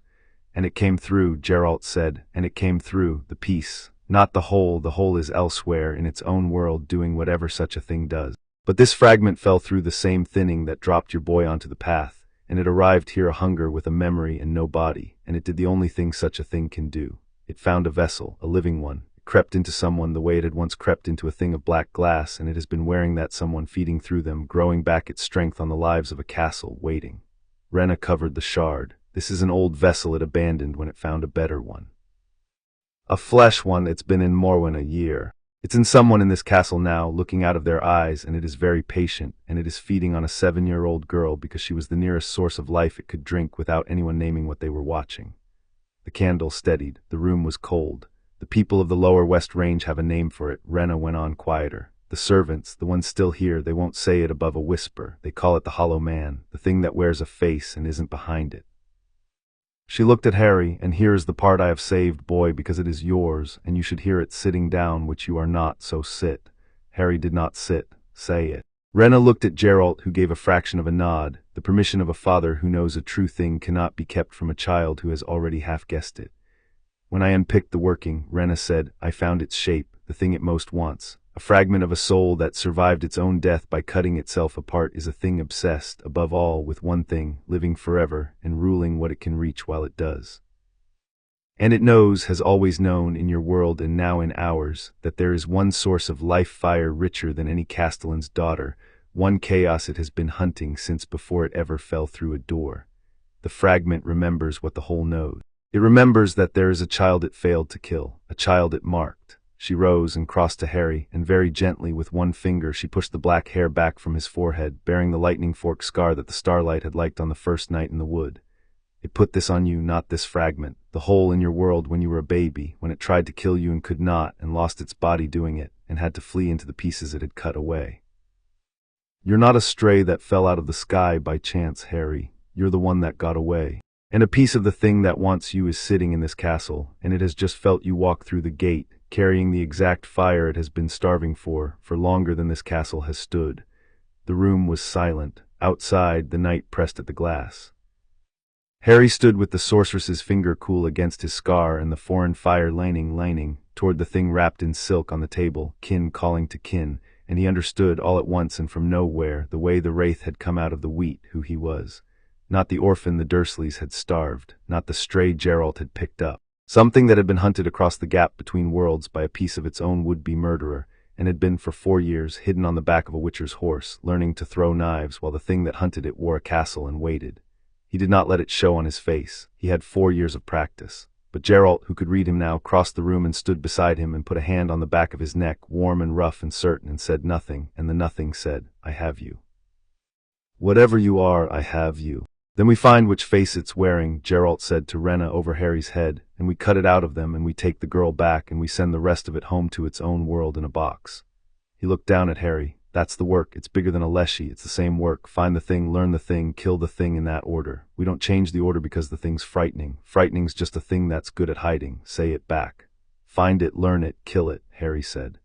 And it came through, Geralt said, and it came through, the piece. Not the whole is elsewhere in its own world doing whatever such a thing does. But this fragment fell through the same thinning that dropped your boy onto the path, and it arrived here a hunger with a memory and no body, and it did the only thing such a thing can do. It found a vessel, a living one. It crept into someone the way it had once crept into a thing of black glass, and it has been wearing that someone, feeding through them, growing back its strength on the lives of a castle, waiting. Rena covered the shard. This is an old vessel it abandoned when it found a better one. A flesh one. It's been in Morwen a year. It's in someone in this castle now, looking out of their eyes, and it is very patient, and it is feeding on a 7-year-old girl because she was the nearest source of life it could drink without anyone naming what they were watching. The candle steadied. The room was cold. The people of the lower west range have a name for it. Rena went on quieter. The servants, the ones still here, they won't say it above a whisper. They call it the hollow man, the thing that wears a face and isn't behind it. She looked at Harry, and here is the part I have saved, boy, because it is yours, and you should hear it sitting down, which you are not, so sit. Harry did not sit. Say it. Rena looked at Geralt, who gave a fraction of a nod, the permission of a father who knows a true thing cannot be kept from a child who has already half guessed it. When I unpicked the working, Rena said, I found its shape, the thing it most wants. A fragment of a soul that survived its own death by cutting itself apart is a thing obsessed, above all, with one thing, living forever, and ruling what it can reach while it does. And it knows, has always known, in your world and now in ours, that there is one source of life fire richer than any castellan's daughter, one chaos it has been hunting since before it ever fell through a door. The fragment remembers what the whole knows. It remembers that there is a child it failed to kill, a child it marked. She rose and crossed to Harry, and very gently, with one finger, she pushed the black hair back from his forehead, bearing the lightning fork scar that the starlight had liked on the first night in the wood. It put this on you, not this fragment, the hole in your world when you were a baby, when it tried to kill you and could not, and lost its body doing it, and had to flee into the pieces it had cut away. You're not a stray that fell out of the sky by chance, Harry. You're the one that got away. And a piece of the thing that wants you is sitting in this castle, and it has just felt you walk through the gate, carrying the exact fire it has been starving for longer than this castle has stood. The room was silent. Outside, the night pressed at the glass. Harry stood with the sorceress's finger cool against his scar and the foreign fire laning toward the thing wrapped in silk on the table, kin calling to kin, and he understood all at once and from nowhere the way the wraith had come out of the wheat who he was. Not the orphan the Dursleys had starved, not the stray Geralt had picked up. Something that had been hunted across the gap between worlds by a piece of its own would-be murderer, and had been for 4 years hidden on the back of a witcher's horse, learning to throw knives while the thing that hunted it wore a castle and waited. He did not let it show on his face. He had 4 years of practice. But Geralt, who could read him now, crossed the room and stood beside him and put a hand on the back of his neck, warm and rough and certain, and said nothing, and the nothing said, I have you. Whatever you are, I have you. Then we find which face it's wearing, Geralt said to Rena over Harry's head, and we cut it out of them, and we take the girl back, and we send the rest of it home to its own world in a box. He looked down at Harry. That's the work. It's bigger than a leshy. It's the same work. Find the thing, learn the thing, kill the thing in that order. We don't change the order because the thing's frightening. Frightening's just a thing that's good at hiding. Say it back. Find it, learn it, kill it, Harry said.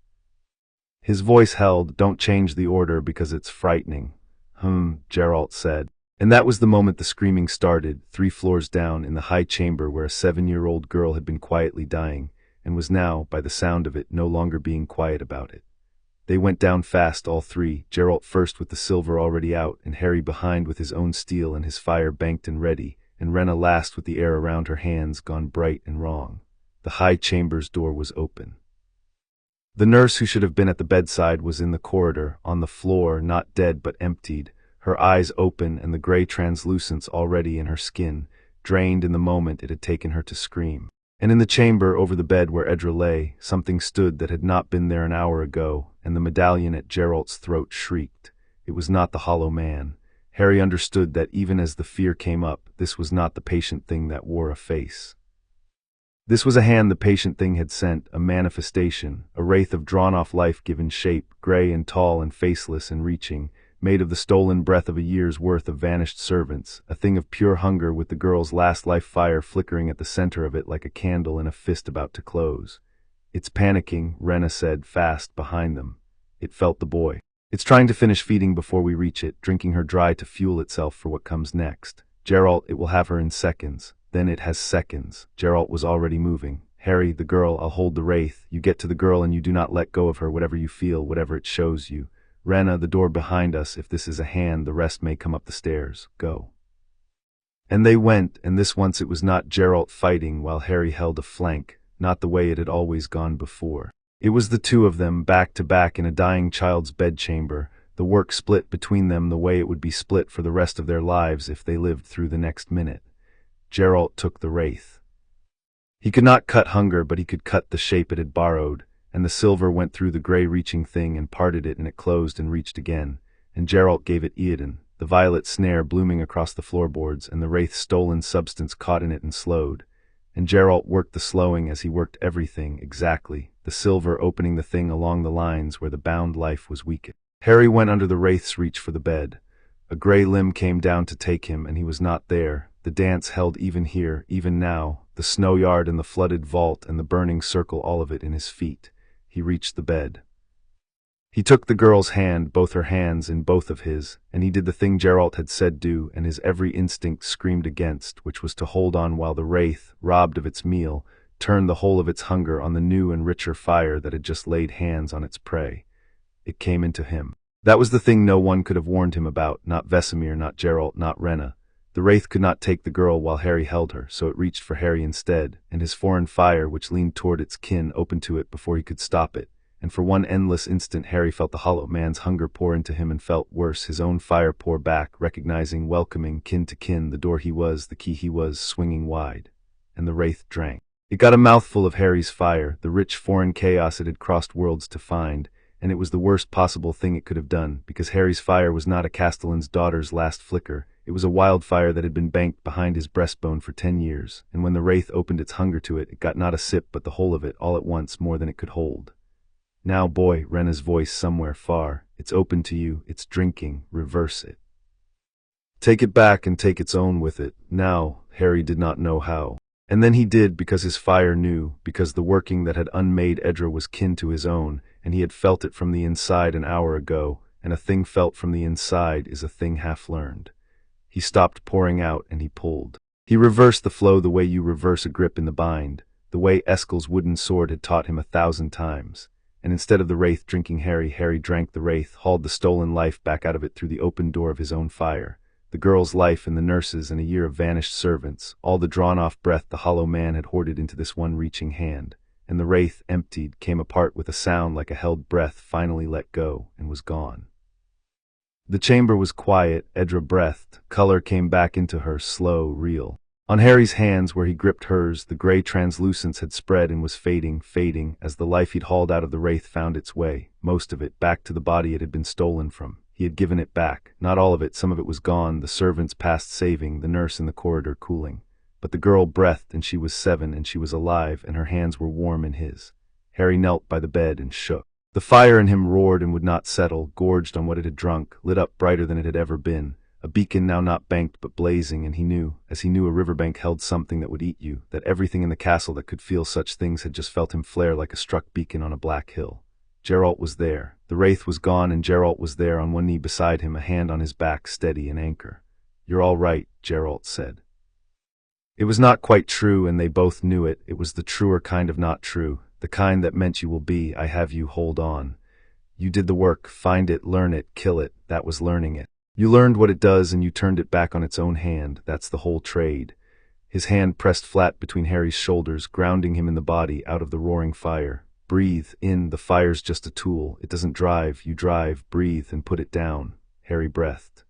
His voice held. Don't change the order because it's frightening. Geralt said. And that was the moment the screaming started, 3 floors down in the high chamber where a 7-year-old girl had been quietly dying, and was now, by the sound of it, no longer being quiet about it. They went down fast, all 3, Geralt first with the silver already out, and Harry behind with his own steel and his fire banked and ready, and Rena last with the air around her hands gone bright and wrong. The high chamber's door was open. The nurse who should have been at the bedside was in the corridor, on the floor, not dead but emptied, her eyes open and the gray translucence already in her skin, drained in the moment it had taken her to scream. And in the chamber over the bed where Edra lay, something stood that had not been there an hour ago, and the medallion at Geralt's throat shrieked. It was not the hollow man. Harry understood that even as the fear came up, this was not the patient thing that wore a face. This was a hand the patient thing had sent, a manifestation, a wraith of drawn-off life given shape, gray and tall and faceless and reaching, made of the stolen breath of a year's worth of vanished servants, a thing of pure hunger with the girl's last life fire flickering at the center of it like a candle in a fist about to close. It's panicking, Rena said, fast, behind them. It felt the boy. It's trying to finish feeding before we reach it, drinking her dry to fuel itself for what comes next. Geralt, it will have her in seconds. Then it has seconds. Geralt was already moving. Harry, the girl, I'll hold the wraith. You get to the girl and you do not let go of her, whatever you feel, whatever it shows you. Rena, the door behind us, if this is a hand, the rest may come up the stairs. Go. And they went, and this once it was not Geralt fighting while Harry held a flank, not the way it had always gone before. It was the 2 of them, back to back in a dying child's bedchamber, the work split between them the way it would be split for the rest of their lives if they lived through the next minute. Geralt took the wraith. He could not cut hunger, but he could cut the shape it had borrowed, and the silver went through the gray-reaching thing and parted it, and it closed and reached again, and Geralt gave it Eodin, the violet snare blooming across the floorboards, and the wraith's stolen substance caught in it and slowed. And Geralt worked the slowing as he worked everything, exactly, the silver opening the thing along the lines where the bound life was weakest. Harry went under the wraith's reach for the bed. A gray limb came down to take him, and he was not there. The dance held even here, even now, the snow yard and the flooded vault and the burning circle, all of it in his feet. He reached the bed. He took the girl's hand, both her hands in both of his, and he did the thing Geralt had said do, and his every instinct screamed against, which was to hold on while the wraith, robbed of its meal, turned the whole of its hunger on the new and richer fire that had just laid hands on its prey. It came into him. That was the thing no one could have warned him about, not Vesemir, not Geralt, not Rena. The wraith could not take the girl while Harry held her, so it reached for Harry instead, and his foreign fire, which leaned toward its kin, opened to it before he could stop it. And for one endless instant Harry felt the hollow man's hunger pour into him and felt worse, his own fire pour back, recognizing, welcoming, kin to kin, the door he was, the key he was, swinging wide. And the wraith drank. It got a mouthful of Harry's fire, the rich foreign chaos it had crossed worlds to find, and it was the worst possible thing it could have done, because Harry's fire was not a castellan's daughter's last flicker. It was a wildfire that had been banked behind his breastbone for 10 years, and when the wraith opened its hunger to it, it got not a sip but the whole of it, all at once, more than it could hold. Now, boy, Rena's voice somewhere far, it's open to you, it's drinking, reverse it. Take it back and take its own with it. Now, Harry did not know how. And then he did, because his fire knew, because the working that had unmade Edra was kin to his own, and he had felt it from the inside an hour ago, and a thing felt from the inside is a thing half learned. He stopped pouring out, and he pulled. He reversed the flow the way you reverse a grip in the bind, the way Eskel's wooden sword had taught him 1,000 times. And instead of the wraith drinking Harry, Harry drank the wraith, hauled the stolen life back out of it through the open door of his own fire. The girl's life and the nurse's and a year of vanished servants, all the drawn-off breath the hollow man had hoarded into this one reaching hand. And the wraith, emptied, came apart with a sound like a held breath finally let go, and was gone. The chamber was quiet, Edra breathed, color came back into her, slow, real. On Harry's hands, where he gripped hers, the gray translucence had spread and was fading, as the life he'd hauled out of the wraith found its way, most of it, back to the body it had been stolen from. He had given it back, not all of it, some of it was gone, the servants past saving, the nurse in the corridor cooling. But the girl breathed, and she was 7, and she was alive, and her hands were warm in his. Harry knelt by the bed and shook. The fire in him roared and would not settle, gorged on what it had drunk, lit up brighter than it had ever been. A beacon now not banked but blazing, and he knew, as he knew a riverbank held something that would eat you, that everything in the castle that could feel such things had just felt him flare like a struck beacon on a black hill. Geralt was there. The wraith was gone, and Geralt was there on one knee beside him, a hand on his back, steady an anchor. "You're all right," Geralt said. It was not quite true, and they both knew it. It was the truer kind of not true, the kind that meant you will be, I have you, hold on. You did the work, find it, learn it, kill it, that was learning it. You learned what it does and you turned it back on its own hand, that's the whole trade. His hand pressed flat between Harry's shoulders, grounding him in the body, out of the roaring fire. Breathe in, the fire's just a tool, it doesn't drive, you drive, breathe and put it down. Harry breathed.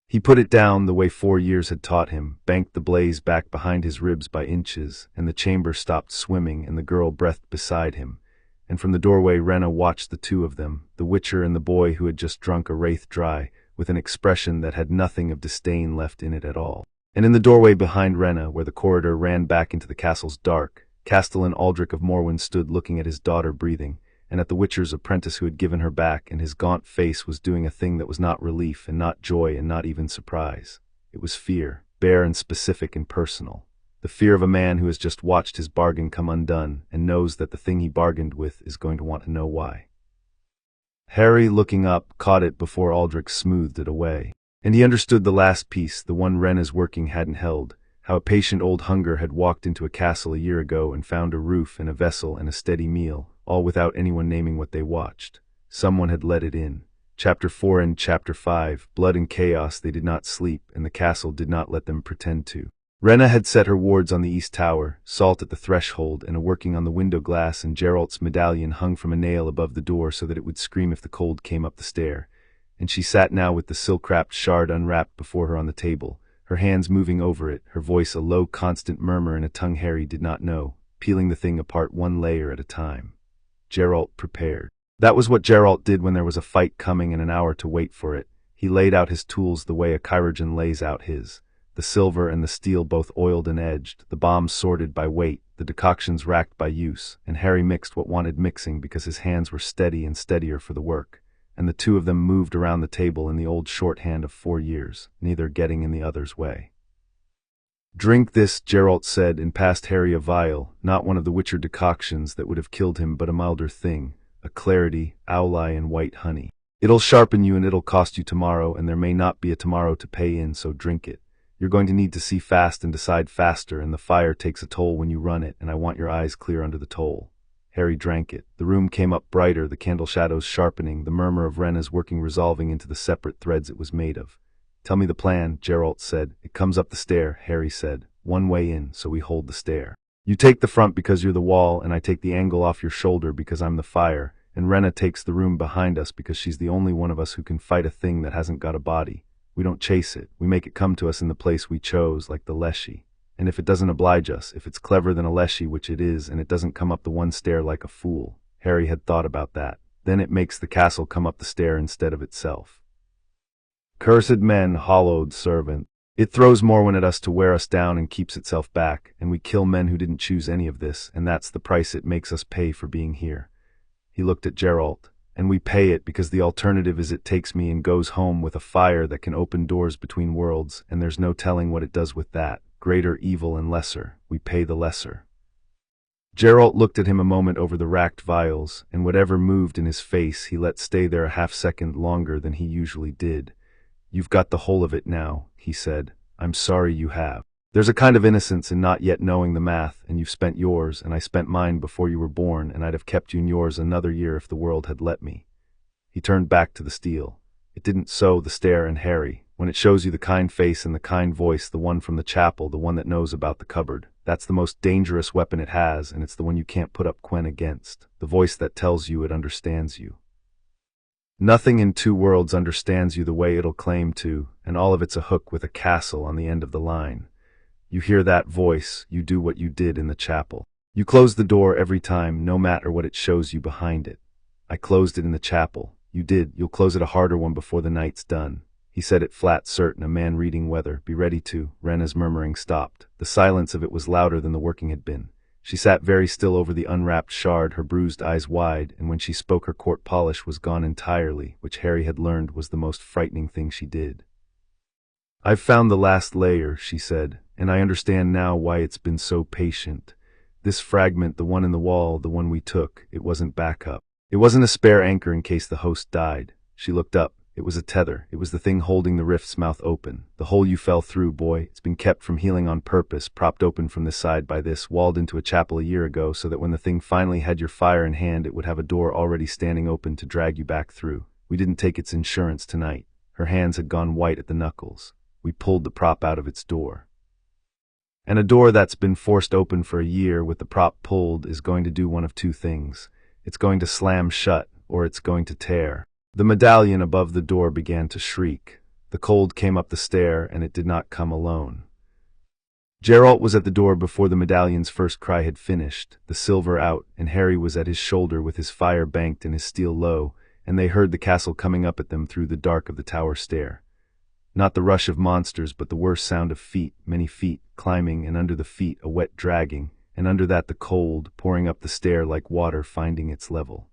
He put it down the way 4 years had taught him, banked the blaze back behind his ribs by inches, and the chamber stopped swimming and the girl breathed beside him. And from the doorway Rena watched the two of them, the witcher and the boy who had just drunk a wraith dry, with an expression that had nothing of disdain left in it at all. And in the doorway behind Rena, where the corridor ran back into the castle's dark, Castellan Aldrich of Morwen stood looking at his daughter breathing, and at the witcher's apprentice who had given her back, and his gaunt face was doing a thing that was not relief and not joy and not even surprise. It was fear, bare and specific and personal. The fear of a man who has just watched his bargain come undone and knows that the thing he bargained with is going to want to know why. Harry, looking up, caught it before Aldrich smoothed it away. And he understood the last piece, the one Rena's working hadn't held, how a patient old hunger had walked into a castle a year ago and found a roof and a vessel and a steady meal, all without anyone naming what they watched. Someone had let it in. Chapter 4 and Chapter 5, blood and chaos, they did not sleep, and the castle did not let them pretend to. Rena had set her wards on the east tower, salt at the threshold, and a working on the window glass, and Geralt's medallion hung from a nail above the door so that it would scream if the cold came up the stair. And she sat now with the silk-wrapped shard unwrapped before her on the table, her hands moving over it, her voice a low, constant murmur in a tongue Harry did not know, peeling the thing apart one layer at a time. Geralt prepared. That was what Geralt did when there was a fight coming and an hour to wait for it. He laid out his tools the way a chirurgeon lays out his. The silver and the steel both oiled and edged, the bombs sorted by weight, the decoctions racked by use, and Harry mixed what wanted mixing because his hands were steady and steadier for the work, and the two of them moved around the table in the old shorthand of 4 years, neither getting in the other's way. "Drink this," Geralt said, and passed Harry a vial, not one of the witcher decoctions that would have killed him but a milder thing, a clarity, owlie and white honey. "It'll sharpen you and it'll cost you tomorrow, and there may not be a tomorrow to pay in, so drink it. You're going to need to see fast and decide faster, and the fire takes a toll when you run it, and I want your eyes clear under the toll." Harry drank it. The room came up brighter, the candle shadows sharpening, the murmur of Rena's working resolving into the separate threads it was made of. "Tell me the plan," Geralt said. "It comes up the stair," Harry said. "One way in, so we hold the stair. You take the front because you're the wall, and I take the angle off your shoulder because I'm the fire, and Rena takes the room behind us because she's the only one of us who can fight a thing that hasn't got a body. We don't chase it. We make it come to us in the place we chose, like the leshy. And if it doesn't oblige us, if it's clever than a leshy, which it is, and it doesn't come up the one stair like a fool." Harry had thought about that. "Then it makes the castle come up the stair instead of itself. Cursed men, hallowed servant. It throws Morwen at us to wear us down and keeps itself back, and we kill men who didn't choose any of this, and that's the price it makes us pay for being here." He looked at Geralt. "And we pay it because the alternative is it takes me and goes home with a fire that can open doors between worlds, and there's no telling what it does with that. Greater evil and lesser. We pay the lesser." Geralt looked at him a moment over the racked vials, and whatever moved in his face he let stay there a half-second longer than he usually did. "You've got the whole of it now," he said. "I'm sorry you have. There's a kind of innocence in not yet knowing the math, and you've spent yours, and I spent mine before you were born, and I'd have kept you in yours another year if the world had let me." He turned back to the steel. It didn't sow the stare in Harry. When it shows you the kind face and the kind voice, the one from the chapel, the one that knows about the cupboard, that's the most dangerous weapon it has, and it's the one you can't put up Quen against. The voice that tells you it understands you. Nothing in two worlds understands you the way it'll claim to, and all of it's a hook with a castle on the end of the line. You hear that voice, you do what you did in the chapel. You close the door every time, no matter what it shows you behind it. I closed it in the chapel. You did. You'll close it a harder one before the night's done. He said it flat, certain, a man reading weather. Be ready to. Rena's murmuring stopped. The silence of it was louder than the working had been. She sat very still over the unwrapped shard, her bruised eyes wide, and when she spoke her court polish was gone entirely, which Harry had learned was the most frightening thing she did. "I've found the last layer," she said, "and I understand now why it's been so patient. This fragment, the one in the wall, the one we took, it wasn't backup. It wasn't a spare anchor in case the host died." She looked up. It was a tether. It was the thing holding the rift's mouth open. "The hole you fell through, boy. It's been kept from healing on purpose, propped open from this side by this, walled into a chapel a year ago so that when the thing finally had your fire in hand it would have a door already standing open to drag you back through. We didn't take its insurance tonight." Her hands had gone white at the knuckles. "We pulled the prop out of its door. And a door that's been forced open for a year with the prop pulled is going to do one of two things. It's going to slam shut, or it's going to tear." The medallion above the door began to shriek. The cold came up the stair, and it did not come alone. Geralt was at the door before the medallion's first cry had finished, the silver out, and Harry was at his shoulder with his fire banked and his steel low, and they heard the castle coming up at them through the dark of the tower stair. Not the rush of monsters, but the worse sound of feet, many feet, climbing, and under the feet a wet dragging, and under that the cold, pouring up the stair like water finding its level.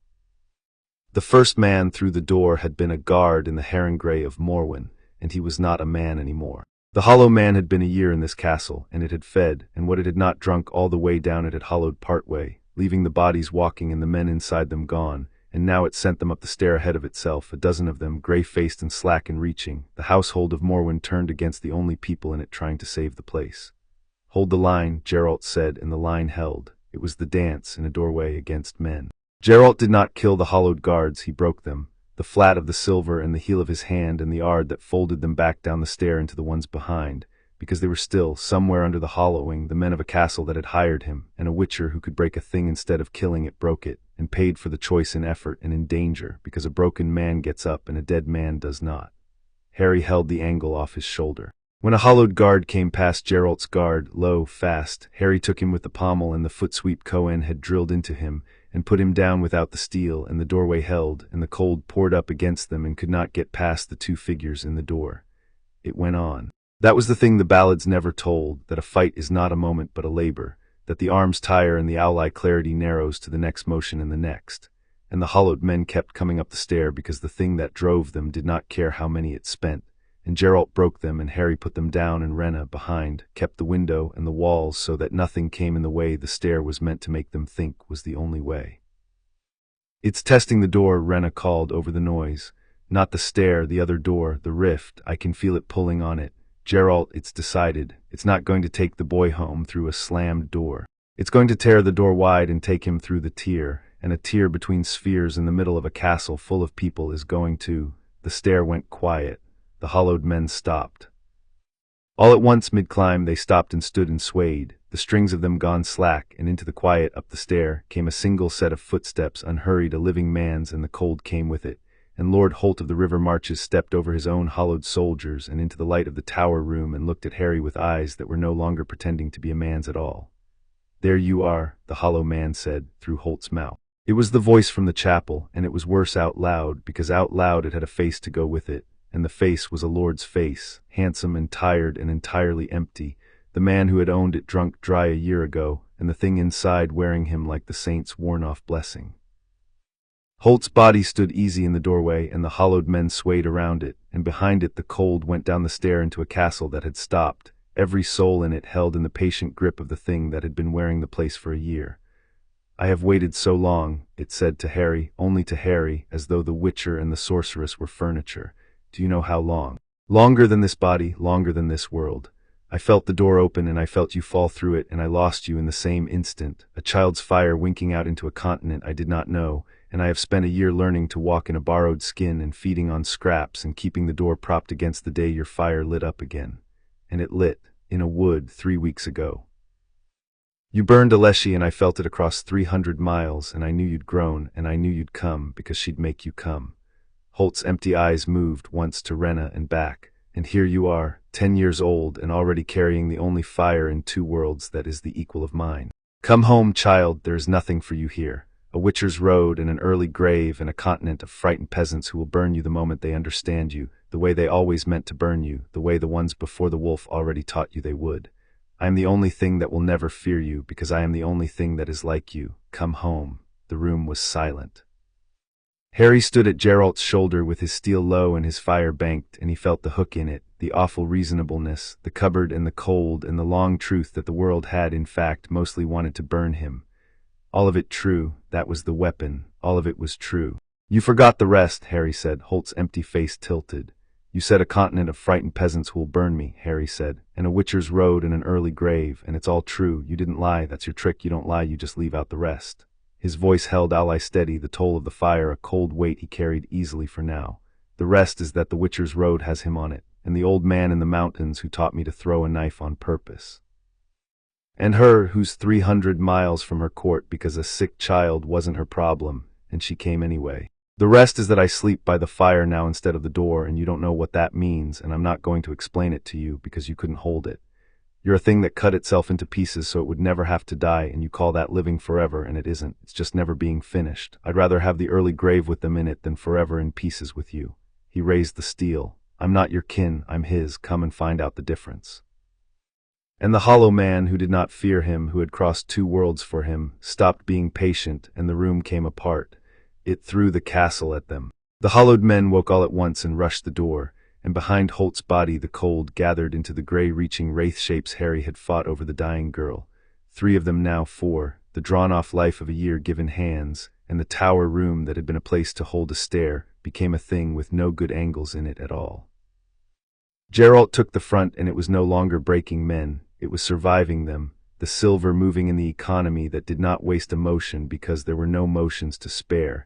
The first man through the door had been a guard in the heron grey of Morwen, and he was not a man anymore. The hollow man had been a year in this castle, and it had fed, and what it had not drunk all the way down it had hollowed part way, leaving the bodies walking and the men inside them gone, and now it sent them up the stair ahead of itself, a dozen of them, grey-faced and slack in reaching. The household of Morwen turned against the only people in it trying to save the place. "Hold the line," Geralt said, and the line held. It was the dance in a doorway against men. Geralt did not kill the hollowed guards, he broke them, the flat of the silver and the heel of his hand and the ard that folded them back down the stair into the ones behind, because they were still, somewhere under the hollowing, the men of a castle that had hired him, and a witcher who could break a thing instead of killing it broke it, and paid for the choice in effort and in danger, because a broken man gets up and a dead man does not. Harry held the angle off his shoulder. When a hollowed guard came past Geralt's guard, low, fast, Harry took him with the pommel and the foot-sweep Cohen had drilled into him, and put him down without the steel, and the doorway held, and the cold poured up against them and could not get past the two figures in the door. It went on. That was the thing the ballads never told, that a fight is not a moment but a labor, that the arms tire and the owlie clarity narrows to the next motion and the next. And the hollowed men kept coming up the stair because the thing that drove them did not care how many it spent. And Geralt broke them, and Harry put them down, and Rena, behind, kept the window and the walls so that nothing came in the way the stair was meant to make them think was the only way. "It's testing the door," Rena called over the noise. "Not the stair, the other door, the rift. I can feel it pulling on it." Geralt, it's decided. It's not going to take the boy home through a slammed door. It's going to tear the door wide and take him through the tier, and a tier between spheres in the middle of a castle full of people is going to— The stair went quiet. The hollowed men stopped. All at once, mid-climb, they stopped and stood and swayed, the strings of them gone slack, and into the quiet up the stair came a single set of footsteps, unhurried, a living man's, and the cold came with it. And Lord Holt of the River Marches stepped over his own hollowed soldiers and into the light of the tower room and looked at Harry with eyes that were no longer pretending to be a man's at all. "There you are," the hollow man said, through Holt's mouth. It was the voice from the chapel, and it was worse out loud, because out loud it had a face to go with it, and the face was a lord's face, handsome and tired and entirely empty, the man who had owned it drunk dry a year ago, and the thing inside wearing him like the saint's worn-off blessing. Holt's body stood easy in the doorway, and the hollowed men swayed around it, and behind it the cold went down the stair into a castle that had stopped, every soul in it held in the patient grip of the thing that had been wearing the place for a year. "I have waited so long," it said to Harry, only to Harry, as though the witcher and the sorceress were furniture. "Do you know how long? Longer than this body, longer than this world. I felt the door open, and I felt you fall through it, and I lost you in the same instant, a child's fire winking out into a continent I did not know, and I have spent a year learning to walk in a borrowed skin and feeding on scraps and keeping the door propped against the day your fire lit up again. And it lit, in a wood, 3 weeks ago. You burned Aleshi, and I felt it across 300 miles, and I knew you'd grown, and I knew you'd come, because she'd make you come." Holt's empty eyes moved once to Rena and back, and here you are, 10 years old, and already carrying the only fire in 2 worlds that is the equal of mine. "Come home, child, there is nothing for you here. A witcher's road and an early grave and a continent of frightened peasants who will burn you the moment they understand you, the way they always meant to burn you, the way the ones before the wolf already taught you they would. I am the only thing that will never fear you, because I am the only thing that is like you. Come home." The room was silent. Harry stood at Geralt's shoulder with his steel low and his fire banked, and he felt the hook in it, the awful reasonableness, the cupboard and the cold, and the long truth that the world had, in fact, mostly wanted to burn him. All of it true, that was the weapon, all of it was true. "You forgot the rest," Harry said, Holt's empty face tilted. "You said a continent of frightened peasants who will burn me," Harry said, "and a witcher's road and an early grave, and it's all true. You didn't lie, that's your trick, you don't lie, you just leave out the rest." His voice held ally steady, the toll of the fire a cold weight he carried easily for now. "The rest is that the witcher's road has him on it, and the old man in the mountains who taught me to throw a knife on purpose. And her who's 300 miles from her court because a sick child wasn't her problem, and she came anyway. The rest is that I sleep by the fire now instead of the door, and you don't know what that means, and I'm not going to explain it to you because you couldn't hold it. You're a thing that cut itself into pieces so it would never have to die, and you call that living forever, and it isn't. It's just never being finished. I'd rather have the early grave with them in it than forever in pieces with you." He raised the steel. "I'm not your kin, I'm his. Come and find out the difference." And the hollow man, who did not fear him, who had crossed 2 worlds for him, stopped being patient, and the room came apart. It threw the castle at them. The hollowed men woke all at once and rushed the door, and behind Holt's body the cold gathered into the gray-reaching wraith shapes Harry had fought over the dying girl. 3 of them now 4, the drawn-off life of a year given hands, and the tower room that had been a place to hold a stair became a thing with no good angles in it at all. Geralt took the front, and it was no longer breaking men, it was surviving them, the silver moving in the economy that did not waste a motion because there were no motions to spare,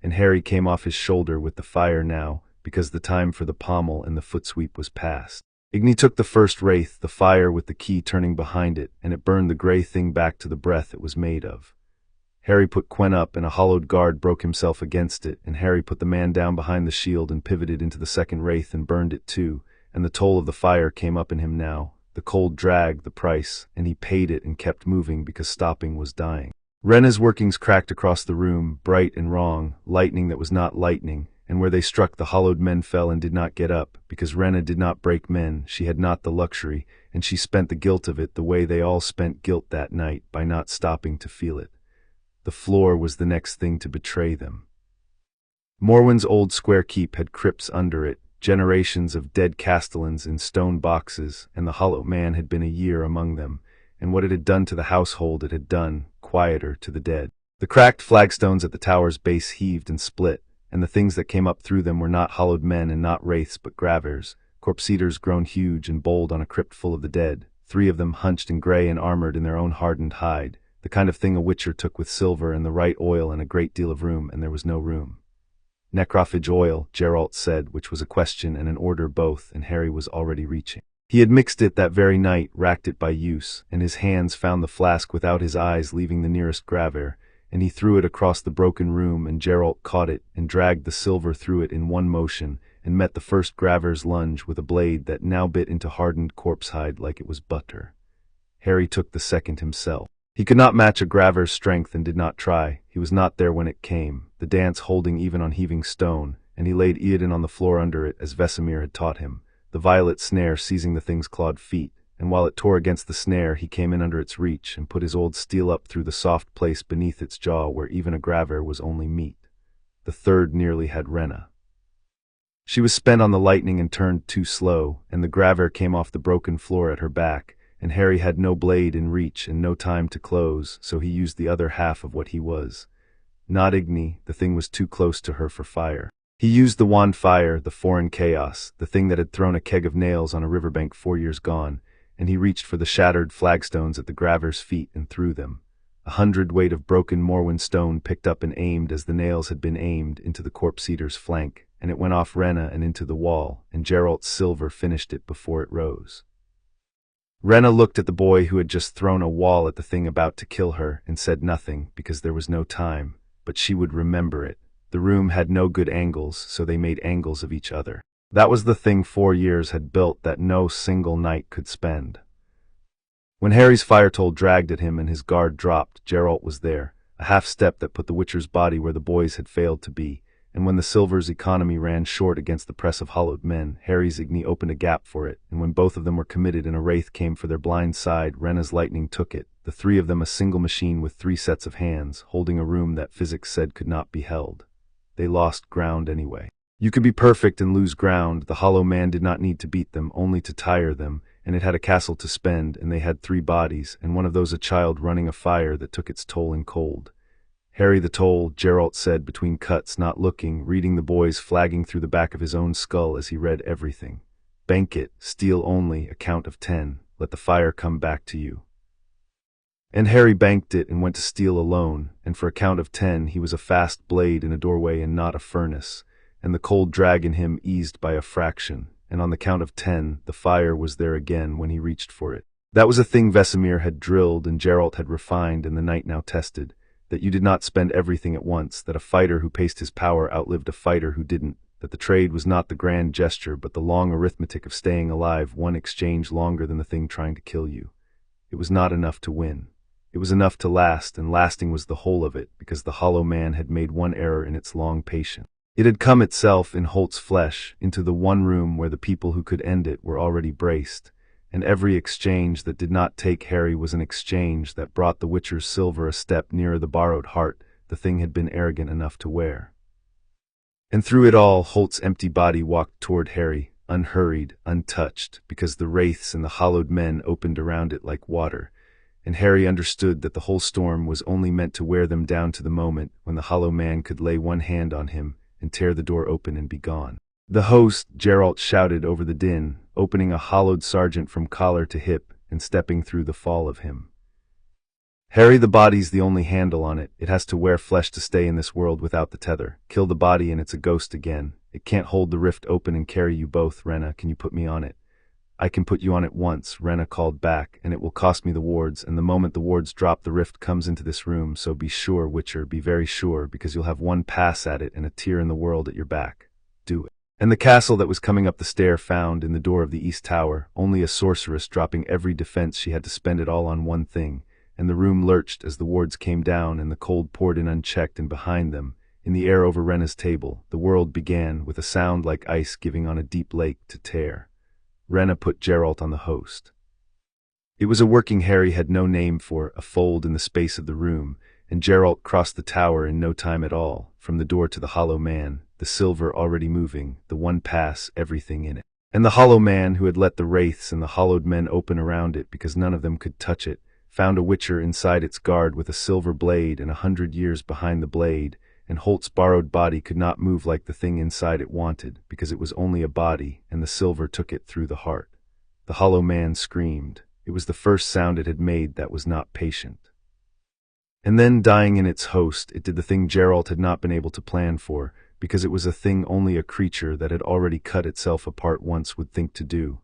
and Harry came off his shoulder with the fire now, because the time for the pommel and the footsweep was past. Igni took the first wraith, the fire with the key turning behind it, and it burned the gray thing back to the breath it was made of. Harry put Quen up, and a hollowed guard broke himself against it, and Harry put the man down behind the shield and pivoted into the second wraith and burned it too, and the toll of the fire came up in him now. The cold dragged the price, and he paid it and kept moving because stopping was dying. Rena's workings cracked across the room, bright and wrong, lightning that was not lightning, and where they struck the hollowed men fell and did not get up, because Rena did not break men, she had not the luxury, and she spent the guilt of it the way they all spent guilt that night, by not stopping to feel it. The floor was the next thing to betray them. Morwen's old square keep had crypts under it, generations of dead castellans in stone boxes, and the hollow man had been a year among them, and what it had done to the household it had done, quieter, to the dead. The cracked flagstones at the tower's base heaved and split, and the things that came up through them were not hollowed men and not wraiths but gravers, corpse-eaters grown huge and bold on a crypt full of the dead, 3 of them hunched in gray and armored in their own hardened hide, the kind of thing a witcher took with silver and the right oil and a great deal of room, and there was no room. Necrophage oil, Geralt said, which was a question and an order both, and Harry was already reaching. He had mixed it that very night, racked it by use, and his hands found the flask without his eyes leaving the nearest graver, and he threw it across the broken room, and Geralt caught it and dragged the silver through it in one motion, and met the first graver's lunge with a blade that now bit into hardened corpse hide like it was butter. Harry took the second himself. He could not match a graver's strength and did not try. He was not there when it came, the dance holding even on heaving stone, and he laid Eodin on the floor under it as Vesemir had taught him, the violet snare seizing the thing's clawed feet, and while it tore against the snare he came in under its reach and put his old steel up through the soft place beneath its jaw where even a graver was only meat. The third nearly had Rena. She was spent on the lightning and turned too slow, and the graver came off the broken floor at her back, and Harry had no blade in reach and no time to close, so he used the other half of what he was. Not Igni, the thing was too close to her for fire. He used the wand fire, the foreign chaos, the thing that had thrown a keg of nails on a riverbank 4 years gone, and he reached for the shattered flagstones at the graver's feet and threw them. 100 weight of broken Morwen stone picked up and aimed as the nails had been aimed into the corpse-eater's flank, and it went off Rena and into the wall, and Geralt's silver finished it before it rose. Rena looked at the boy who had just thrown a wall at the thing about to kill her and said nothing because there was no time, but she would remember it. The room had no good angles, so they made angles of each other. That was the thing 4 years had built that no single night could spend. When Harry's fire toll dragged at him and his guard dropped, Geralt was there, a half-step that put the Witcher's body where the boy's had failed to be, and when the silver's economy ran short against the press of hollowed men, Harry's Igni opened a gap for it, and when both of them were committed and a wraith came for their blind side, Rena's lightning took it, the 3 of them a single machine with 3 sets of hands, holding a room that physics said could not be held. They lost ground anyway. You could be perfect and lose ground. The hollow man did not need to beat them, only to tire them, and it had a castle to spend, and they had 3 bodies, and one of those a child running a fire that took its toll in cold. Harry the toll, Geralt said between cuts, not looking, reading the boys flagging through the back of his own skull as he read everything. Bank it, steal only, a count of 10, let the fire come back to you. And Harry banked it and went to steal alone, and for a count of 10 he was a fast blade in a doorway and not a furnace, and the cold drag in him eased by a fraction, and on the count of 10 the fire was there again when he reached for it. That was a thing Vesemir had drilled and Geralt had refined and the night now tested, that you did not spend everything at once, that a fighter who paced his power outlived a fighter who didn't, that the trade was not the grand gesture but the long arithmetic of staying alive, one exchange longer than the thing trying to kill you. It was not enough to win. It was enough to last, and lasting was the whole of it, because the hollow man had made one error in its long patience. It had come itself in Holt's flesh, into the one room where the people who could end it were already braced, and every exchange that did not take Harry was an exchange that brought the Witcher's silver a step nearer the borrowed heart the thing had been arrogant enough to wear. And through it all, Holt's empty body walked toward Harry, unhurried, untouched, because the wraiths and the hollowed men opened around it like water, and Harry understood that the whole storm was only meant to wear them down to the moment when the hollow man could lay one hand on him and tear the door open and be gone. The host, Geralt shouted over the din, opening a hollowed sergeant from collar to hip and stepping through the fall of him. Harry, the body's the only handle on it. It has to wear flesh to stay in this world without the tether. Kill the body and it's a ghost again. It can't hold the rift open and carry you both. Rena, can you put me on it? I can put you on it once, Rena called back, and it will cost me the wards, and the moment the wards drop the rift comes into this room, so be sure, Witcher, be very sure, because you'll have one pass at it and a tear in the world at your back. Do it. And the castle that was coming up the stair found, in the door of the east tower, only a sorceress dropping every defense she had to spend it all on one thing, and the room lurched as the wards came down and the cold poured in unchecked, and behind them, in the air over Rena's table, the world began, with a sound like ice giving on a deep lake, to tear. Rena put Geralt on the host. It was a working Harry had no name for, a fold in the space of the room, and Geralt crossed the tower in no time at all, from the door to the hollow man, the silver already moving, the one pass, everything in it. And the hollow man, who had let the wraiths and the hollowed men open around it because none of them could touch it, found a Witcher inside its guard with a silver blade and 100 years behind the blade, and Holt's borrowed body could not move like the thing inside it wanted, because it was only a body, and the silver took it through the heart. The hollow man screamed. It was the first sound it had made that was not patient. And then, dying in its host, it did the thing Geralt had not been able to plan for, because it was a thing only a creature that had already cut itself apart once would think to do.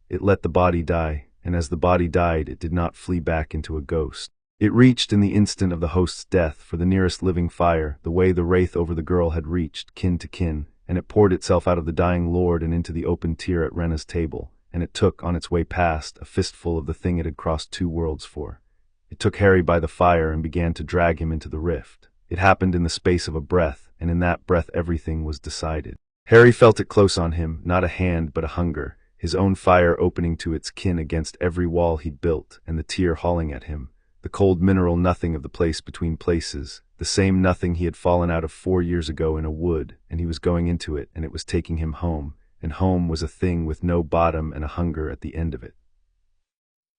It let the body die, and as the body died, it did not flee back into a ghost. It reached in the instant of the host's death for the nearest living fire, the way the wraith over the girl had reached, kin to kin, and it poured itself out of the dying lord and into the open tier at Renna's table, and it took, on its way past, a fistful of the thing it had crossed 2 worlds for. It took Harry by the fire and began to drag him into the rift. It happened in the space of a breath, and in that breath everything was decided. Harry felt it close on him, not a hand but a hunger, his own fire opening to its kin against every wall he'd built, and the tier hauling at him. The cold mineral nothing of the place between places, the same nothing he had fallen out of 4 years ago in a wood, and he was going into it, and it was taking him home, and home was a thing with no bottom and a hunger at the end of it.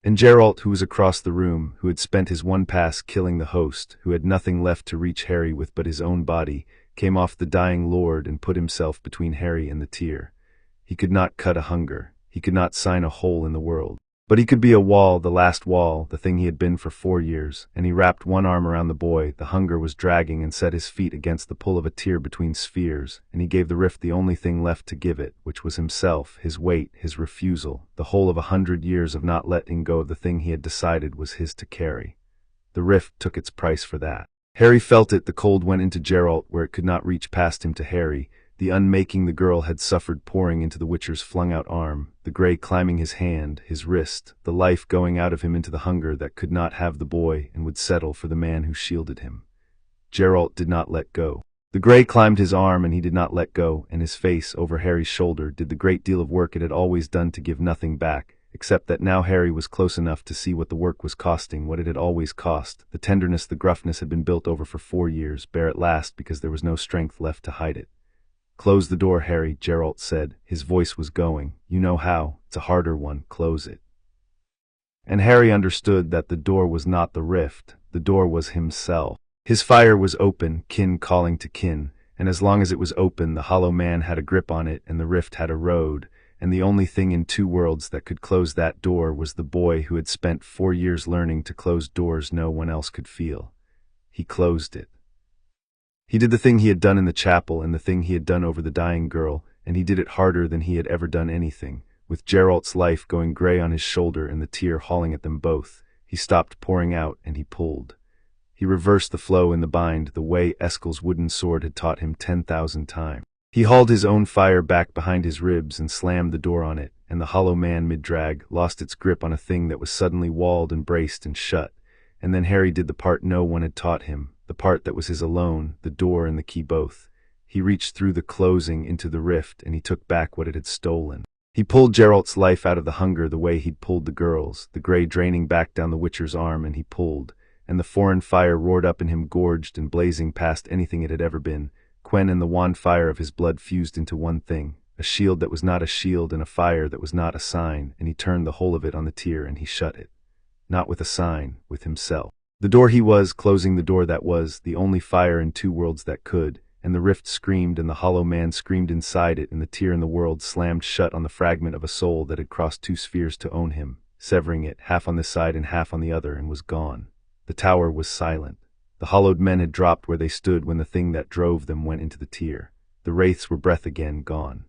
And Geralt, who was across the room, who had spent his one pass killing the host, who had nothing left to reach Harry with but his own body, came off the dying lord and put himself between Harry and the tier. He could not cut a hunger, he could not sign a hole in the world. But he could be a wall, the last wall, the thing he had been for 4 years, and he wrapped one arm around the boy. The hunger was dragging and set his feet against the pull of a tier between spheres, and he gave the rift the only thing left to give it, which was himself, his weight, his refusal, the whole of 100 years of not letting go of the thing he had decided was his to carry. The rift took its price for that. Harry felt it. The cold went into Geralt where it could not reach past him to Harry. The unmaking the girl had suffered pouring into the Witcher's flung-out arm, the grey climbing his hand, his wrist, the life going out of him into the hunger that could not have the boy and would settle for the man who shielded him. Geralt did not let go. The grey climbed his arm and he did not let go, and his face, over Harry's shoulder, did the great deal of work it had always done to give nothing back, except that now Harry was close enough to see what the work was costing, what it had always cost. The tenderness, the gruffness had been built over for 4 years, bare at last because there was no strength left to hide it. "Close the door, Harry," Geralt said. His voice was going. "You know how. It's a harder one. Close it." And Harry understood that the door was not the rift. The door was himself. His fire was open, kin calling to kin, and as long as it was open, the hollow man had a grip on it and the rift had a road, and the only thing in 2 worlds that could close that door was the boy who had spent 4 years learning to close doors no one else could feel. He closed it. He did the thing he had done in the chapel and the thing he had done over the dying girl, and he did it harder than he had ever done anything. With Geralt's life going grey on his shoulder and the tear hauling at them both, he stopped pouring out and he pulled. He reversed the flow in the bind the way Eskel's wooden sword had taught him 10,000 times. He hauled his own fire back behind his ribs and slammed the door on it, and the hollow man mid-drag lost its grip on a thing that was suddenly walled and braced and shut. And then Harry did the part no one had taught him, the part that was his alone, the door and the key both. He reached through the closing into the rift, and he took back what it had stolen. He pulled Geralt's life out of the hunger the way he'd pulled the girl's, the grey draining back down the Witcher's arm, and he pulled, and the foreign fire roared up in him, gorged and blazing past anything it had ever been. Quen and the wan fire of his blood fused into one thing, a shield that was not a shield and a fire that was not a sign, and he turned the whole of it on the tier and he shut it. Not with a sign, with himself. The door he was, closing the door that was, the only fire in 2 worlds that could, and the rift screamed and the hollow man screamed inside it and the tear in the world slammed shut on the fragment of a soul that had crossed 2 spheres to own him, severing it, half on this side and half on the other, and was gone. The tower was silent. The hollowed men had dropped where they stood when the thing that drove them went into the tier. The wraiths were breath again, gone.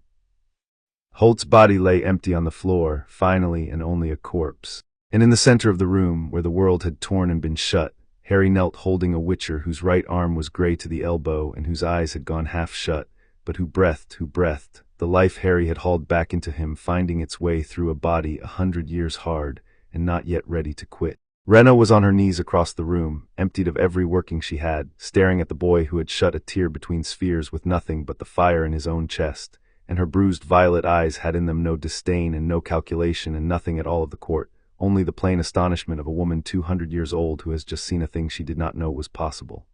Holt's body lay empty on the floor, finally, and only a corpse. And in the center of the room, where the world had torn and been shut, Harry knelt holding a Witcher whose right arm was grey to the elbow and whose eyes had gone half shut, but who breathed, the life Harry had hauled back into him, finding its way through a body 100 years hard and not yet ready to quit. Renna was on her knees across the room, emptied of every working she had, staring at the boy who had shut a tear between spheres with nothing but the fire in his own chest, and her bruised violet eyes had in them no disdain and no calculation and nothing at all of the court. Only the plain astonishment of a woman 200 years old who has just seen a thing she did not know was possible.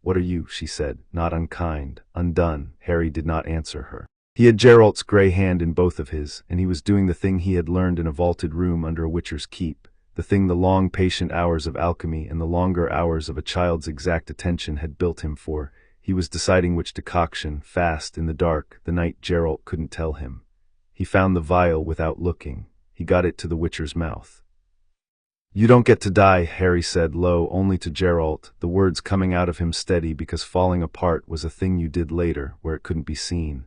"What are you?" she said, not unkind, undone. Harry did not answer her. He had Geralt's grey hand in both of his, and he was doing the thing he had learned in a vaulted room under a Witcher's keep, the thing the long patient hours of alchemy and the longer hours of a child's exact attention had built him for. He was deciding which decoction, fast, in the dark, the night Geralt couldn't tell him. He found the vial without looking. He got it to the Witcher's mouth. "You don't get to die," Harry said low only to Geralt, the words coming out of him steady because falling apart was a thing you did later, where it couldn't be seen.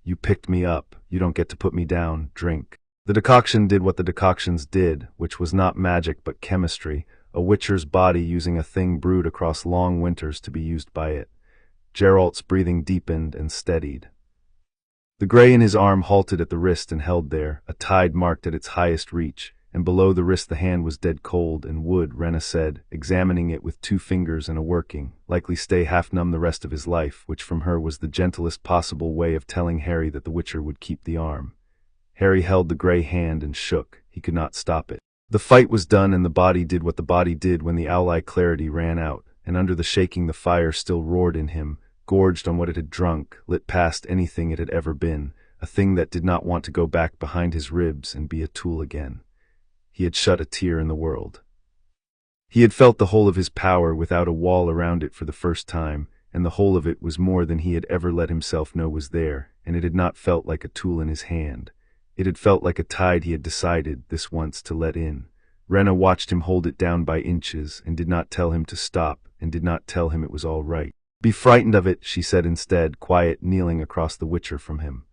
"You picked me up. You don't get to put me down. Drink." The decoction did what the decoctions did, which was not magic but chemistry, a Witcher's body using a thing brewed across long winters to be used by it. Geralt's breathing deepened and steadied. The gray in his arm halted at the wrist and held there, a tide marked at its highest reach, and below the wrist the hand was dead cold and would, Rena said, examining it with 2 fingers and a working, likely stay half-numb the rest of his life, which from her was the gentlest possible way of telling Harry that the Witcher would keep the arm. Harry held the gray hand and shook. He could not stop it. The fight was done and the body did what the body did when the owlie clarity ran out, and under the shaking the fire still roared in him, gorged on what it had drunk, lit past anything it had ever been, a thing that did not want to go back behind his ribs and be a tool again. He had shut a tear in the world. He had felt the whole of his power without a wall around it for the first time, and the whole of it was more than he had ever let himself know was there, and it had not felt like a tool in his hand. It had felt like a tide he had decided, this once, to let in. Rena watched him hold it down by inches, and did not tell him to stop, and did not tell him it was all right. "Be frightened of it," she said instead, quiet, kneeling across the Witcher from him.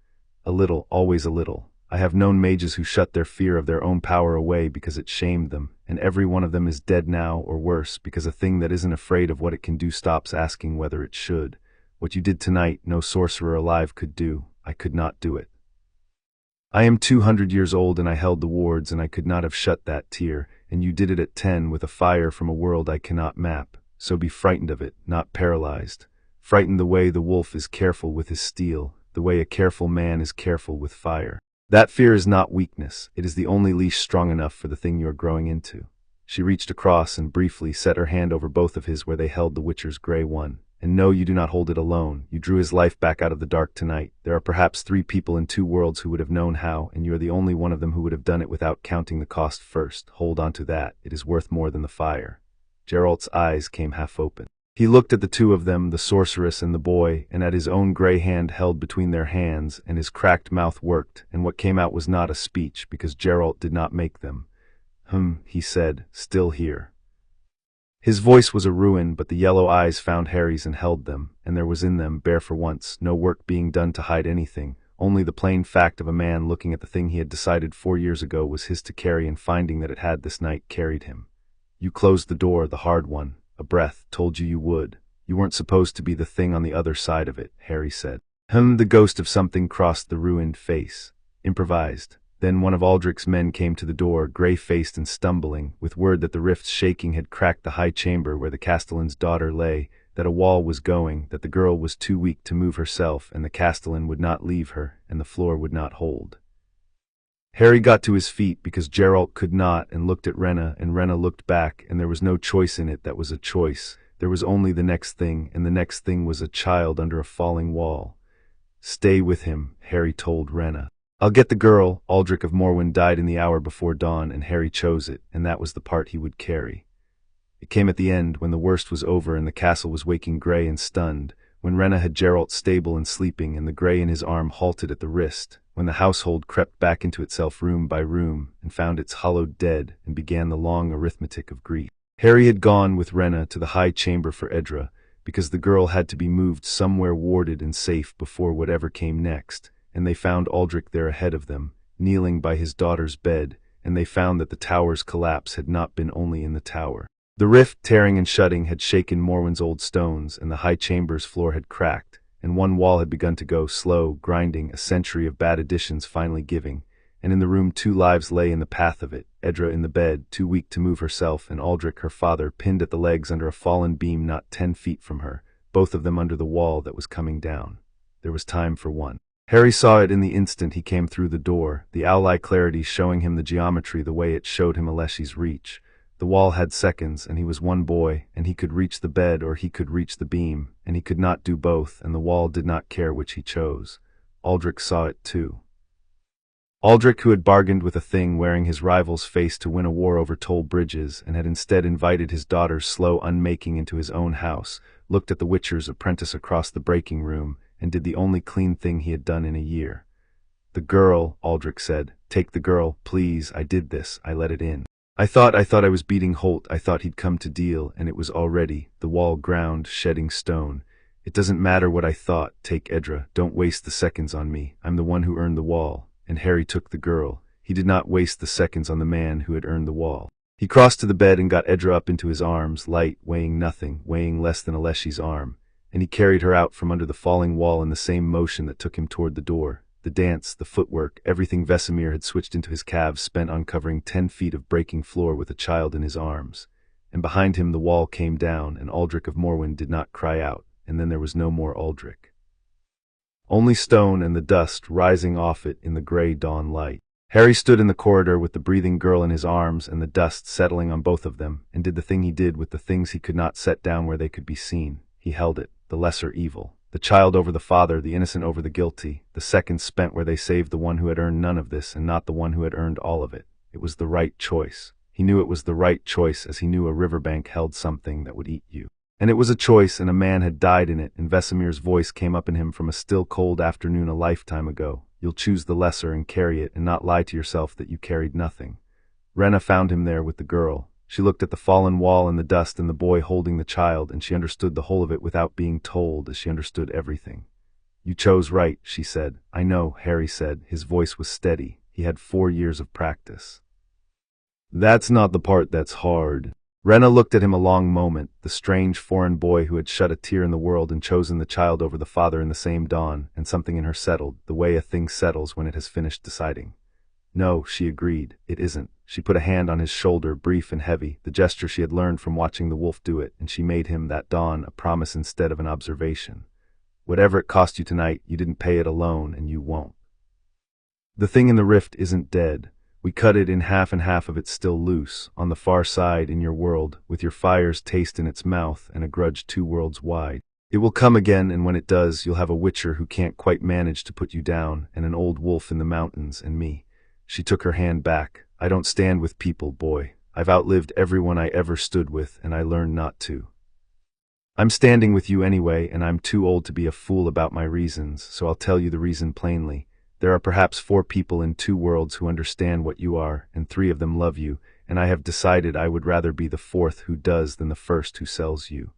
"A little, always a little. I have known mages who shut their fear of their own power away because it shamed them, and every one of them is dead now, or worse, because a thing that isn't afraid of what it can do stops asking whether it should. What you did tonight, no sorcerer alive could do. I could not do it. I am 200 years old and I held the wards and I could not have shut that tear, and you did it at 10 with a fire from a world I cannot map. So be frightened of it, not paralyzed. Frightened the way the wolf is careful with his steel, the way a careful man is careful with fire. That fear is not weakness, it is the only leash strong enough for the thing you are growing into." She reached across and briefly set her hand over both of his where they held the Witcher's gray one. "And no, you do not hold it alone. You drew his life back out of the dark tonight. There are perhaps 3 people in 2 worlds who would have known how, and you are the only one of them who would have done it without counting the cost first. Hold on to that. It is worth more than the fire." Geralt's eyes came half open. He looked at the 2 of them, the sorceress and the boy, and at his own gray hand held between their hands, and his cracked mouth worked, and what came out was not a speech, because Geralt did not make them. He said, still here. His voice was a ruin, but the yellow eyes found Harry's and held them, and there was in them, bare for once, no work being done to hide anything, only the plain fact of a man looking at the thing he had decided 4 years ago was his to carry and finding that it had this night carried him. "You closed the door, the hard one. A breath told you you would. You weren't supposed to be the thing on the other side of it," Harry said. The ghost of something crossed the ruined face. Improvised. Then one of Aldrich's men came to the door, gray-faced and stumbling, with word that the rift's shaking had cracked the high chamber where the castellan's daughter lay, that a wall was going, that the girl was too weak to move herself, and the castellan would not leave her, and the floor would not hold. Harry got to his feet because Geralt could not, and looked at Rena, and Rena looked back, and there was no choice in it that was a choice. There was only the next thing, and the next thing was a child under a falling wall. "Stay with him," Harry told Rena. "I'll get the girl." Aldrich of Morwen died in the hour before dawn, and Harry chose it, and that was the part he would carry. It came at the end, when the worst was over and the castle was waking gray and stunned, when Rena had Geralt stable and sleeping, and the gray in his arm halted at the wrist, when the household crept back into itself room by room, and found its hollowed dead, and began the long arithmetic of grief. Harry had gone with Rena to the high chamber for Edra, because the girl had to be moved somewhere warded and safe before whatever came next, and they found Aldrich there ahead of them, kneeling by his daughter's bed, and they found that the tower's collapse had not been only in the tower. The rift, tearing and shutting, had shaken Morwen's old stones, and the high chamber's floor had cracked, and one wall had begun to go slow, grinding, a century of bad additions finally giving, and in the room 2 lives lay in the path of it, Edra in the bed, too weak to move herself, and Aldrich, her father, pinned at the legs under a fallen beam not 10 feet from her, both of them under the wall that was coming down. There was time for one. Harry saw it in the instant he came through the door, the owlie clarity showing him the geometry the way it showed him Aleshi's reach. The wall had seconds, and he was one boy, and he could reach the bed or he could reach the beam, and he could not do both, and the wall did not care which he chose. Aldrich saw it too. Aldrich, who had bargained with a thing wearing his rival's face to win a war over toll bridges and had instead invited his daughter's slow unmaking into his own house, looked at the Witcher's apprentice across the breaking room and did the only clean thing he had done in a year. "The girl," Aldrich said. "Take the girl, please. I did this. I let it in. I thought I was beating Holt. I thought he'd come to deal, and it was already, the wall ground, shedding stone. It doesn't matter what I thought. Take Edra. Don't waste the seconds on me. I'm the one who earned the wall." And Harry took the girl. He did not waste the seconds on the man who had earned the wall. He crossed to the bed and got Edra up into his arms, light, weighing nothing, weighing less than Aleshi's arm, and he carried her out from under the falling wall in the same motion that took him toward the door. The dance, the footwork, everything Vesemir had switched into his calves spent on covering 10 feet of breaking floor with a child in his arms. And behind him the wall came down, and Aldrich of Morwen did not cry out, and then there was no more Aldrich. Only stone and the dust rising off it in the gray dawn light. Harry stood in the corridor with the breathing girl in his arms and the dust settling on both of them, and did the thing he did with the things he could not set down where they could be seen. He held it, the lesser evil. The child over the father, the innocent over the guilty, the seconds spent where they saved the one who had earned none of this and not the one who had earned all of it. It was the right choice. He knew it was the right choice as he knew a riverbank held something that would eat you. And it was a choice, and a man had died in it, and Vesemir's voice came up in him from a still cold afternoon a lifetime ago. You'll choose the lesser and carry it, and not lie to yourself that you carried nothing. Rena found him there with the girl. She looked at the fallen wall and the dust and the boy holding the child, and she understood the whole of it without being told, as she understood everything. "You chose right," she said. "I know," Harry said. His voice was steady. He had 4 years of practice. "That's not the part that's hard." Rena looked at him a long moment, the strange foreign boy who had shed a tear in the world and chosen the child over the father in the same dawn, and something in her settled, the way a thing settles when it has finished deciding. "No," she agreed, "it isn't." She put a hand on his shoulder, brief and heavy, the gesture she had learned from watching the wolf do it, and she made him, that dawn, a promise instead of an observation. "Whatever it cost you tonight, you didn't pay it alone, and you won't. The thing in the rift isn't dead. We cut it in half and half of it's still loose, on the far side in your world, with your fire's taste in its mouth and a grudge 2 worlds wide. It will come again, and when it does, you'll have a witcher who can't quite manage to put you down, and an old wolf in the mountains, and me." She took her hand back. "I don't stand with people, boy. I've outlived everyone I ever stood with, and I learned not to. I'm standing with you anyway, and I'm too old to be a fool about my reasons, so I'll tell you the reason plainly. There are perhaps 4 people in 2 worlds who understand what you are, and 3 of them love you, and I have decided I would rather be the 4th who does than the 1st who sells you.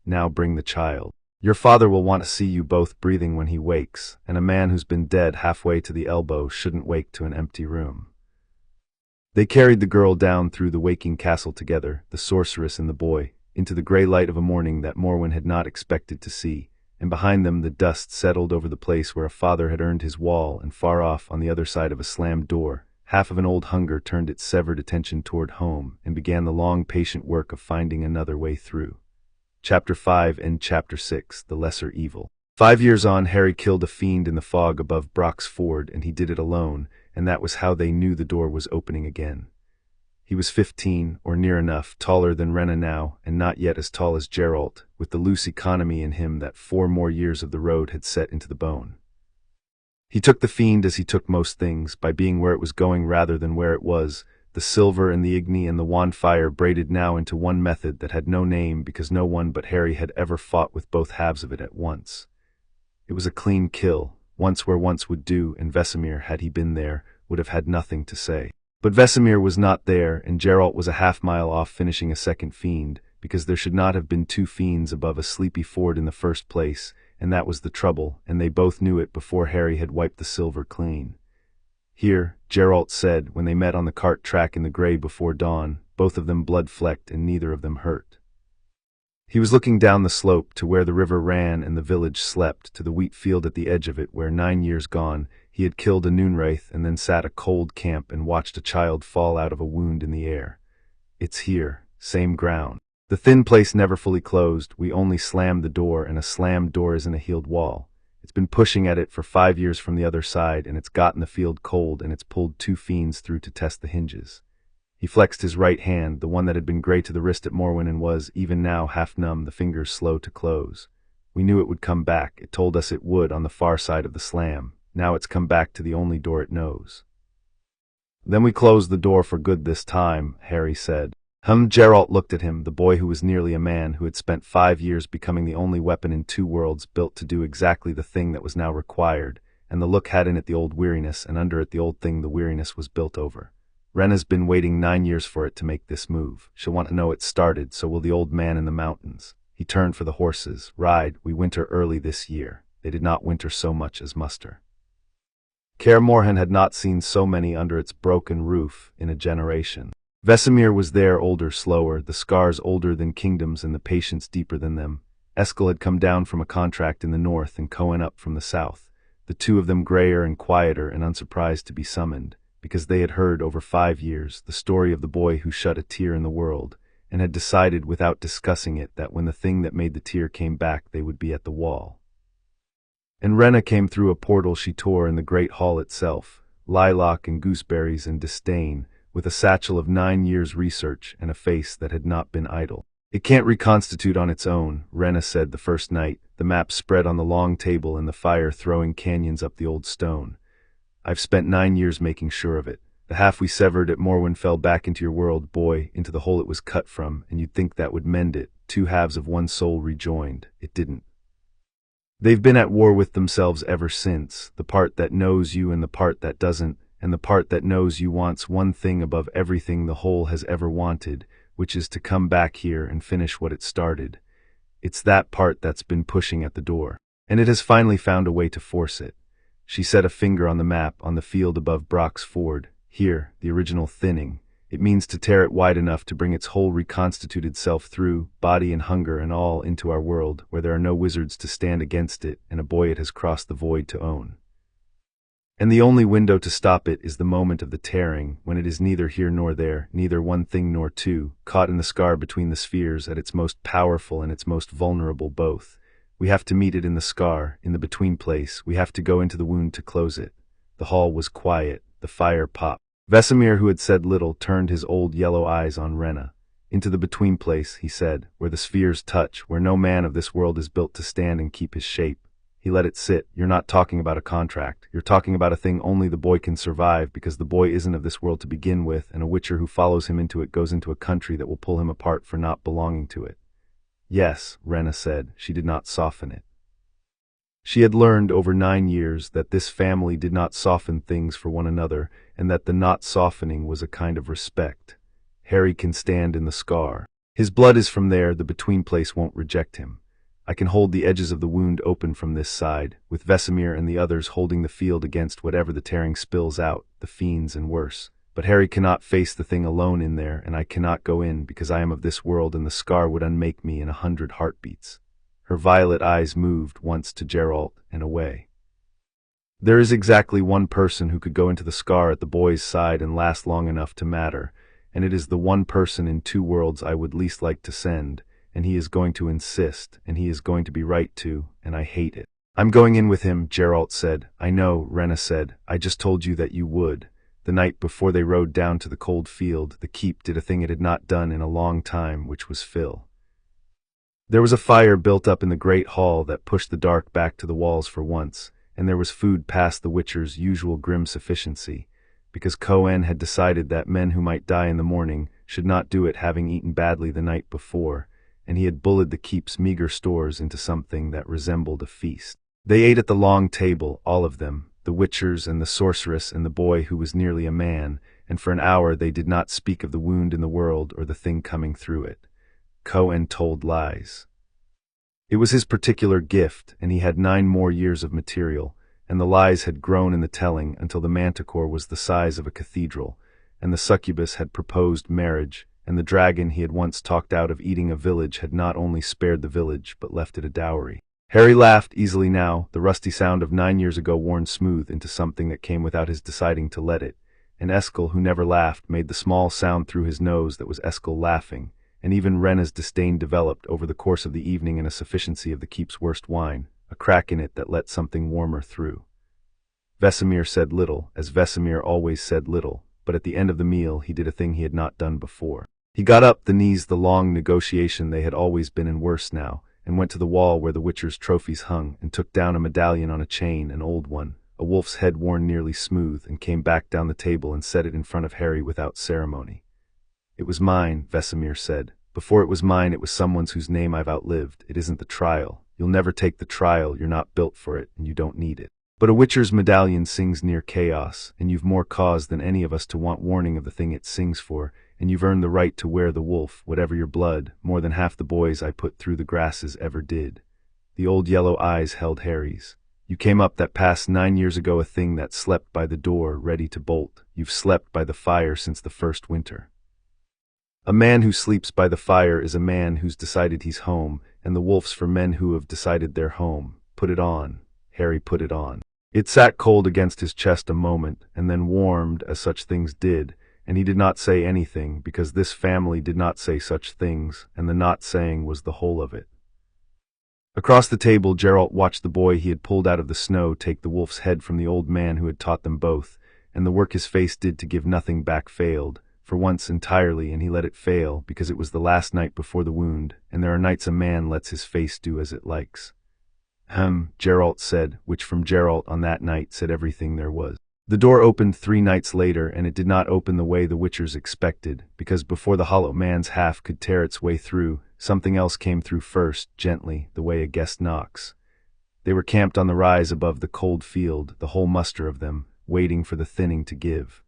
Now bring the child. Your father will want to see you both breathing when he wakes, and a man who's been dead halfway to the elbow shouldn't wake to an empty room." They carried the girl down through the waking castle together, the sorceress and the boy, into the gray light of a morning that Morwen had not expected to see, and behind them the dust settled over the place where a father had earned his wall, and far off, on the other side of a slammed door, half of an old hunger turned its severed attention toward home, and began the long patient work of finding another way through. Chapter 5 and Chapter 6, The Lesser Evil. 5 years on, Harry killed a fiend in the fog above Brock's Ford, and he did it alone, and that was how they knew the door was opening again. He was 15, or near enough, taller than Rena now, and not yet as tall as Geralt, with the loose economy in him that 4 more years of the road had set into the bone. He took the fiend as he took most things, by being where it was going rather than where it was, the silver and the igni and the wand fire braided now into one method that had no name because no one but Harry had ever fought with both halves of it at once. It was a clean kill, once where once would do, and Vesemir, had he been there, would have had nothing to say. But Vesemir was not there, and Geralt was a half-mile off finishing a second fiend, because there should not have been 2 fiends above a sleepy ford in the first place, and that was the trouble, and they both knew it before Harry had wiped the silver clean. "Here," Geralt said, when they met on the cart track in the gray before dawn, both of them blood-flecked and neither of them hurt. He was looking down the slope to where the river ran and the village slept, to the wheat field at the edge of it where 9 years gone he had killed a noonwraith and then sat a cold camp and watched a child fall out of a wound in the air. "It's here, same ground. The thin place never fully closed, we only slammed the door, and a slammed door isn't a healed wall. It's been pushing at it for 5 years from the other side, and it's gotten the field cold, and it's pulled 2 fiends through to test the hinges." He flexed his right hand, the one that had been gray to the wrist at Morwen and was, even now, half numb, the fingers slow to close. "We knew it would come back. It told us it would on the far side of the slam. Now it's come back to the only door it knows." Then we closed the door for good this time, Harry said. Geralt looked at him, the boy who was nearly a man, who had spent 5 years becoming the only weapon in 2 worlds built to do exactly the thing that was now required, and the look had in it the old weariness, and under it the old thing the weariness was built over. Rena's been waiting 9 years for it to make this move. She'll want to know it started, so will the old man in the mountains. He turned for the horses. Ride, we winter early this year. They did not winter so much as muster. Kaer Morhen had not seen so many under its broken roof in a generation. Vesemir was there, older, slower, the scars older than kingdoms and the patience deeper than them. Eskel had come down from a contract in the north and Cohen up from the south, the two of them grayer and quieter and unsurprised to be summoned, because they had heard over 5 years the story of the boy who shut a tear in the world, and had decided without discussing it that when the thing that made the tear came back they would be at the wall. And Rena came through a portal she tore in the great hall itself, lilac and gooseberries and disdain, with a satchel of 9 years' research and a face that had not been idle. It can't reconstitute on its own, Rena said the first night, the map spread on the long table and the fire throwing canyons up the old stone. I've spent 9 years making sure of it. The half we severed at Morwen fell back into your world, boy, into the hole it was cut from, and you'd think that would mend it. 2 halves of one soul rejoined. It didn't. They've been at war with themselves ever since, the part that knows you and the part that doesn't, and the part that knows you wants one thing above everything the whole has ever wanted, which is to come back here and finish what it started. It's that part that's been pushing at the door, and it has finally found a way to force it. She set a finger on the map on the field above Brock's Ford. Here, the original thinning. It means to tear it wide enough to bring its whole reconstituted self through, body and hunger and all, into our world, where there are no wizards to stand against it, and a boy it has crossed the void to own. And the only window to stop it is the moment of the tearing, when it is neither here nor there, neither one thing nor two, caught in the scar between the spheres, at its most powerful and its most vulnerable both. We have to meet it in the scar, in the between place. We have to go into the wound to close it. The hall was quiet. The fire popped. Vesemir, who had said little, turned his old yellow eyes on Rena. Into the between place, he said, where the spheres touch, where no man of this world is built to stand and keep his shape. He let it sit. You're not talking about a contract. You're talking about a thing only the boy can survive, because the boy isn't of this world to begin with, and a witcher who follows him into it goes into a country that will pull him apart for not belonging to it. Yes, Rena said. She did not soften it. She had learned over 9 years that this family did not soften things for one another, and that the not softening was a kind of respect. Harry can stand in the scar. His blood is from there, the between place won't reject him. I can hold the edges of the wound open from this side, with Vesemir and the others holding the field against whatever the tearing spills out, the fiends and worse. But Harry cannot face the thing alone in there, and I cannot go in, because I am of this world and the scar would unmake me in 100 heartbeats. Her violet eyes moved once to Geralt and away. There is exactly one person who could go into the scar at the boy's side and last long enough to matter, and it is the one person in 2 worlds I would least like to send, and he is going to insist, and he is going to be right to, and I hate it. I'm going in with him, Geralt said. I know, Rena said. I just told you that you would. The night before they rode down to the cold field, the keep did a thing it had not done in a long time, which was fill. There was a fire built up in the great hall that pushed the dark back to the walls for once, and there was food past the Witcher's usual grim sufficiency, because Cohen had decided that men who might die in the morning should not do it having eaten badly the night before, and he had bullied the keep's meager stores into something that resembled a feast. They ate at the long table, all of them, the Witchers and the sorceress and the boy who was nearly a man, and for an hour they did not speak of the wound in the world or the thing coming through it. Cohen told lies. It was his particular gift, and he had 9 more years of material, and the lies had grown in the telling until the manticore was the size of a cathedral, and the succubus had proposed marriage, and the dragon he had once talked out of eating a village had not only spared the village but left it a dowry. Harry laughed easily now, the rusty sound of 9 years ago worn smooth into something that came without his deciding to let it, and Eskel, who never laughed, made the small sound through his nose that was Eskel laughing, and even Rena's disdain developed over the course of the evening in a sufficiency of the keep's worst wine, a crack in it that let something warmer through. Vesemir said little, as Vesemir always said little, but at the end of the meal he did a thing he had not done before. He got up the knees the long negotiation they had always been in worse now, and went to the wall where the Witcher's trophies hung, and took down a medallion on a chain, an old one, a wolf's head worn nearly smooth, and came back down the table and set it in front of Harry without ceremony. "It was mine," Vesemir said. "Before it was mine, it was someone's whose name I've outlived. It isn't the trial. You'll never take the trial, you're not built for it, and you don't need it. But a witcher's medallion sings near chaos, and you've more cause than any of us to want warning of the thing it sings for, and you've earned the right to wear the wolf, whatever your blood, more than half the boys I put through the grasses ever did." The old yellow eyes held Harry's. "You came up that past 9 years ago a thing that slept by the door, ready to bolt. You've slept by the fire since the first winter. A man who sleeps by the fire is a man who's decided he's home, and the wolf's for men who have decided they're home. Put it on." Harry put it on. It sat cold against his chest a moment, and then warmed, as such things did, and he did not say anything, because this family did not say such things, and the not saying was the whole of it. Across the table, Geralt watched the boy he had pulled out of the snow take the wolf's head from the old man who had taught them both, and the work his face did to give nothing back failed, for once entirely, and he let it fail, because it was the last night before the wound, and there are nights a man lets his face do as it likes. Geralt said, which from Geralt on that night said everything there was. The door opened 3 nights later, and it did not open the way the witchers expected, because before the hollow man's half could tear its way through, something else came through first, gently, the way a guest knocks. They were camped on the rise above the cold field, the whole muster of them, waiting for the thinning to give.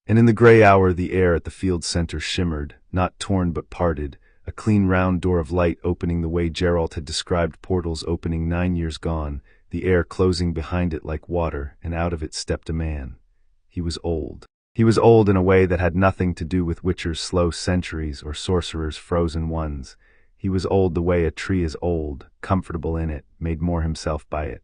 And in the gray hour the air at the field's center shimmered, not torn but parted, a clean round door of light opening the way Geralt had described portals opening 9 years gone, the air closing behind it like water, and out of it stepped a man. He was old. He was old in a way that had nothing to do with witchers' slow centuries or sorcerers' frozen ones. He was old the way a tree is old, comfortable in it, made more himself by it.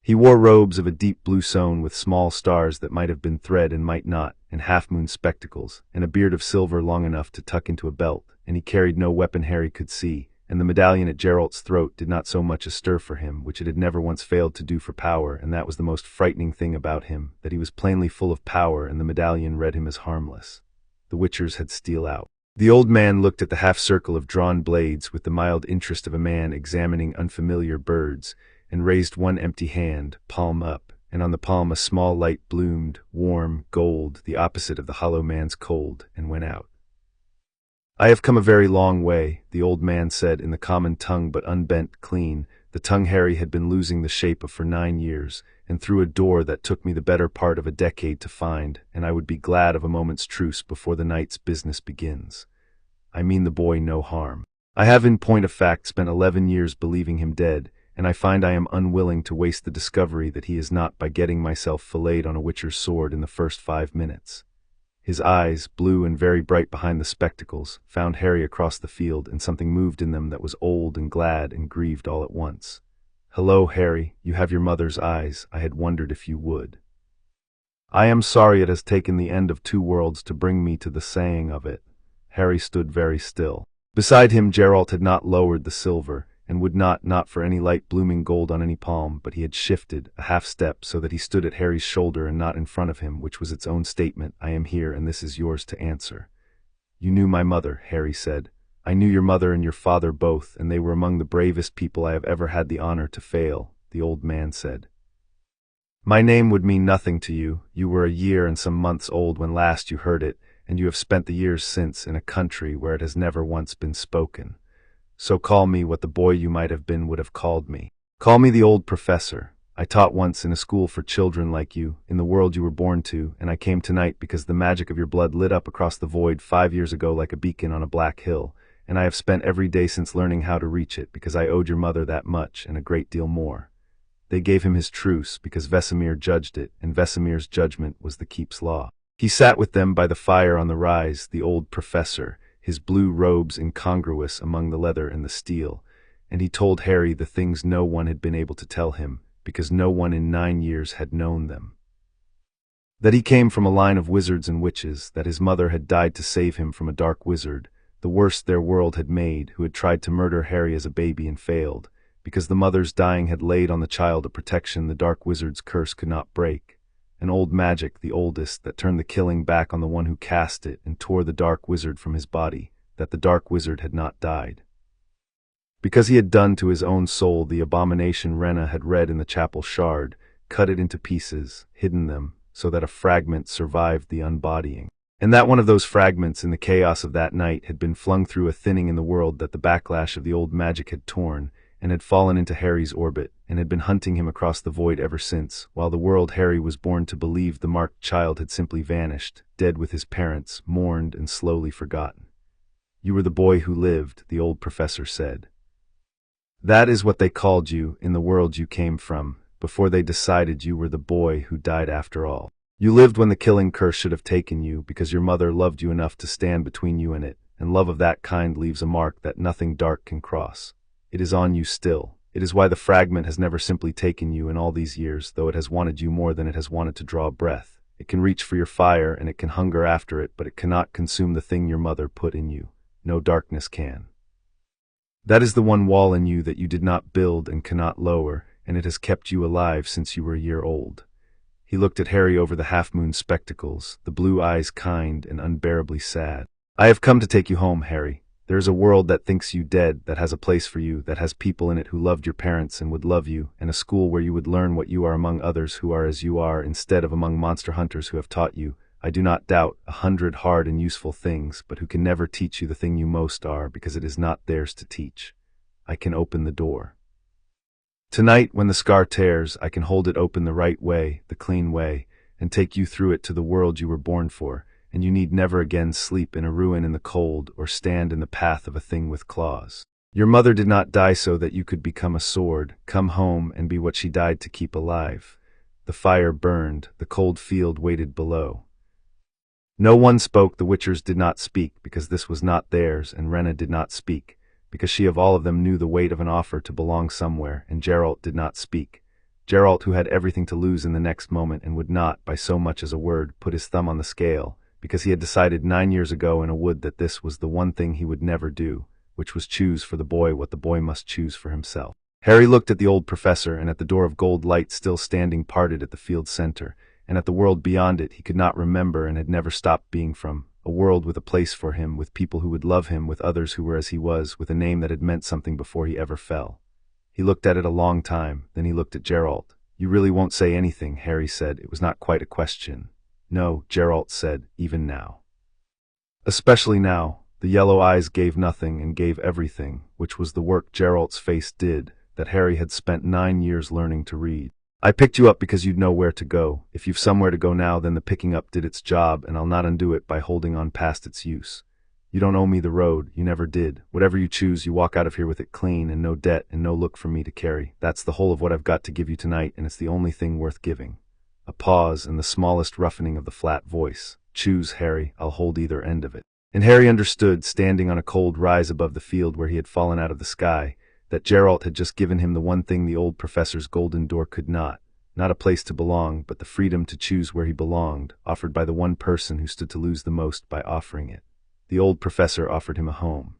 He wore robes of a deep blue sewn with small stars that might have been thread and might not, and half-moon spectacles, and a beard of silver long enough to tuck into a belt, and he carried no weapon Harry could see, and the medallion at Geralt's throat did not so much as stir for him, which it had never once failed to do for power, and that was the most frightening thing about him, that he was plainly full of power, and the medallion read him as harmless. The witchers had steal out. The old man looked at the half-circle of drawn blades with the mild interest of a man examining unfamiliar birds, and raised one empty hand, palm up, and on the palm a small light bloomed, warm, gold, the opposite of the hollow man's cold, and went out. "I have come a very long way," the old man said in the common tongue but unbent clean, the tongue Harry had been losing the shape of for 9 years, "and through a door that took me the better part of a decade to find, and I would be glad of a moment's truce before the night's business begins. I mean the boy no harm. I have in point of fact spent 11 years believing him dead, and I find I am unwilling to waste the discovery that he is not by getting myself filleted on a witcher's sword in the first 5 minutes. His eyes, blue and very bright behind the spectacles, found Harry across the field, and something moved in them that was old and glad and grieved all at once. "Hello, Harry, you have your mother's eyes. I had wondered if you would. I am sorry it has taken the end of 2 worlds to bring me to the saying of it." Harry stood very still. Beside him Geralt had not lowered the silver, and would not for any light blooming gold on any palm, but he had shifted a half-step so that he stood at Harry's shoulder and not in front of him, which was its own statement. "I am here, and this is yours to answer." "You knew my mother," Harry said. "I knew your mother and your father both, and they were among the bravest people I have ever had the honor to fail," the old man said. "My name would mean nothing to you. You were a year and some months old when last you heard it, and you have spent the years since in a country where it has never once been spoken. So call me what the boy you might have been would have called me. Call me the old professor. I taught once in a school for children like you, in the world you were born to, and I came tonight because the magic of your blood lit up across the void 5 years ago like a beacon on a black hill, and I have spent every day since learning how to reach it, because I owed your mother that much and a great deal more." They gave him his truce because Vesemir judged it, and Vesemir's judgment was the keep's law. He sat with them by the fire on the rise, the old professor, his blue robes incongruous among the leather and the steel, and he told Harry the things no one had been able to tell him, because no one in 9 years had known them. That he came from a line of wizards and witches, that his mother had died to save him from a dark wizard, the worst their world had made, who had tried to murder Harry as a baby and failed, because the mother's dying had laid on the child a protection the dark wizard's curse could not break. An old magic, the oldest, that turned the killing back on the one who cast it and tore the dark wizard from his body, that the dark wizard had not died. Because he had done to his own soul the abomination Rena had read in the chapel shard, cut it into pieces, hidden them, so that a fragment survived the unbodying. And that one of those fragments in the chaos of that night had been flung through a thinning in the world that the backlash of the old magic had torn, and had fallen into Harry's orbit, and had been hunting him across the void ever since, while the world Harry was born to believe the marked child had simply vanished, dead with his parents, mourned and slowly forgotten. "You were the boy who lived," the old professor said. "That is what they called you in the world you came from, before they decided you were the boy who died after all. You lived when the killing curse should have taken you, because your mother loved you enough to stand between you and it, and love of that kind leaves a mark that nothing dark can cross. It is on you still. It is why the fragment has never simply taken you in all these years, though it has wanted you more than it has wanted to draw breath. It can reach for your fire, and it can hunger after it, but it cannot consume the thing your mother put in you. No darkness can. That is the one wall in you that you did not build and cannot lower, and it has kept you alive since you were a year old." He looked at Harry over the half-moon spectacles, the blue eyes kind and unbearably sad. "I have come to take you home, Harry. There is a world that thinks you dead, that has a place for you, that has people in it who loved your parents and would love you, and a school where you would learn what you are among others who are as you are, instead of among monster hunters who have taught you, I do not doubt, 100 hard and useful things, but who can never teach you the thing you most are, because it is not theirs to teach. I can open the door. Tonight, when the scar tears, I can hold it open the right way, the clean way, and take you through it to the world you were born for, and you need never again sleep in a ruin in the cold or stand in the path of a thing with claws. Your mother did not die so that you could become a sword, come home and be what she died to keep alive. The fire burned, the cold field waited below. No one spoke, the Witchers did not speak, because this was not theirs, and Rena did not speak, because she of all of them knew the weight of an offer to belong somewhere, and Geralt did not speak. Geralt, who had everything to lose in the next moment and would not, by so much as a word, put his thumb on the scale, because he had decided 9 years ago in a wood that this was the one thing he would never do, which was choose for the boy what the boy must choose for himself. Harry looked at the old professor and at the door of gold light still standing parted at the field's center, and at the world beyond it he could not remember and had never stopped being from, a world with a place for him, with people who would love him, with others who were as he was, with a name that had meant something before he ever fell. He looked at it a long time, then he looked at Geralt. "You really won't say anything," Harry said. It was not quite a question. "No," Geralt said, "even now. Especially now." The yellow eyes gave nothing and gave everything, which was the work Geralt's face did, that Harry had spent 9 years learning to read. "I picked you up because you'd know where to go. If you've somewhere to go now, then the picking up did its job, and I'll not undo it by holding on past its use. You don't owe me the road, you never did. Whatever you choose, you walk out of here with it clean, and no debt, and no look for me to carry. That's the whole of what I've got to give you tonight, and it's the only thing worth giving." A pause, and the smallest roughening of the flat voice. "Choose, Harry, I'll hold either end of it." And Harry understood, standing on a cold rise above the field where he had fallen out of the sky, that Geralt had just given him the one thing the old professor's golden door could not a place to belong, but the freedom to choose where he belonged, offered by the one person who stood to lose the most by offering it. The old professor offered him a home.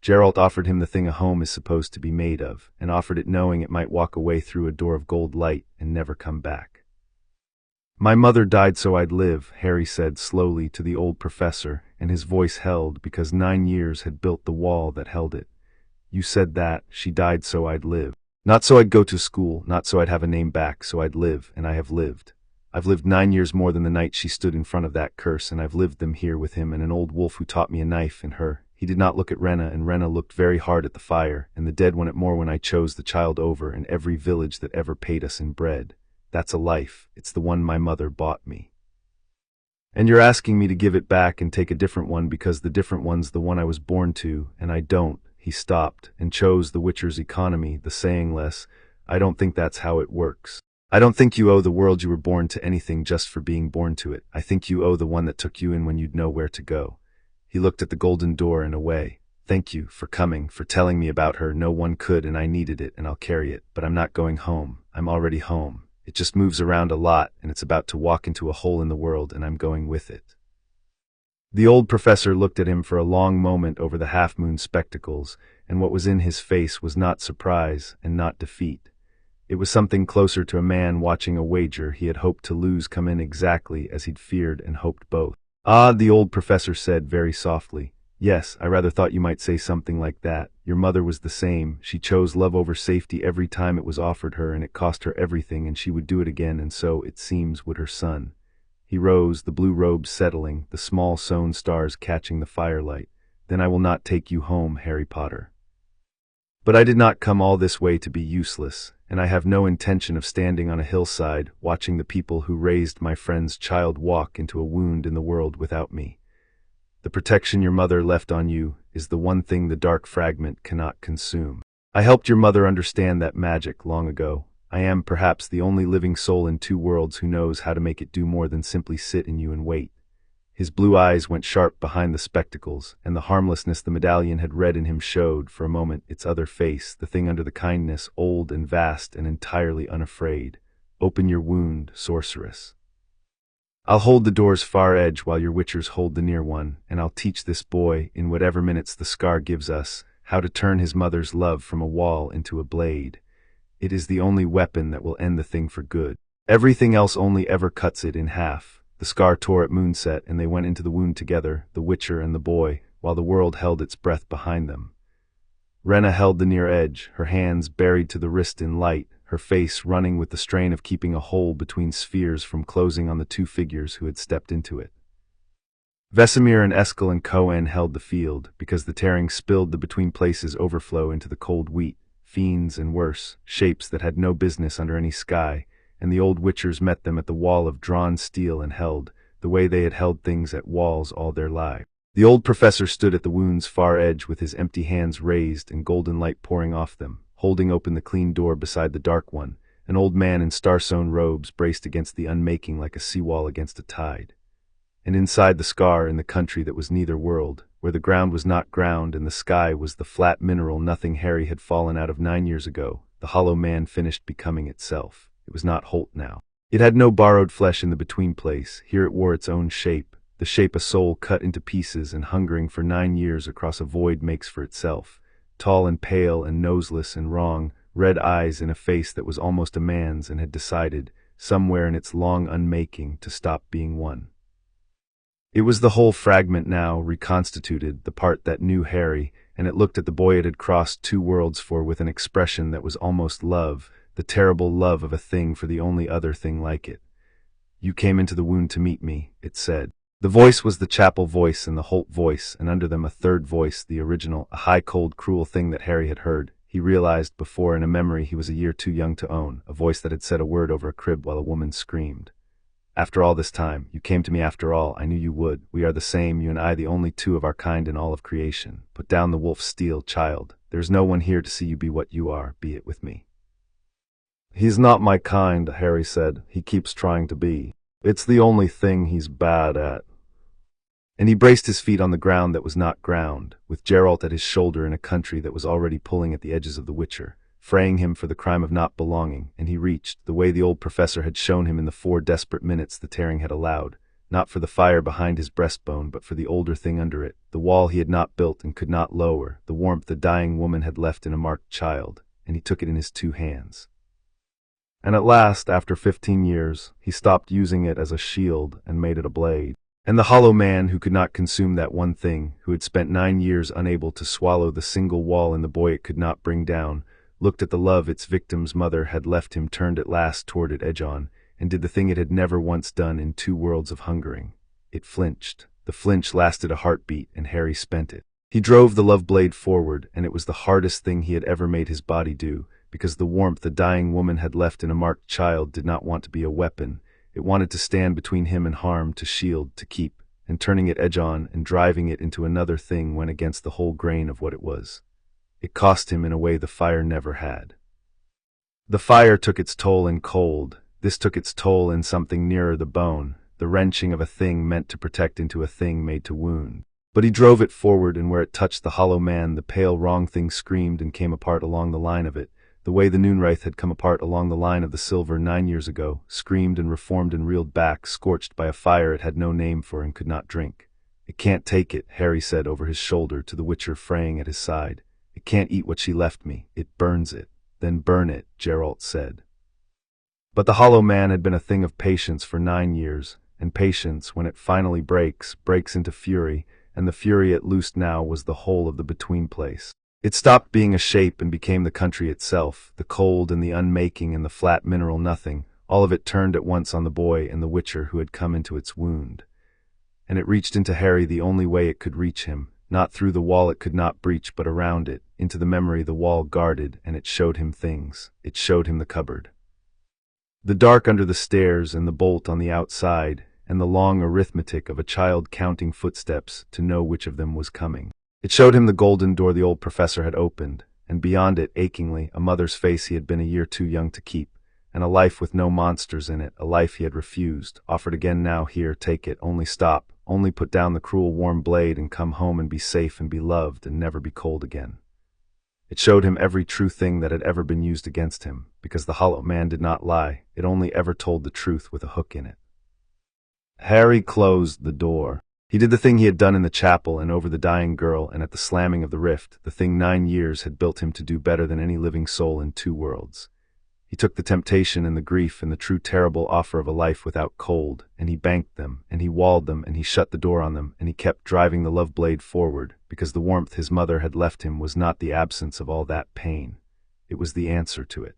Geralt offered him the thing a home is supposed to be made of, and offered it knowing it might walk away through a door of gold light and never come back. "My mother died so I'd live," Harry said slowly to the old professor, and his voice held because 9 years had built the wall that held it. "You said that, she died so I'd live. Not so I'd go to school, not so I'd have a name back, so I'd live, and I have lived. I've lived 9 years more than the night she stood in front of that curse, and I've lived them here with him and an old wolf who taught me a knife and her." He did not look at Rena, and Rena looked very hard at the fire, "and the dead want it more when I chose the child over, and every village that ever paid us in bread. That's a life, it's the one my mother bought me. And you're asking me to give it back and take a different one because the different one's the one I was born to, and I don't." He stopped and chose the Witcher's economy, the saying less. "I don't think that's how it works. I don't think you owe the world you were born to anything just for being born to it. I think you owe the one that took you in when you'd know where to go." He looked at the golden door and away. "Thank you for coming, for telling me about her. No one could, and I needed it, and I'll carry it. But I'm not going home. I'm already home. It just moves around a lot, and it's about to walk into a hole in the world, and I'm going with it." The old professor looked at him for a long moment over the half-moon spectacles, and what was in his face was not surprise and not defeat. It was something closer to a man watching a wager he had hoped to lose come in exactly as he'd feared and hoped both. "Ah," the old professor said very softly, Yes, I rather thought you might say something like that. Your mother was the same. She chose love over safety every time it was offered her, and it cost her everything, and she would do it again, and so, it seems, would her son. He rose, the blue robes settling, the small sewn stars catching the firelight. Then I will not take you home, Harry Potter. But I did not come all this way to be useless, and I have no intention of standing on a hillside, watching the people who raised my friend's child walk into a wound in the world without me. The protection your mother left on you is the one thing the dark fragment cannot consume. I helped your mother understand that magic long ago. I am perhaps the only living soul in two worlds who knows how to make it do more than simply sit in you and wait. His blue eyes went sharp behind the spectacles, and the harmlessness the medallion had read in him showed, for a moment, its other face, the thing under the kindness, old and vast and entirely unafraid. Open your wound, sorceress. I'll hold the door's far edge while your witchers hold the near one, and I'll teach this boy, in whatever minutes the scar gives us, how to turn his mother's love from a wall into a blade. It is the only weapon that will end the thing for good. Everything else only ever cuts it in half. The scar tore at moonset, and they went into the wound together, the witcher and the boy, while the world held its breath behind them. Rena held the near edge, her hands buried to the wrist in light, her face running with the strain of keeping a hole between spheres from closing on the two figures who had stepped into it. Vesemir and Eskel and Cohen held the field, because the tearing spilled the between places overflow into the cold wheat, fiends and worse, shapes that had no business under any sky, and the old witchers met them at the wall of drawn steel and held, the way they had held things at walls all their lives. The old professor stood at the wound's far edge with his empty hands raised and golden light pouring off them, holding open the clean door beside the dark one. An old man in star-sewn robes braced against the unmaking like a seawall against a tide. And inside the scar, in the country that was neither world, where the ground was not ground and the sky was the flat mineral nothing Harry had fallen out of 9 years ago, the hollow man finished becoming itself. It was not Holt now. It had no borrowed flesh in the between place. Here it wore its own shape, the shape a soul cut into pieces and hungering for 9 years across a void makes for itself. Tall and pale and noseless and wrong, red eyes in a face that was almost a man's and had decided, somewhere in its long unmaking, to stop being one. It was the whole fragment now, reconstituted, the part that knew Harry, and it looked at the boy it had crossed 2 worlds for with an expression that was almost love, the terrible love of a thing for the only other thing like it. You came into the wound to meet me, it said. The voice was the Chapel voice and the Holt voice, and under them a third voice, the original, a high, cold, cruel thing that Harry had heard. He realized before in a memory he was a year too young to own, a voice that had said a word over a crib while a woman screamed. After all this time, you came to me after all, I knew you would. We are the same, you and I, the only two of our kind in all of creation. Put down the wolf's steel, child. There is no one here to see you be what you are, be it with me. He's not my kind, Harry said. He keeps trying to be. It's the only thing he's bad at. And he braced his feet on the ground that was not ground, with Geralt at his shoulder in a country that was already pulling at the edges of the Witcher, fraying him for the crime of not belonging, and he reached, the way the old professor had shown him in the 4 desperate minutes the tearing had allowed, not for the fire behind his breastbone but for the older thing under it, the wall he had not built and could not lower, the warmth the dying woman had left in a marked child, and he took it in his 2 hands. And at last, after 15 years, he stopped using it as a shield and made it a blade. And the hollow man who could not consume that one thing, who had spent 9 years unable to swallow the single wall in the boy it could not bring down, looked at the love its victim's mother had left him turned at last toward it edge-on, and did the thing it had never once done in 2 worlds of hungering. It flinched. The flinch lasted a heartbeat, and Harry spent it. He drove the love blade forward, and it was the hardest thing he had ever made his body do, because the warmth the dying woman had left in a marked child did not want to be a weapon. It wanted to stand between him and harm, to shield, to keep, and turning it edge-on and driving it into another thing went against the whole grain of what it was. It cost him in a way the fire never had. The fire took its toll in cold. This took its toll in something nearer the bone, the wrenching of a thing meant to protect into a thing made to wound. But he drove it forward, and where it touched the hollow man, the pale wrong thing screamed and came apart along the line of it, the way the noonwraith had come apart along the line of the silver 9 years ago, screamed and reformed and reeled back, scorched by a fire it had no name for and could not drink. It can't take it, Harry said over his shoulder to the Witcher fraying at his side. It can't eat what she left me. It burns it. Then burn it, Geralt said. But the hollow man had been a thing of patience for 9 years, and patience, when it finally breaks, breaks into fury, and the fury it loosed now was the whole of the between place. It stopped being a shape and became the country itself, the cold and the unmaking and the flat mineral nothing. All of it turned at once on the boy and the witcher who had come into its wound. And it reached into Harry the only way it could reach him, not through the wall it could not breach but around it, into the memory the wall guarded, and it showed him things. It showed him the cupboard, the dark under the stairs and the bolt on the outside, and the long arithmetic of a child counting footsteps to know which of them was coming. It showed him the golden door the old professor had opened, and beyond it, achingly, a mother's face he had been a year too young to keep, and a life with no monsters in it, a life he had refused, offered again now. Here, take it, only stop, only put down the cruel warm blade and come home and be safe and be loved and never be cold again. It showed him every true thing that had ever been used against him, because the hollow man did not lie, it only ever told the truth with a hook in it. Harry closed the door. He did the thing he had done in the chapel and over the dying girl, and at the slamming of the rift, the thing 9 years had built him to do better than any living soul in 2 worlds. He took the temptation and the grief and the true terrible offer of a life without cold, and he banked them, and he walled them, and he shut the door on them, and he kept driving the love blade forward, because the warmth his mother had left him was not the absence of all that pain. It was the answer to it.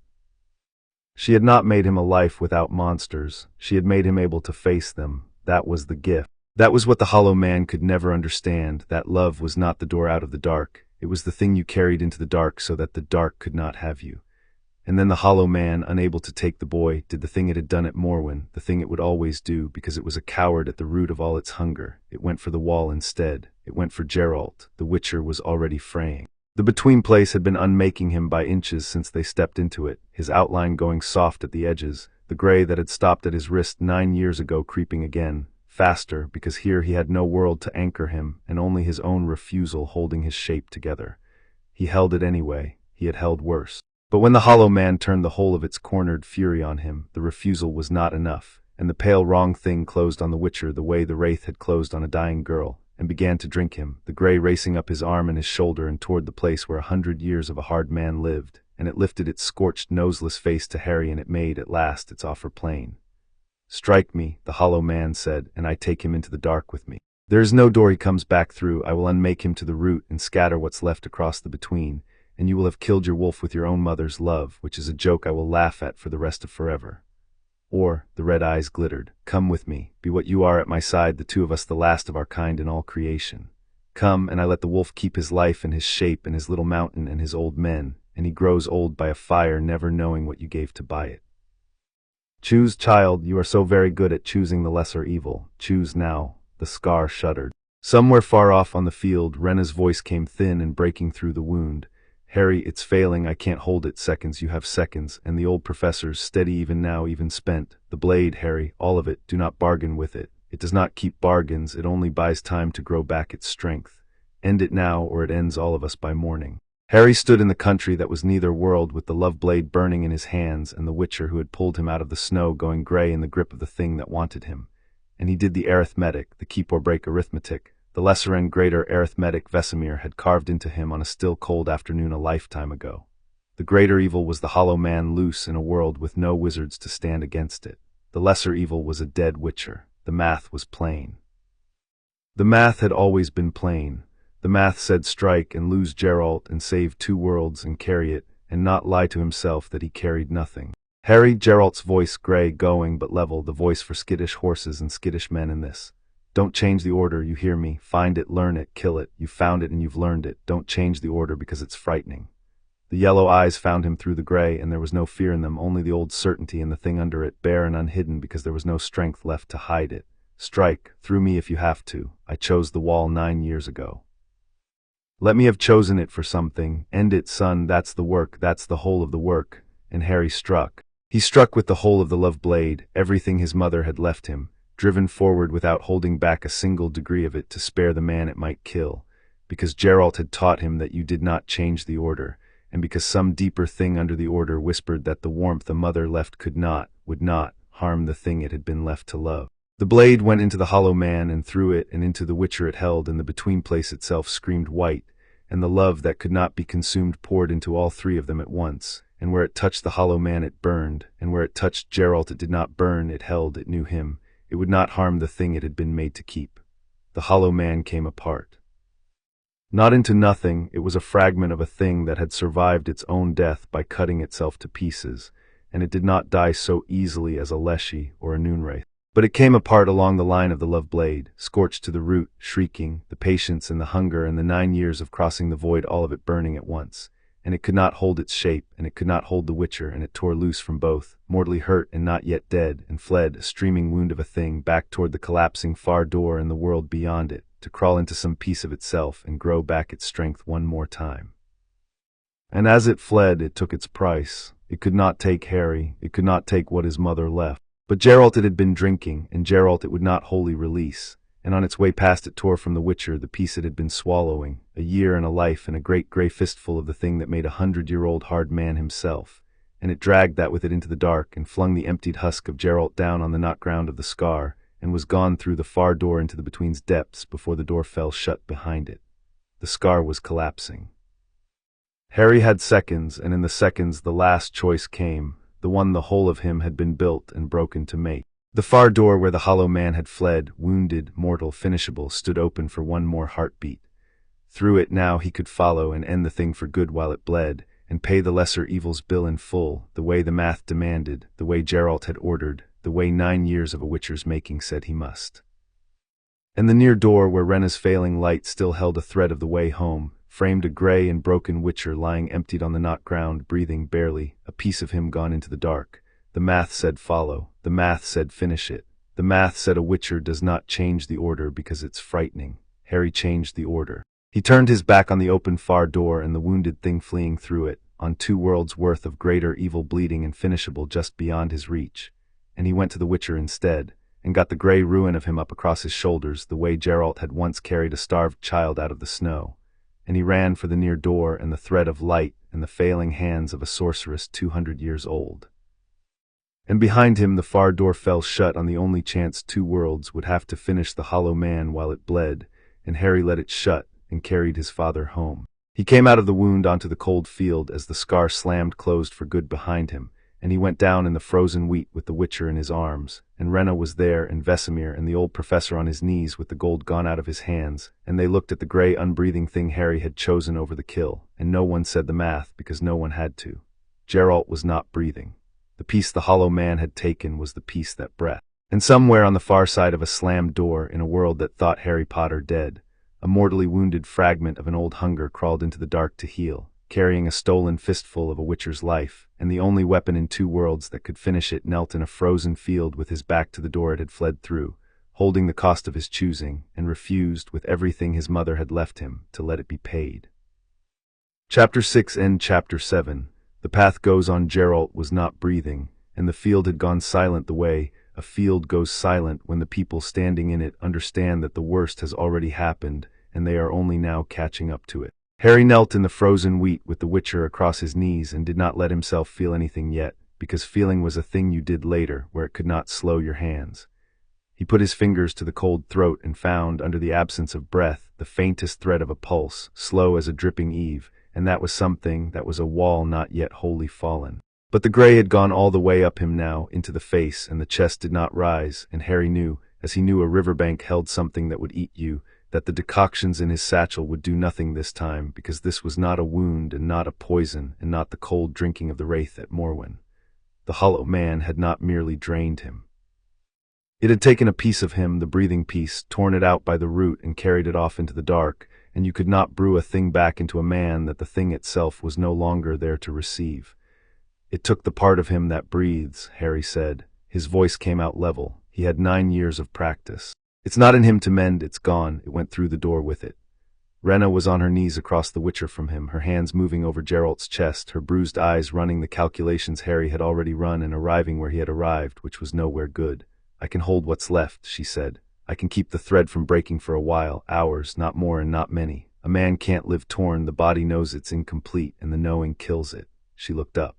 She had not made him a life without monsters. She had made him able to face them. That was the gift. That was what the hollow man could never understand, that love was not the door out of the dark. It was the thing you carried into the dark so that the dark could not have you. And then the hollow man, unable to take the boy, did the thing it had done at Morwen, the thing it would always do, because it was a coward at the root of all its hunger. It went for the wall instead. It went for Geralt. The witcher was already fraying. The between place had been unmaking him by inches since they stepped into it, his outline going soft at the edges, the gray that had stopped at his wrist 9 years ago creeping again, faster, because here he had no world to anchor him, and only his own refusal holding his shape together. He held it anyway. He had held worse. But when the hollow man turned the whole of its cornered fury on him, the refusal was not enough, and the pale wrong thing closed on the witcher the way the wraith had closed on a dying girl, and began to drink him, the gray racing up his arm and his shoulder and toward the place where 100 years of a hard man lived, and it lifted its scorched, noseless face to Harry, and it made, at last, its offer plain. "Strike me," the hollow man said, "and I take him into the dark with me. There is no door he comes back through. I will unmake him to the root and scatter what's left across the between, and you will have killed your wolf with your own mother's love, which is a joke I will laugh at for the rest of forever." Or, the red eyes glittered, "Come with me, be what you are at my side, the two of us the last of our kind in all creation. Come, and I let the wolf keep his life and his shape and his little mountain and his old men, and he grows old by a fire never knowing what you gave to buy it. Choose, child, you are so very good at choosing the lesser evil. Choose now." The scar shuddered. Somewhere far off on the field, Rena's voice came thin and breaking through the wound. "Harry, it's failing, I can't hold it. Seconds, you have seconds, and the old professor's steady even now, even spent. The blade, Harry, all of it, do not bargain with it. It does not keep bargains, it only buys time to grow back its strength. End it now, or it ends all of us by morning." Harry stood in the country that was neither world, with the love blade burning in his hands, and the witcher who had pulled him out of the snow going gray in the grip of the thing that wanted him. And he did the arithmetic, the keep or break arithmetic. The lesser and greater arithmetic Vesemir had carved into him on a still cold afternoon a lifetime ago. The greater evil was the hollow man loose in a world with no wizards to stand against it. The lesser evil was a dead witcher. The math was plain. The math had always been plain. The math said strike and lose Geralt and save 2 worlds and carry it, and not lie to himself that he carried nothing. Harry, Geralt's voice gray, going but level, the voice for skittish horses and skittish men in this. Don't change the order, you hear me? Find it, learn it, kill it. You've found it and you've learned it. Don't change the order because it's frightening. The yellow eyes found him through the gray, and there was no fear in them, only the old certainty and the thing under it, bare and unhidden because there was no strength left to hide it. Strike, through me if you have to. I chose the wall 9 years ago. Let me have chosen it for something. End it, son, that's the work, that's the whole of the work. And Harry struck. He struck with the whole of the love blade, everything his mother had left him, driven forward without holding back a single degree of it to spare the man it might kill, because Geralt had taught him that you did not change the order, and because some deeper thing under the order whispered that the warmth a mother left could not, would not, harm the thing it had been left to love. The blade went into the hollow man and through it and into the witcher it held, and the between place itself screamed white, and the love that could not be consumed poured into all 3 of them at once, and where it touched the hollow man it burned, and where it touched Geralt it did not burn, it held, it knew him. It would not harm the thing it had been made to keep. the hollow man came apart. Not into nothing, it was a fragment of a thing that had survived its own death by cutting itself to pieces, and it did not die so easily as a leshy or a noonwraith. But it came apart along the line of the love blade, scorched to the root, shrieking, the patience and the hunger and the 9 years of crossing the void, all of it burning at once. And it could not hold its shape, and it could not hold the witcher, and it tore loose from both, mortally hurt and not yet dead, and fled, a streaming wound of a thing, back toward the collapsing far door and the world beyond it, to crawl into some piece of itself and grow back its strength one more time. And as it fled, it took its price. It could not take Harry, it could not take what his mother left. But Geralt it had been drinking, and Geralt it would not wholly release, and on its way past it tore from the witcher the piece it had been swallowing, a year and a life and a great grey fistful of the thing that made 100-year-old hard man himself, and it dragged that with it into the dark and flung the emptied husk of Geralt down on the knot ground of the scar, and was gone through the far door into the between's depths before the door fell shut behind it. The scar was collapsing. Harry had seconds, and in the seconds the last choice came, the one the whole of him had been built and broken to make. The far door where the hollow man had fled, wounded, mortal, finishable, stood open for one more heartbeat. Through it now he could follow and end the thing for good while it bled, and pay the lesser evil's bill in full, the way the math demanded, the way Geralt had ordered, the way 9 years of a witcher's making said he must. And the near door where Renna's failing light still held a thread of the way home, framed a grey and broken witcher lying emptied on the knot ground, breathing barely, a piece of him gone into the dark. The math said follow, the math said finish it. The math said a witcher does not change the order because it's frightening. Harry changed the order. He turned his back on the open far door and the wounded thing fleeing through it, on 2 worlds worth of greater evil bleeding and finishable just beyond his reach. And he went to the witcher instead, and got the grey ruin of him up across his shoulders the way Geralt had once carried a starved child out of the snow. And he ran for the near door and the thread of light and the failing hands of a sorceress 200 years old. And behind him the far door fell shut on the only chance 2 worlds would have to finish the hollow man while it bled, and Harry let it shut and carried his father home. He came out of the wound onto the cold field as the scar slammed closed for good behind him, and he went down in the frozen wheat with the witcher in his arms, and Renna was there, and Vesemir and the old professor on his knees with the gold gone out of his hands, and they looked at the grey unbreathing thing Harry had chosen over the kill, and no one said the math because no one had to. Geralt was not breathing. The piece the hollow man had taken was the piece that breathed. And somewhere on the far side of a slammed door in a world that thought Harry Potter dead, a mortally wounded fragment of an old hunger crawled into the dark to heal, carrying a stolen fistful of a witcher's life, and the only weapon in 2 worlds that could finish it knelt in a frozen field with his back to the door it had fled through, holding the cost of his choosing, and refused, with everything his mother had left him, to let it be paid. Chapter 6 and Chapter 7. The path goes on. Geralt was not breathing, and the field had gone silent the way a field goes silent when the people standing in it understand that the worst has already happened, and they are only now catching up to it. Harry knelt in the frozen wheat with the witcher across his knees and did not let himself feel anything yet, because feeling was a thing you did later, where it could not slow your hands. He put his fingers to the cold throat and found, under the absence of breath, the faintest thread of a pulse, slow as a dripping eve, and that was something, that was a wall not yet wholly fallen. But the grey had gone all the way up him now, into the face, and the chest did not rise, and Harry knew, as he knew a riverbank held something that would eat you, that the decoctions in his satchel would do nothing this time, because this was not a wound and not a poison and not the cold drinking of the wraith at Morwen. The hollow man had not merely drained him. It had taken a piece of him, the breathing piece, torn it out by the root and carried it off into the dark, and you could not brew a thing back into a man that the thing itself was no longer there to receive. It took the part of him that breathes, Harry said. His voice came out level. He had 9 years of practice. It's not in him to mend, it's gone. It went through the door with it. Renna was on her knees across the witcher from him, her hands moving over Geralt's chest, her bruised eyes running the calculations Harry had already run and arriving where he had arrived, which was nowhere good. I can hold what's left, she said. I can keep the thread from breaking for a while, hours, not more and not many. A man can't live torn, the body knows it's incomplete, and the knowing kills it. She looked up.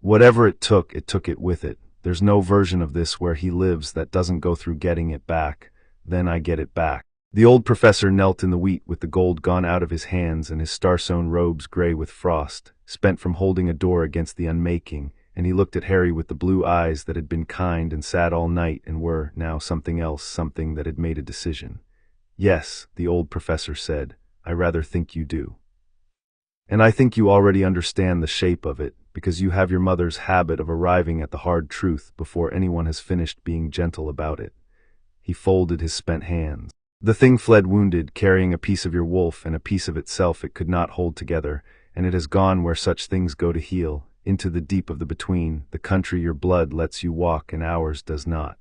Whatever it took it with it. There's no version of this where he lives that doesn't go through getting it back. Then I get it back. The old professor knelt in the wheat with the gold gone out of his hands and his star-sewn robes grey with frost, spent from holding a door against the unmaking, and he looked at Harry with the blue eyes that had been kind and sad all night and were, now, something else, something that had made a decision. Yes, the old professor said, I rather think you do. And I think you already understand the shape of it, because you have your mother's habit of arriving at the hard truth before anyone has finished being gentle about it. He folded his spent hands. The thing fled wounded, carrying a piece of your wolf and a piece of itself it could not hold together, and it has gone where such things go to heal, into the deep of the between, the country your blood lets you walk and ours does not.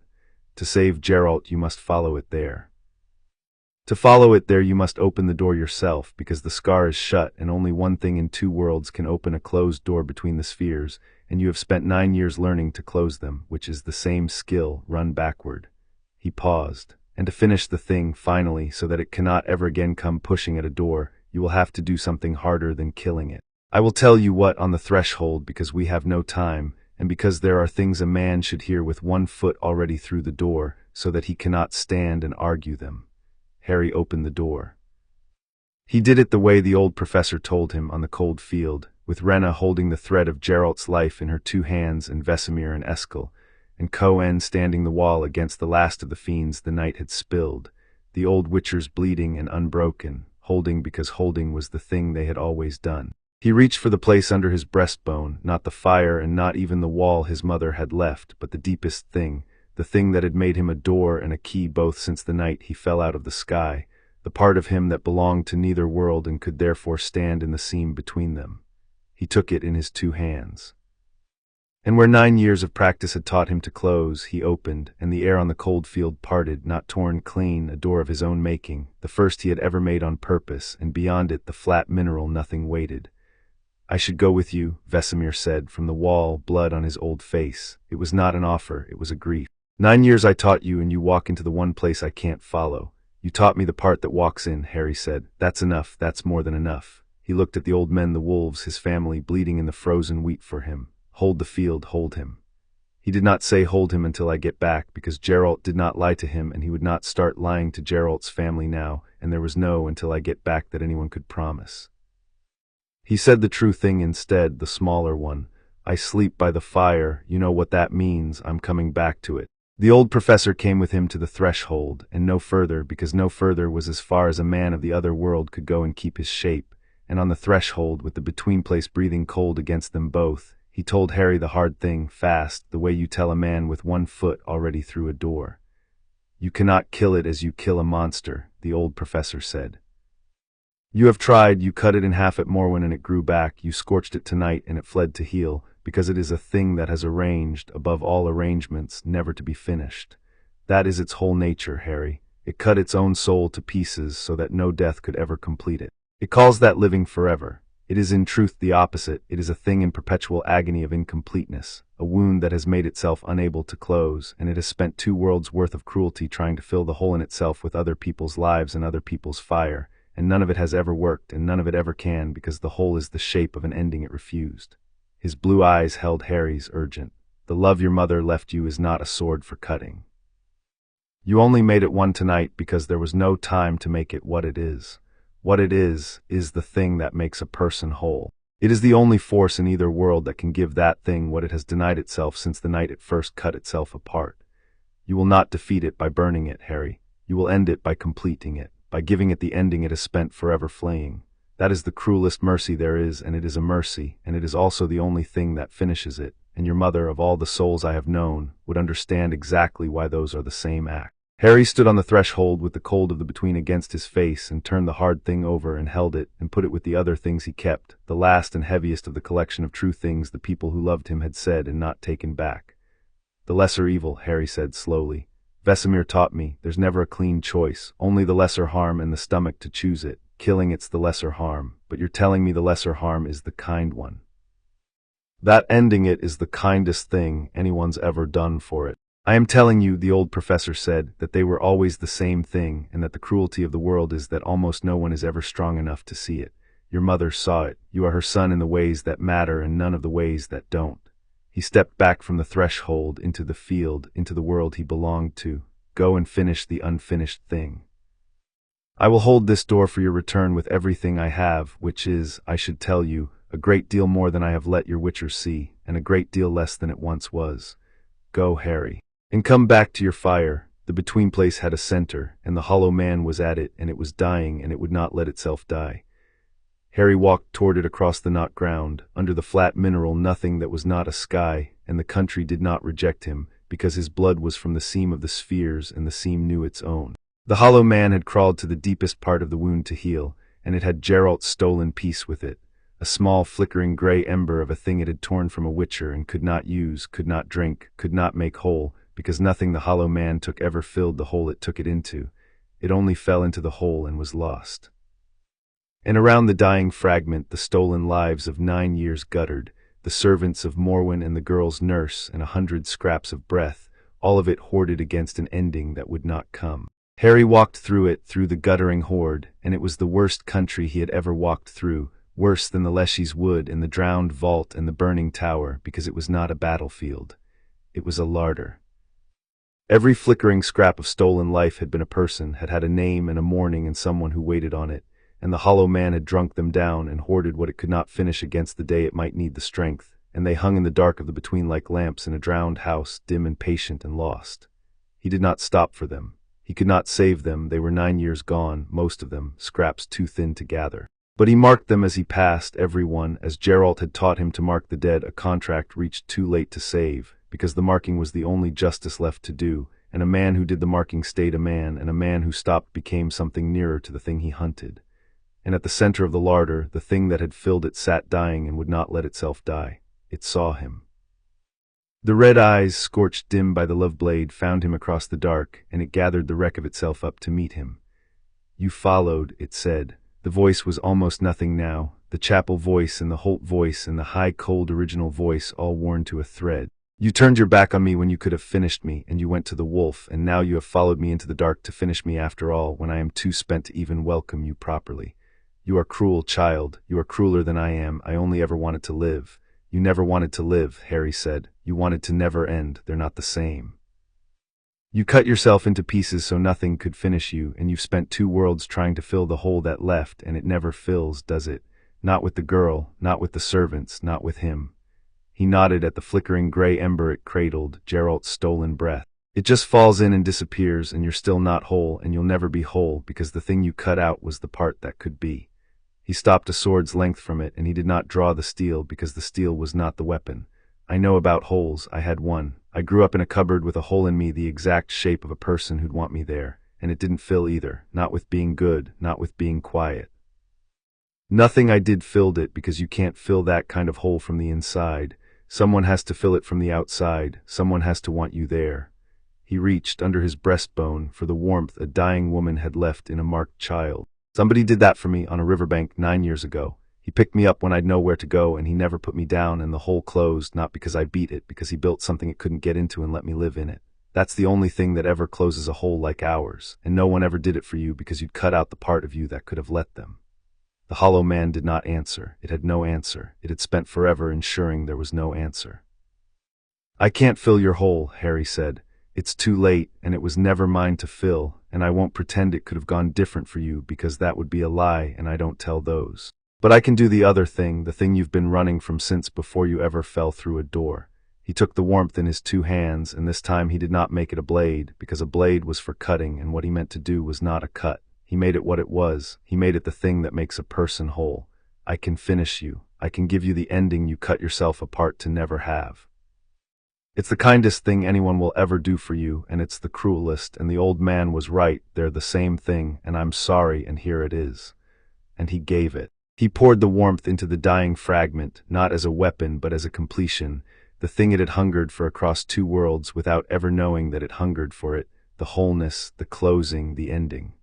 To save Geralt you must follow it there. To follow it there you must open the door yourself, because the scar is shut and only one thing in two worlds can open a closed door between the spheres, and you have spent 9 years learning to close them, which is the same skill, run backward. He paused. And to finish the thing, finally, so that it cannot ever again come pushing at a door, you will have to do something harder than killing it. I will tell you what on the threshold because we have no time, and because there are things a man should hear with 1 foot already through the door, so that he cannot stand and argue them. Harry opened the door. He did it the way the old professor told him on the cold field, with Rena holding the thread of Geralt's life in her 2 hands and Vesemir and Eskel, and Cohen standing the wall against the last of the fiends the night had spilled, the old witchers bleeding and unbroken, holding because holding was the thing they had always done. He reached for the place under his breastbone, not the fire and not even the wall his mother had left, but the deepest thing, the thing that had made him a door and a key both since the night he fell out of the sky, the part of him that belonged to neither world and could therefore stand in the seam between them. He took it in his 2 hands. And where 9 years of practice had taught him to close, he opened, and the air on the cold field parted, not torn clean, a door of his own making, the first he had ever made on purpose, and beyond it the flat mineral nothing waited. I should go with you, Vesemir said, from the wall, blood on his old face. It was not an offer, it was a grief. 9 years I taught you, and you walk into the one place I can't follow. You taught me the part that walks in, Harry said. That's enough, that's more than enough. He looked at the old men, the wolves, his family, bleeding in the frozen wheat for him. Hold the field, hold him. He did not say hold him until I get back, because Geralt did not lie to him and he would not start lying to Geralt's family now, and there was no until I get back that anyone could promise. He said the true thing instead, the smaller one. I sleep by the fire, you know what that means, I'm coming back to it. The old professor came with him to the threshold, and no further, because no further was as far as a man of the other world could go and keep his shape, and on the threshold, with the between place breathing cold against them both, he told Harry the hard thing, fast, the way you tell a man with 1 foot already through a door. You cannot kill it as you kill a monster, the old professor said. You have tried, you cut it in half at Morwen and it grew back, you scorched it tonight and it fled to heal, because it is a thing that has arranged, above all arrangements, never to be finished. That is its whole nature, Harry. It cut its own soul to pieces so that no death could ever complete it. It calls that living forever. It is in truth the opposite. It is a thing in perpetual agony of incompleteness, a wound that has made itself unable to close, and it has spent 2 worlds' worth of cruelty trying to fill the hole in itself with other people's lives and other people's fire, and none of it has ever worked, and none of it ever can, because the hole is the shape of an ending it refused. His blue eyes held Harry's urgent. The love your mother left you is not a sword for cutting. You only made it one tonight because there was no time to make it what it is. What it is the thing that makes a person whole. It is the only force in either world that can give that thing what it has denied itself since the night it first cut itself apart. You will not defeat it by burning it, Harry. You will end it by completing it, by giving it the ending it has spent forever fleeing. That is the cruelest mercy there is, and it is a mercy, and it is also the only thing that finishes it, and your mother, of all the souls I have known, would understand exactly why those are the same act. Harry stood on the threshold with the cold of the between against his face and turned the hard thing over and held it and put it with the other things he kept, the last and heaviest of the collection of true things the people who loved him had said and not taken back. The lesser evil, Harry said slowly. Vesemir taught me, there's never a clean choice, only the lesser harm and the stomach to choose it. Killing it's the lesser harm, but you're telling me the lesser harm is the kind one. That ending it is the kindest thing anyone's ever done for it. I am telling you, the old professor said, that they were always the same thing, and that the cruelty of the world is that almost no one is ever strong enough to see it. Your mother saw it. You are her son in the ways that matter and none of the ways that don't. He stepped back from the threshold into the field, into the world he belonged to. Go and finish the unfinished thing. I will hold this door for your return with everything I have, which is, I should tell you, a great deal more than I have let your witchers see, and a great deal less than it once was. Go, Harry. And come back to your fire. The between place had a center, and the hollow man was at it, and it was dying, and it would not let itself die. Harry walked toward it across the not ground, under the flat mineral nothing that was not a sky, and the country did not reject him, because his blood was from the seam of the spheres, and the seam knew its own. The hollow man had crawled to the deepest part of the wound to heal, and it had Geralt's stolen peace with it, a small flickering gray ember of a thing it had torn from a witcher and could not use, could not drink, could not make whole, because nothing the hollow man took ever filled the hole it took it into. It only fell into the hole and was lost. And around the dying fragment the stolen lives of 9 years guttered, the servants of Morwen and the girl's nurse and 100 scraps of breath, all of it hoarded against an ending that would not come. Harry walked through it, through the guttering horde, and it was the worst country he had ever walked through, worse than the Leshy's wood and the drowned vault and the burning tower, because it was not a battlefield. It was a larder. Every flickering scrap of stolen life had been a person, had had a name and a mourning and someone who waited on it, and the hollow man had drunk them down and hoarded what it could not finish against the day it might need the strength, and they hung in the dark of the between like lamps in a drowned house, dim and patient and lost. He did not stop for them. He could not save them, they were 9 years gone, most of them, scraps too thin to gather. But he marked them as he passed, every one, as Geralt had taught him to mark the dead, a contract reached too late to save, because the marking was the only justice left to do, and a man who did the marking stayed a man, and a man who stopped became something nearer to the thing he hunted. And at the center of the larder, the thing that had filled it sat dying and would not let itself die. It saw him. The red eyes, scorched dim by the love blade, found him across the dark, and it gathered the wreck of itself up to meet him. "You followed," it said. The voice was almost nothing now, the chapel voice and the Holt voice and the high, cold original voice all worn to a thread. "You turned your back on me when you could have finished me, and you went to the wolf, and now you have followed me into the dark to finish me after all, when I am too spent to even welcome you properly. You are cruel, child, you are crueler than I am. I only ever wanted to live." "You never wanted to live," Harry said. "You wanted to never end. They're not the same. You cut yourself into pieces so nothing could finish you, and you've spent 2 worlds trying to fill the hole that left, and it never fills, does it? Not with the girl, not with the servants, not with him." He nodded at the flickering gray ember it cradled, Geralt's stolen breath. "It just falls in and disappears, and you're still not whole, and you'll never be whole, because the thing you cut out was the part that could be." He stopped a sword's length from it, and he did not draw the steel, because the steel was not the weapon. "I know about holes. I had one. I grew up in a cupboard with a hole in me the exact shape of a person who'd want me there, and it didn't fill either, not with being good, not with being quiet. Nothing I did filled it, because you can't fill that kind of hole from the inside. Someone has to fill it from the outside. Someone has to want you there." He reached under his breastbone for the warmth a dying woman had left in a marked child. "Somebody did that for me on a riverbank 9 years ago. He picked me up when I'd know where to go, and he never put me down, and the hole closed, not because I beat it, because he built something it couldn't get into and let me live in it. That's the only thing that ever closes a hole like ours, and no one ever did it for you because you'd cut out the part of you that could have let them." The hollow man did not answer. It had no answer. It had spent forever ensuring there was no answer. "I can't fill your hole," Harry said. "It's too late, and it was never mine to fill, and I won't pretend it could have gone different for you, because that would be a lie, and I don't tell those. But I can do the other thing, the thing you've been running from since before you ever fell through a door." He took the warmth in his 2 hands, and this time he did not make it a blade, because a blade was for cutting, and what he meant to do was not a cut. He made it what it was. He made it the thing that makes a person whole. "I can finish you. I can give you the ending you cut yourself apart to never have. It's the kindest thing anyone will ever do for you, and it's the cruelest, and the old man was right, they're the same thing, and I'm sorry, and here it is." And he gave it. He poured the warmth into the dying fragment, not as a weapon but as a completion, the thing it had hungered for across 2 worlds without ever knowing that it hungered for it, the wholeness, the closing, the ending.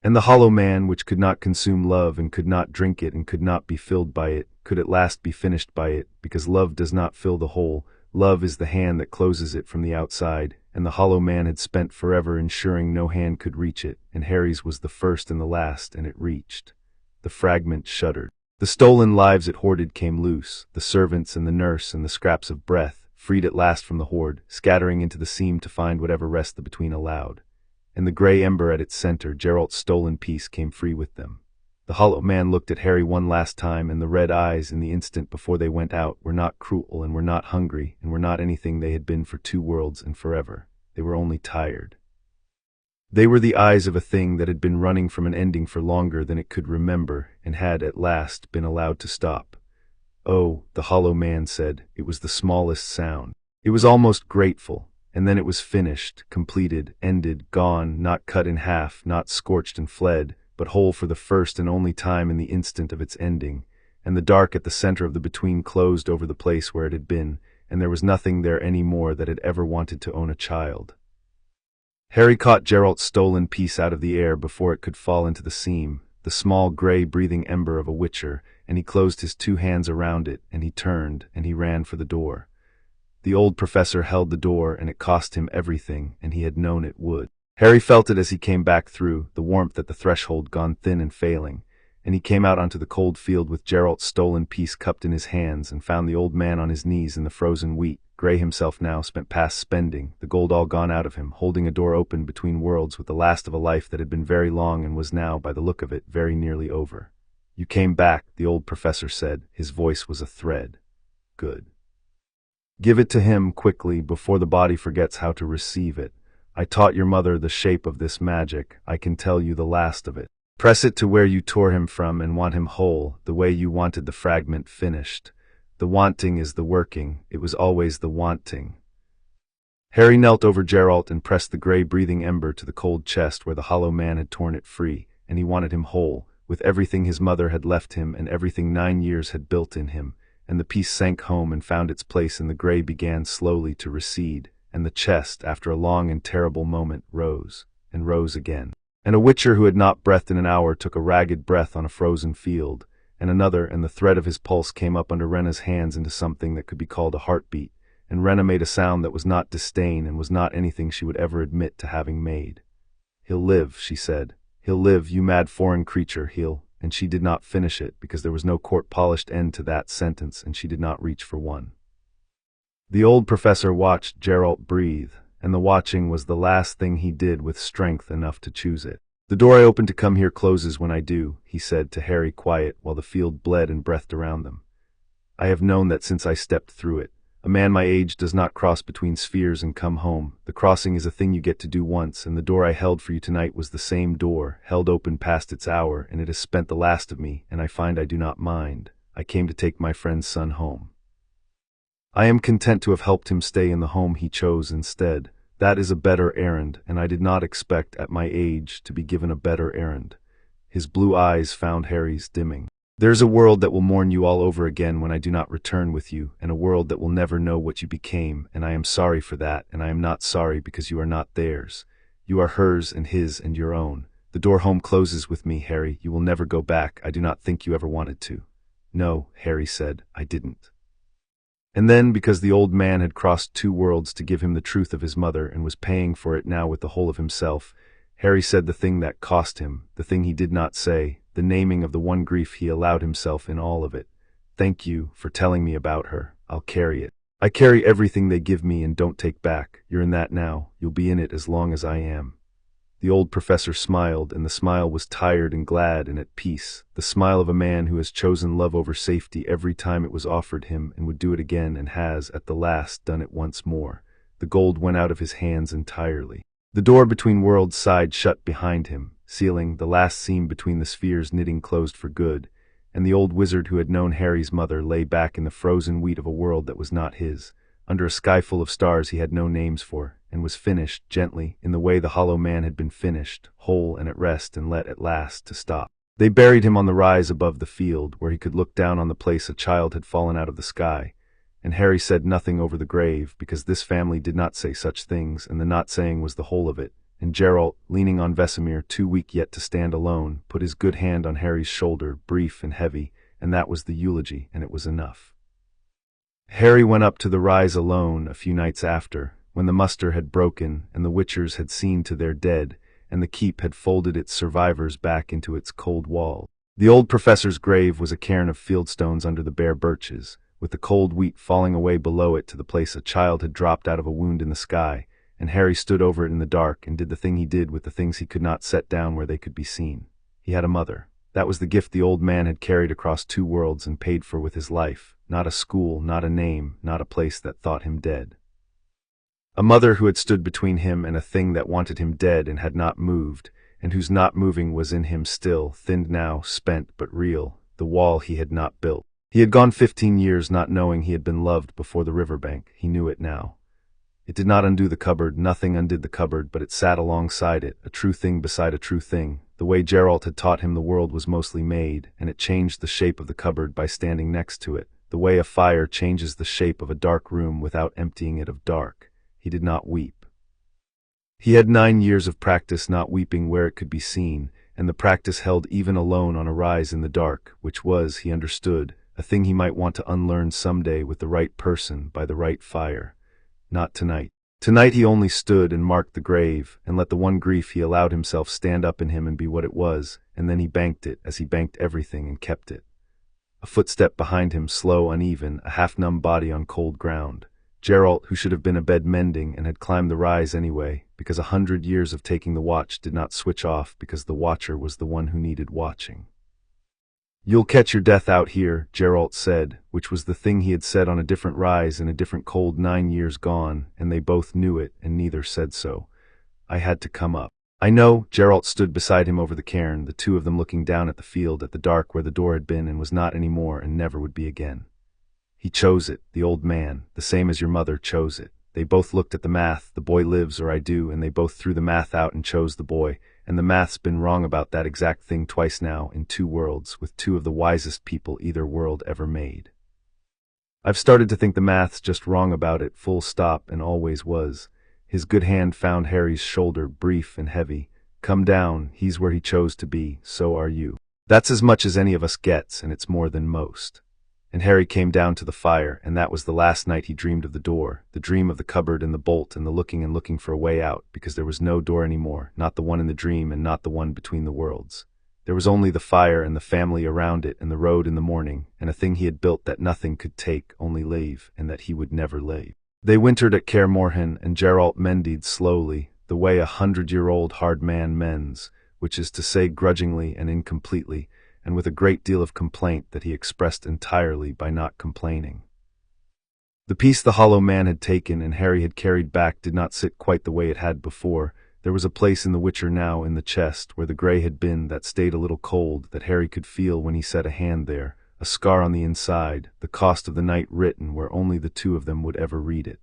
And the hollow man, which could not consume love and could not drink it and could not be filled by it, could at last be finished by it, because love does not fill the hole. Love is the hand that closes it from the outside, and the hollow man had spent forever ensuring no hand could reach it, and Harry's was the first and the last, and it reached. The fragment shuddered. The stolen lives it hoarded came loose, the servants and the nurse and the scraps of breath, freed at last from the hoard, scattering into the seam to find whatever rest the between allowed. And the gray ember at its center, Geralt's stolen piece, came free with them. The hollow man looked at Harry one last time, and the red eyes in the instant before they went out were not cruel and were not hungry and were not anything they had been for 2 worlds and forever. they were only tired. They were the eyes of a thing that had been running from an ending for longer than it could remember and had, at last, been allowed to stop. "Oh," the hollow man said, it was the smallest sound. It was almost grateful, and then it was finished, completed, ended, gone, not cut in half, not scorched and fled, but whole for the first and only time in the instant of its ending, and the dark at the center of the between closed over the place where it had been, and there was nothing there any more that had ever wanted to own a child. Harry caught Geralt's stolen piece out of the air before it could fall into the seam, the small gray breathing ember of a witcher, and he closed his two hands around it, and he turned, and he ran for the door. The old professor held the door, and it cost him everything, and he had known it would. Harry felt it as he came back through, the warmth at the threshold gone thin and failing, and he came out onto the cold field with Geralt's stolen piece cupped in his hands and found the old man on his knees in the frozen wheat, grey himself now, spent past spending, the gold all gone out of him, holding a door open between worlds with the last of a life that had been very long and was now, by the look of it, very nearly over. "You came back," the old professor said. His voice was a thread. "Good. Give it to him quickly before the body forgets how to receive it. I taught your mother the shape of this magic. I can tell you the last of it. Press it to where you tore him from and want him whole, the way you wanted the fragment finished. The wanting is the working. It was always the wanting." Harry knelt over Geralt and pressed the gray breathing ember to the cold chest where the hollow man had torn it free, and he wanted him whole, with everything his mother had left him and everything 9 years had built in him, and the piece sank home and found its place, and the gray began slowly to recede, and the chest, after a long and terrible moment, rose, and rose again. And a witcher who had not breathed in an hour took a ragged breath on a frozen field, and another, and the thread of his pulse came up under Renna's hands into something that could be called a heartbeat, and Renna made a sound that was not disdain and was not anything she would ever admit to having made. "He'll live," she said. "He'll live, you mad foreign creature, he'll—" and she did not finish it, because there was no court-polished end to that sentence, and she did not reach for one. The old professor watched Geralt breathe, and the watching was the last thing he did with strength enough to choose it. "The door I opened to come here closes when I do," he said to Harry, quiet, while the field bled and breathed around them. "I have known that since I stepped through it. A man my age does not cross between spheres and come home. The crossing is a thing you get to do once, and the door I held for you tonight was the same door, held open past its hour, and it has spent the last of me, and I find I do not mind. I came to take my friend's son home. I am content to have helped him stay in the home he chose instead. That is a better errand, and I did not expect, at my age, to be given a better errand." His blue eyes found Harry's dimming. "There's a world that will mourn you all over again when I do not return with you, and a world that will never know what you became, and I am sorry for that, and I am not sorry because you are not theirs. You are hers and his and your own. The door home closes with me, Harry. You will never go back. I do not think you ever wanted to." "No," Harry said, "I didn't." And then, because the old man had crossed 2 worlds to give him the truth of his mother and was paying for it now with the whole of himself, Harry said the thing that cost him, the thing he did not say, the naming of the one grief he allowed himself in all of it. "Thank you for telling me about her. I'll carry it. I carry everything they give me and don't take back. You're in that now. You'll be in it as long as I am." The old professor smiled, and the smile was tired and glad and at peace, the smile of a man who has chosen love over safety every time it was offered him and would do it again and has, at the last, done it once more. The gold went out of his hands entirely. The door between worlds sighed shut behind him, sealing the last seam between the spheres knitting closed for good, and the old wizard who had known Harry's mother lay back in the frozen wheat of a world that was not his, under a sky full of stars he had no names for, and was finished, gently, in the way the hollow man had been finished, whole and at rest and let at last to stop. They buried him on the rise above the field, where he could look down on the place a child had fallen out of the sky, and Harry said nothing over the grave, because this family did not say such things, and the not saying was the whole of it, and Geralt, leaning on Vesemir, too weak yet to stand alone, put his good hand on Harry's shoulder, brief and heavy, and that was the eulogy, and it was enough. Harry went up to the rise alone a few nights after, when the muster had broken and the witchers had seen to their dead, and the keep had folded its survivors back into its cold wall. The old professor's grave was a cairn of fieldstones under the bare birches, with the cold wheat falling away below it to the place a child had dropped out of a wound in the sky, and Harry stood over it in the dark and did the thing he did with the things he could not set down where they could be seen. He had a mother. That was the gift the old man had carried across 2 worlds and paid for with his life. Not a school, not a name, not a place that thought him dead. A mother who had stood between him and a thing that wanted him dead and had not moved, and whose not moving was in him still, thinned now, spent but real, the wall he had not built. He had gone 15 years not knowing he had been loved before the riverbank. He knew it now. It did not undo the cupboard, nothing undid the cupboard, but it sat alongside it, a true thing beside a true thing. The way Geralt had taught him the world was mostly made, and it changed the shape of the cupboard by standing next to it, the way a fire changes the shape of a dark room without emptying it of dark. He did not weep. He had 9 years of practice not weeping where it could be seen, and the practice held even alone on a rise in the dark, which was, he understood, a thing he might want to unlearn someday with the right person, by the right fire. Not tonight. Tonight he only stood and marked the grave, and let the one grief he allowed himself stand up in him and be what it was, and then he banked it, as he banked everything, and kept it. A footstep behind him, slow, uneven, a half-numb body on cold ground. Geralt, who should have been abed mending and had climbed the rise anyway, because 100 years of taking the watch did not switch off because the watcher was the one who needed watching. "You'll catch your death out here," Geralt said, which was the thing he had said on a different rise in a different cold 9 years gone, and they both knew it, and neither said so. "I had to come up." "I know." Geralt stood beside him over the cairn, the two of them looking down at the field, at the dark where the door had been and was not any more and never would be again. "He chose it, the old man, the same as your mother chose it. They both looked at the math, the boy lives or I do, and they both threw the math out and chose the boy, and the math's been wrong about that exact thing twice now, in 2 worlds, with 2 of the wisest people either world ever made. I've started to think the math's just wrong about it, full stop, and always was." His good hand found Harry's shoulder, brief and heavy. "Come down, he's where he chose to be, so are you. That's as much as any of us gets, and it's more than most." And Harry came down to the fire, and that was the last night he dreamed of the door, the dream of the cupboard and the bolt and the looking for a way out, because there was no door anymore, not the one in the dream and not the one between the worlds. There was only the fire and the family around it and the road in the morning, and a thing he had built that nothing could take, only leave, and that he would never leave. They wintered at Kaer Morhen, and Geralt mended slowly, the way 100-year-old hard man mends, which is to say grudgingly and incompletely, and with a great deal of complaint that he expressed entirely by not complaining. The piece the hollow man had taken and Harry had carried back did not sit quite the way it had before. There was a place in the witcher now in the chest where the grey had been that stayed a little cold, that Harry could feel when he set a hand there, a scar on the inside, the cost of the night written where only the 2 of them would ever read it.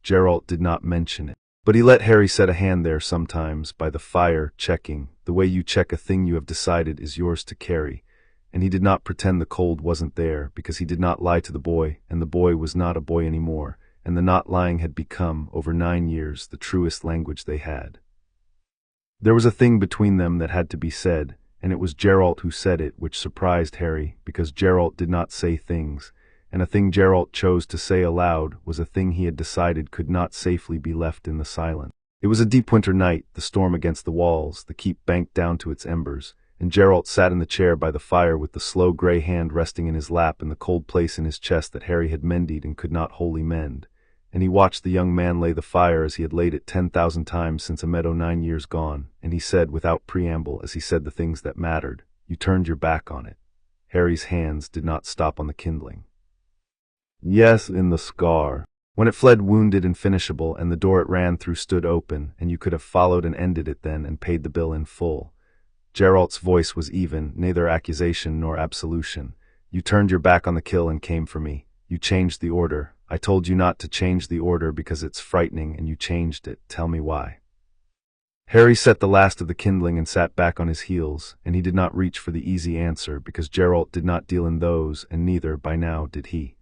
Geralt did not mention it, but he let Harry set a hand there sometimes, by the fire, checking, the way you check a thing you have decided is yours to carry, and he did not pretend the cold wasn't there, because he did not lie to the boy, and the boy was not a boy anymore, and the not lying had become, over 9 years, the truest language they had. There was a thing between them that had to be said, and it was Geralt who said it, which surprised Harry, because Geralt did not say things, and a thing Geralt chose to say aloud was a thing he had decided could not safely be left in the silence. It was a deep winter night, the storm against the walls, the keep banked down to its embers, and Geralt sat in the chair by the fire with the slow grey hand resting in his lap and the cold place in his chest that Harry had mended and could not wholly mend, and he watched the young man lay the fire as he had laid it 10,000 times since a meadow 9 years gone, and he said without preamble as he said the things that mattered, "You turned your back on it." Harry's hands did not stop on the kindling. "Yes, in the scar. When it fled wounded and finishable, and the door it ran through stood open, and you could have followed and ended it then and paid the bill in full." Geralt's voice was even, neither accusation nor absolution. "You turned your back on the kill and came for me. You changed the order. I told you not to change the order because it's frightening, and you changed it. Tell me why." Harry set the last of the kindling and sat back on his heels, and he did not reach for the easy answer, because Geralt did not deal in those, and neither, by now, did he.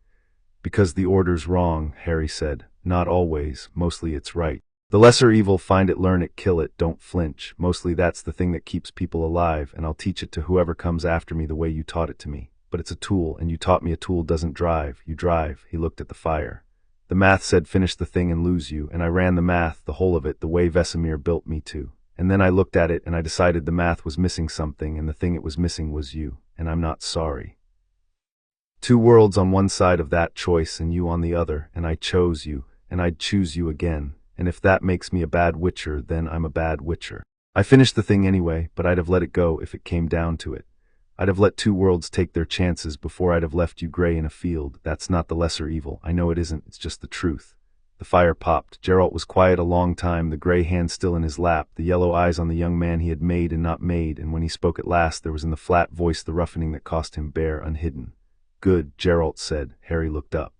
"Because the order's wrong," Harry said. "Not always. Mostly it's right. The lesser evil, find it, learn it, kill it, don't flinch. Mostly that's the thing that keeps people alive, and I'll teach it to whoever comes after me the way you taught it to me. But it's a tool, and you taught me a tool doesn't drive. You drive." He looked at the fire. "The math said finish the thing and lose you, and I ran the math, the whole of it, the way Vesemir built me to. And then I looked at it and I decided the math was missing something, and the thing it was missing was you, and I'm not sorry. 2 worlds on one side of that choice and you on the other, and I chose you, and I'd choose you again, and if that makes me a bad witcher, then I'm a bad witcher. I finished the thing anyway, but I'd have let it go if it came down to it. I'd have let 2 worlds take their chances before I'd have left you gray in a field. That's not the lesser evil. I know it isn't, it's just the truth. The fire popped. Geralt was quiet a long time, the gray hand still in his lap, the yellow eyes on the young man he had made and not made, and when he spoke at last, there was in the flat voice the roughening that cost him bare, unhidden. "Good," Geralt said. Harry looked up.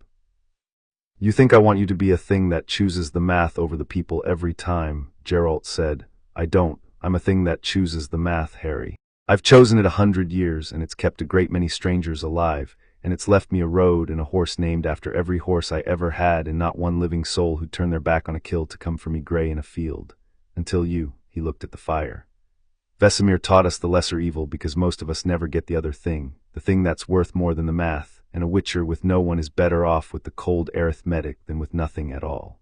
"You think I want you to be a thing that chooses the math over the people every time," Geralt said. "I don't. I'm a thing that chooses the math, Harry. I've chosen it 100 years, and it's kept a great many strangers alive, and it's left me a road and a horse named after every horse I ever had, and not one living soul who turned their back on a kill to come for me gray in a field. Until you," he looked at the fire. "Vesemir taught us the lesser evil because most of us never get the other thing, the thing that's worth more than the math, and a witcher with no one is better off with the cold arithmetic than with nothing at all.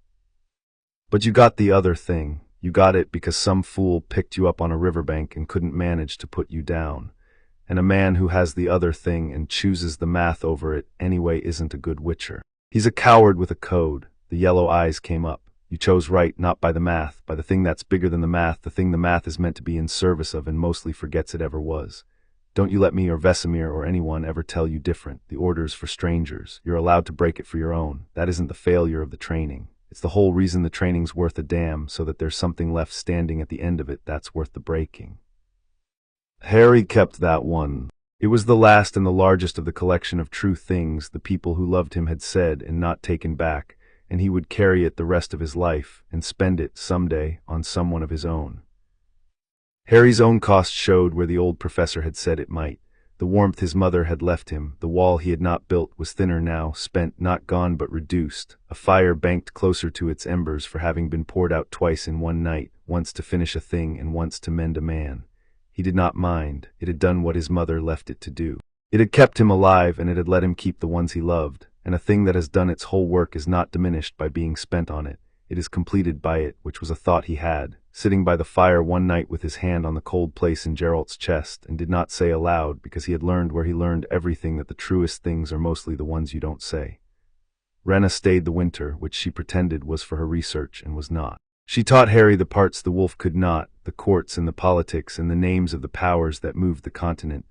But you got the other thing. You got it because some fool picked you up on a riverbank and couldn't manage to put you down. And a man who has the other thing and chooses the math over it anyway isn't a good witcher. He's a coward with a code." The yellow eyes came up. "You chose right, not by the math, by the thing that's bigger than the math, the thing the math is meant to be in service of and mostly forgets it ever was. Don't you let me or Vesemir or anyone ever tell you different. The order's for strangers. You're allowed to break it for your own. That isn't the failure of the training. It's the whole reason the training's worth a damn, so that there's something left standing at the end of it that's worth the breaking." Harry kept that one. It was the last and the largest of the collection of true things the people who loved him had said and not taken back, and he would carry it the rest of his life and spend it, someday, on someone of his own. Harry's own cost showed where the old professor had said it might. The warmth his mother had left him, the wall he had not built, was thinner now, spent, not gone but reduced. A fire banked closer to its embers for having been poured out twice in one night, once to finish a thing and once to mend a man. He did not mind. It had done what his mother left it to do. It had kept him alive, and it had let him keep the ones he loved, and a thing that has done its whole work is not diminished by being spent on it. It is completed by it, which was a thought he had, sitting by the fire one night with his hand on the cold place in Geralt's chest, and did not say aloud because he had learned where he learned everything that the truest things are mostly the ones you don't say. Rena stayed the winter, which she pretended was for her research and was not. She taught Harry the parts the wolf could not, the courts and the politics and the names of the powers that moved the continent,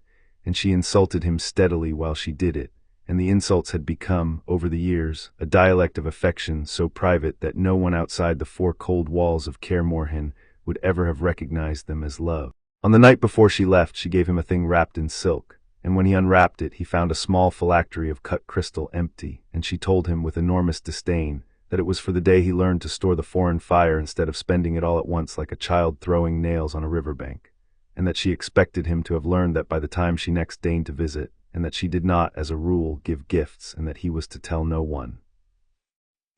and she insulted him steadily while she did it, and the insults had become, over the years, a dialect of affection so private that no one outside the four cold walls of Kaer Morhen would ever have recognized them as love. On the night before she left, she gave him a thing wrapped in silk, and when he unwrapped it, he found a small phylactery of cut crystal empty, and she told him with enormous disdain that it was for the day he learned to store the foreign fire instead of spending it all at once like a child throwing nails on a riverbank, and that she expected him to have learned that by the time she next deigned to visit, and that she did not, as a rule, give gifts, and that he was to tell no one.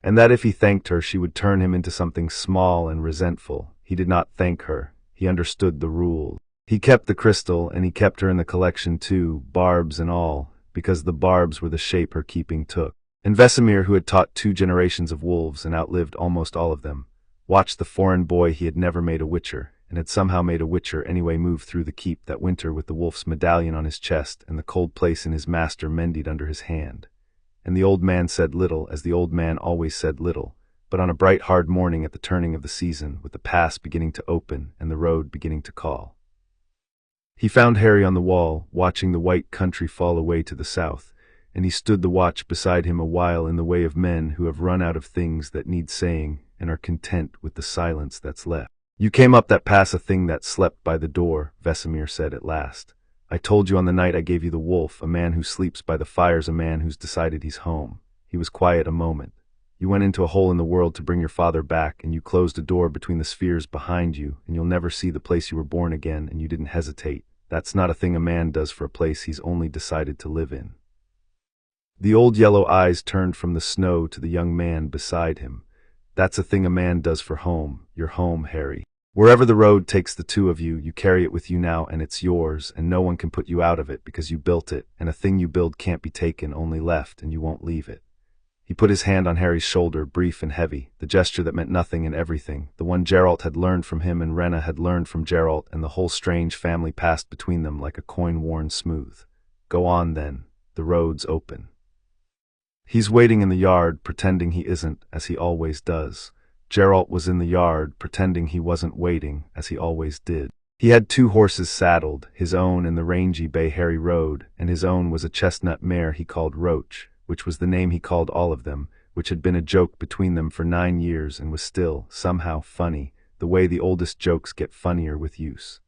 And that if he thanked her, she would turn him into something small and resentful. He did not thank her. He understood the rule. He kept the crystal, and he kept her in the collection too, barbs and all, because the barbs were the shape her keeping took. And Vesemir, who had taught 2 generations of wolves and outlived almost all of them, watched the foreign boy he had never made a witcher, and had somehow made a witcher anyway, move through the keep that winter with the wolf's medallion on his chest and the cold place in his master mended under his hand. And the old man said little, as the old man always said little, but on a bright hard morning at the turning of the season, with the pass beginning to open and the road beginning to call, he found Harry on the wall, watching the white country fall away to the south, and he stood the watch beside him a while in the way of men who have run out of things that need saying and are content with the silence that's left. "You came up that pass a thing that slept by the door," Vesemir said at last. "I told you on the night I gave you the wolf, a man who sleeps by the fire's a man who's decided he's home." He was quiet a moment. "You went into a hole in the world to bring your father back, and you closed a door between the spheres behind you, and you'll never see the place you were born again, and you didn't hesitate. That's not a thing a man does for a place he's only decided to live in." The old yellow eyes turned from the snow to the young man beside him. "That's a thing a man does for home, your home, Harry. Wherever the road takes the two of you, you carry it with you now, and it's yours, and no one can put you out of it because you built it, and a thing you build can't be taken, only left, and you won't leave it." He put his hand on Harry's shoulder, brief and heavy, the gesture that meant nothing and everything, the one Geralt had learned from him and Rena had learned from Geralt, and the whole strange family passed between them like a coin worn smooth. "Go on, then. The road's open. He's waiting in the yard, pretending he isn't, as he always does." Geralt was in the yard, pretending he wasn't waiting, as he always did. He had 2 horses saddled, his own and the rangy bay Harry rode, and his own was a chestnut mare he called Roach, which was the name he called all of them, which had been a joke between them for 9 years and was still, somehow, funny, the way the oldest jokes get funnier with use.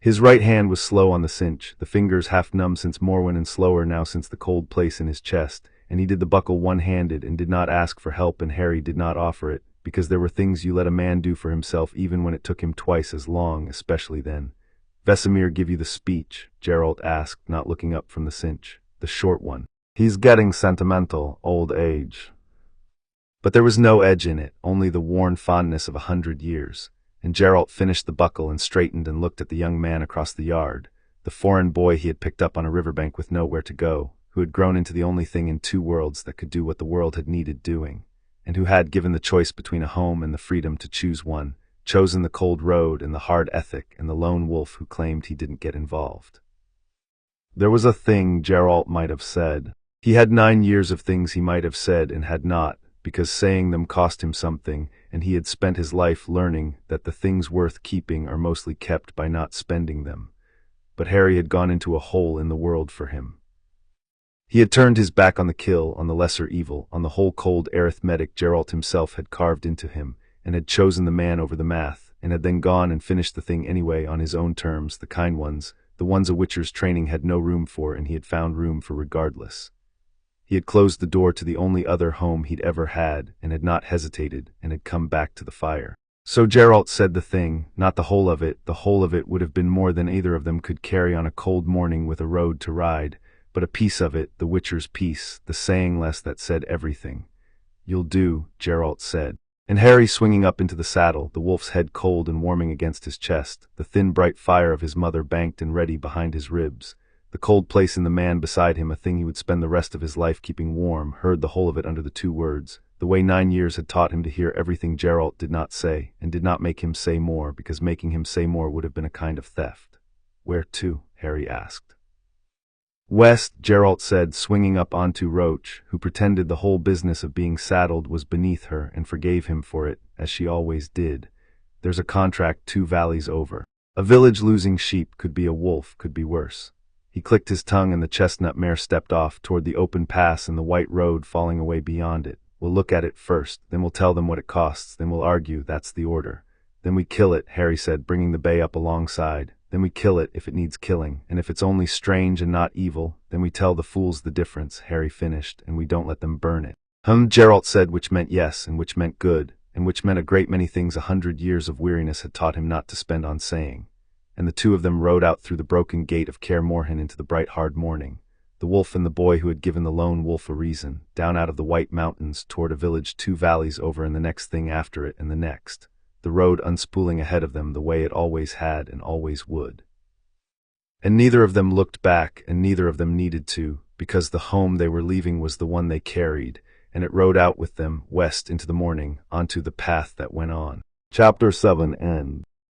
His right hand was slow on the cinch, the fingers half numb since Morwen and slower now since the cold place in his chest, and he did the buckle one-handed and did not ask for help, and Harry did not offer it, because there were things you let a man do for himself even when it took him twice as long, especially then. "Vesemir give you the speech?" Geralt asked, not looking up from the cinch. "The short one." "He's getting sentimental, old age." But there was no edge in it, only the worn fondness of 100 years. And Geralt finished the buckle and straightened and looked at the young man across the yard, the foreign boy he had picked up on a riverbank with nowhere to go, who had grown into the only thing in 2 worlds that could do what the world had needed doing, and who had, given the choice between a home and the freedom to choose one, chosen the cold road and the hard ethic and the lone wolf who claimed he didn't get involved. There was a thing Geralt might have said. He had 9 years of things he might have said and had not, because saying them cost him something, and he had spent his life learning that the things worth keeping are mostly kept by not spending them. But Harry had gone into a hole in the world for him. He had turned his back on the kill, on the lesser evil, on the whole cold arithmetic Geralt himself had carved into him, and had chosen the man over the math, and had then gone and finished the thing anyway on his own terms, the kind ones, the ones a witcher's training had no room for and he had found room for regardless. He had closed the door to the only other home he'd ever had, and had not hesitated, and had come back to the fire. So Geralt said the thing, not the whole of it. The whole of it would have been more than either of them could carry on a cold morning with a road to ride, but a piece of it, the witcher's piece, the saying less that said everything. "You'll do," Geralt said. And Harry, swinging up into the saddle, the wolf's head cold and warming against his chest, the thin bright fire of his mother banked and ready behind his ribs, the cold place in the man beside him, a thing he would spend the rest of his life keeping warm, heard the whole of it under the 2 words, the way 9 years had taught him to hear everything Geralt did not say, and did not make him say more, because making him say more would have been a kind of theft. "Where to?" Harry asked. "West," Geralt said, swinging up onto Roach, who pretended the whole business of being saddled was beneath her and forgave him for it, as she always did. "There's a contract 2 valleys over. A village losing sheep could be a wolf, could be worse." He clicked his tongue and the chestnut mare stepped off toward the open pass and the white road falling away beyond it. "We'll look at it first, then we'll tell them what it costs, then we'll argue, that's the order. Then we kill it," Harry said, bringing the bay up alongside. "Then we kill it if it needs killing, and if it's only strange and not evil, then we tell the fools the difference," Harry finished, "and we don't let them burn it." Geralt said, which meant yes, and which meant good, and which meant a great many things 100 years of weariness had taught him not to spend on saying. And the 2 of them rode out through the broken gate of Kaer Morhen into the bright hard morning, the wolf and the boy who had given the lone wolf a reason, down out of the White Mountains toward a village 2 valleys over and the next thing after it and the next, the road unspooling ahead of them the way it always had and always would. And neither of them looked back, and neither of them needed to, because the home they were leaving was the one they carried, and it rode out with them, west into the morning, onto the path that went on. Chapter 7 End.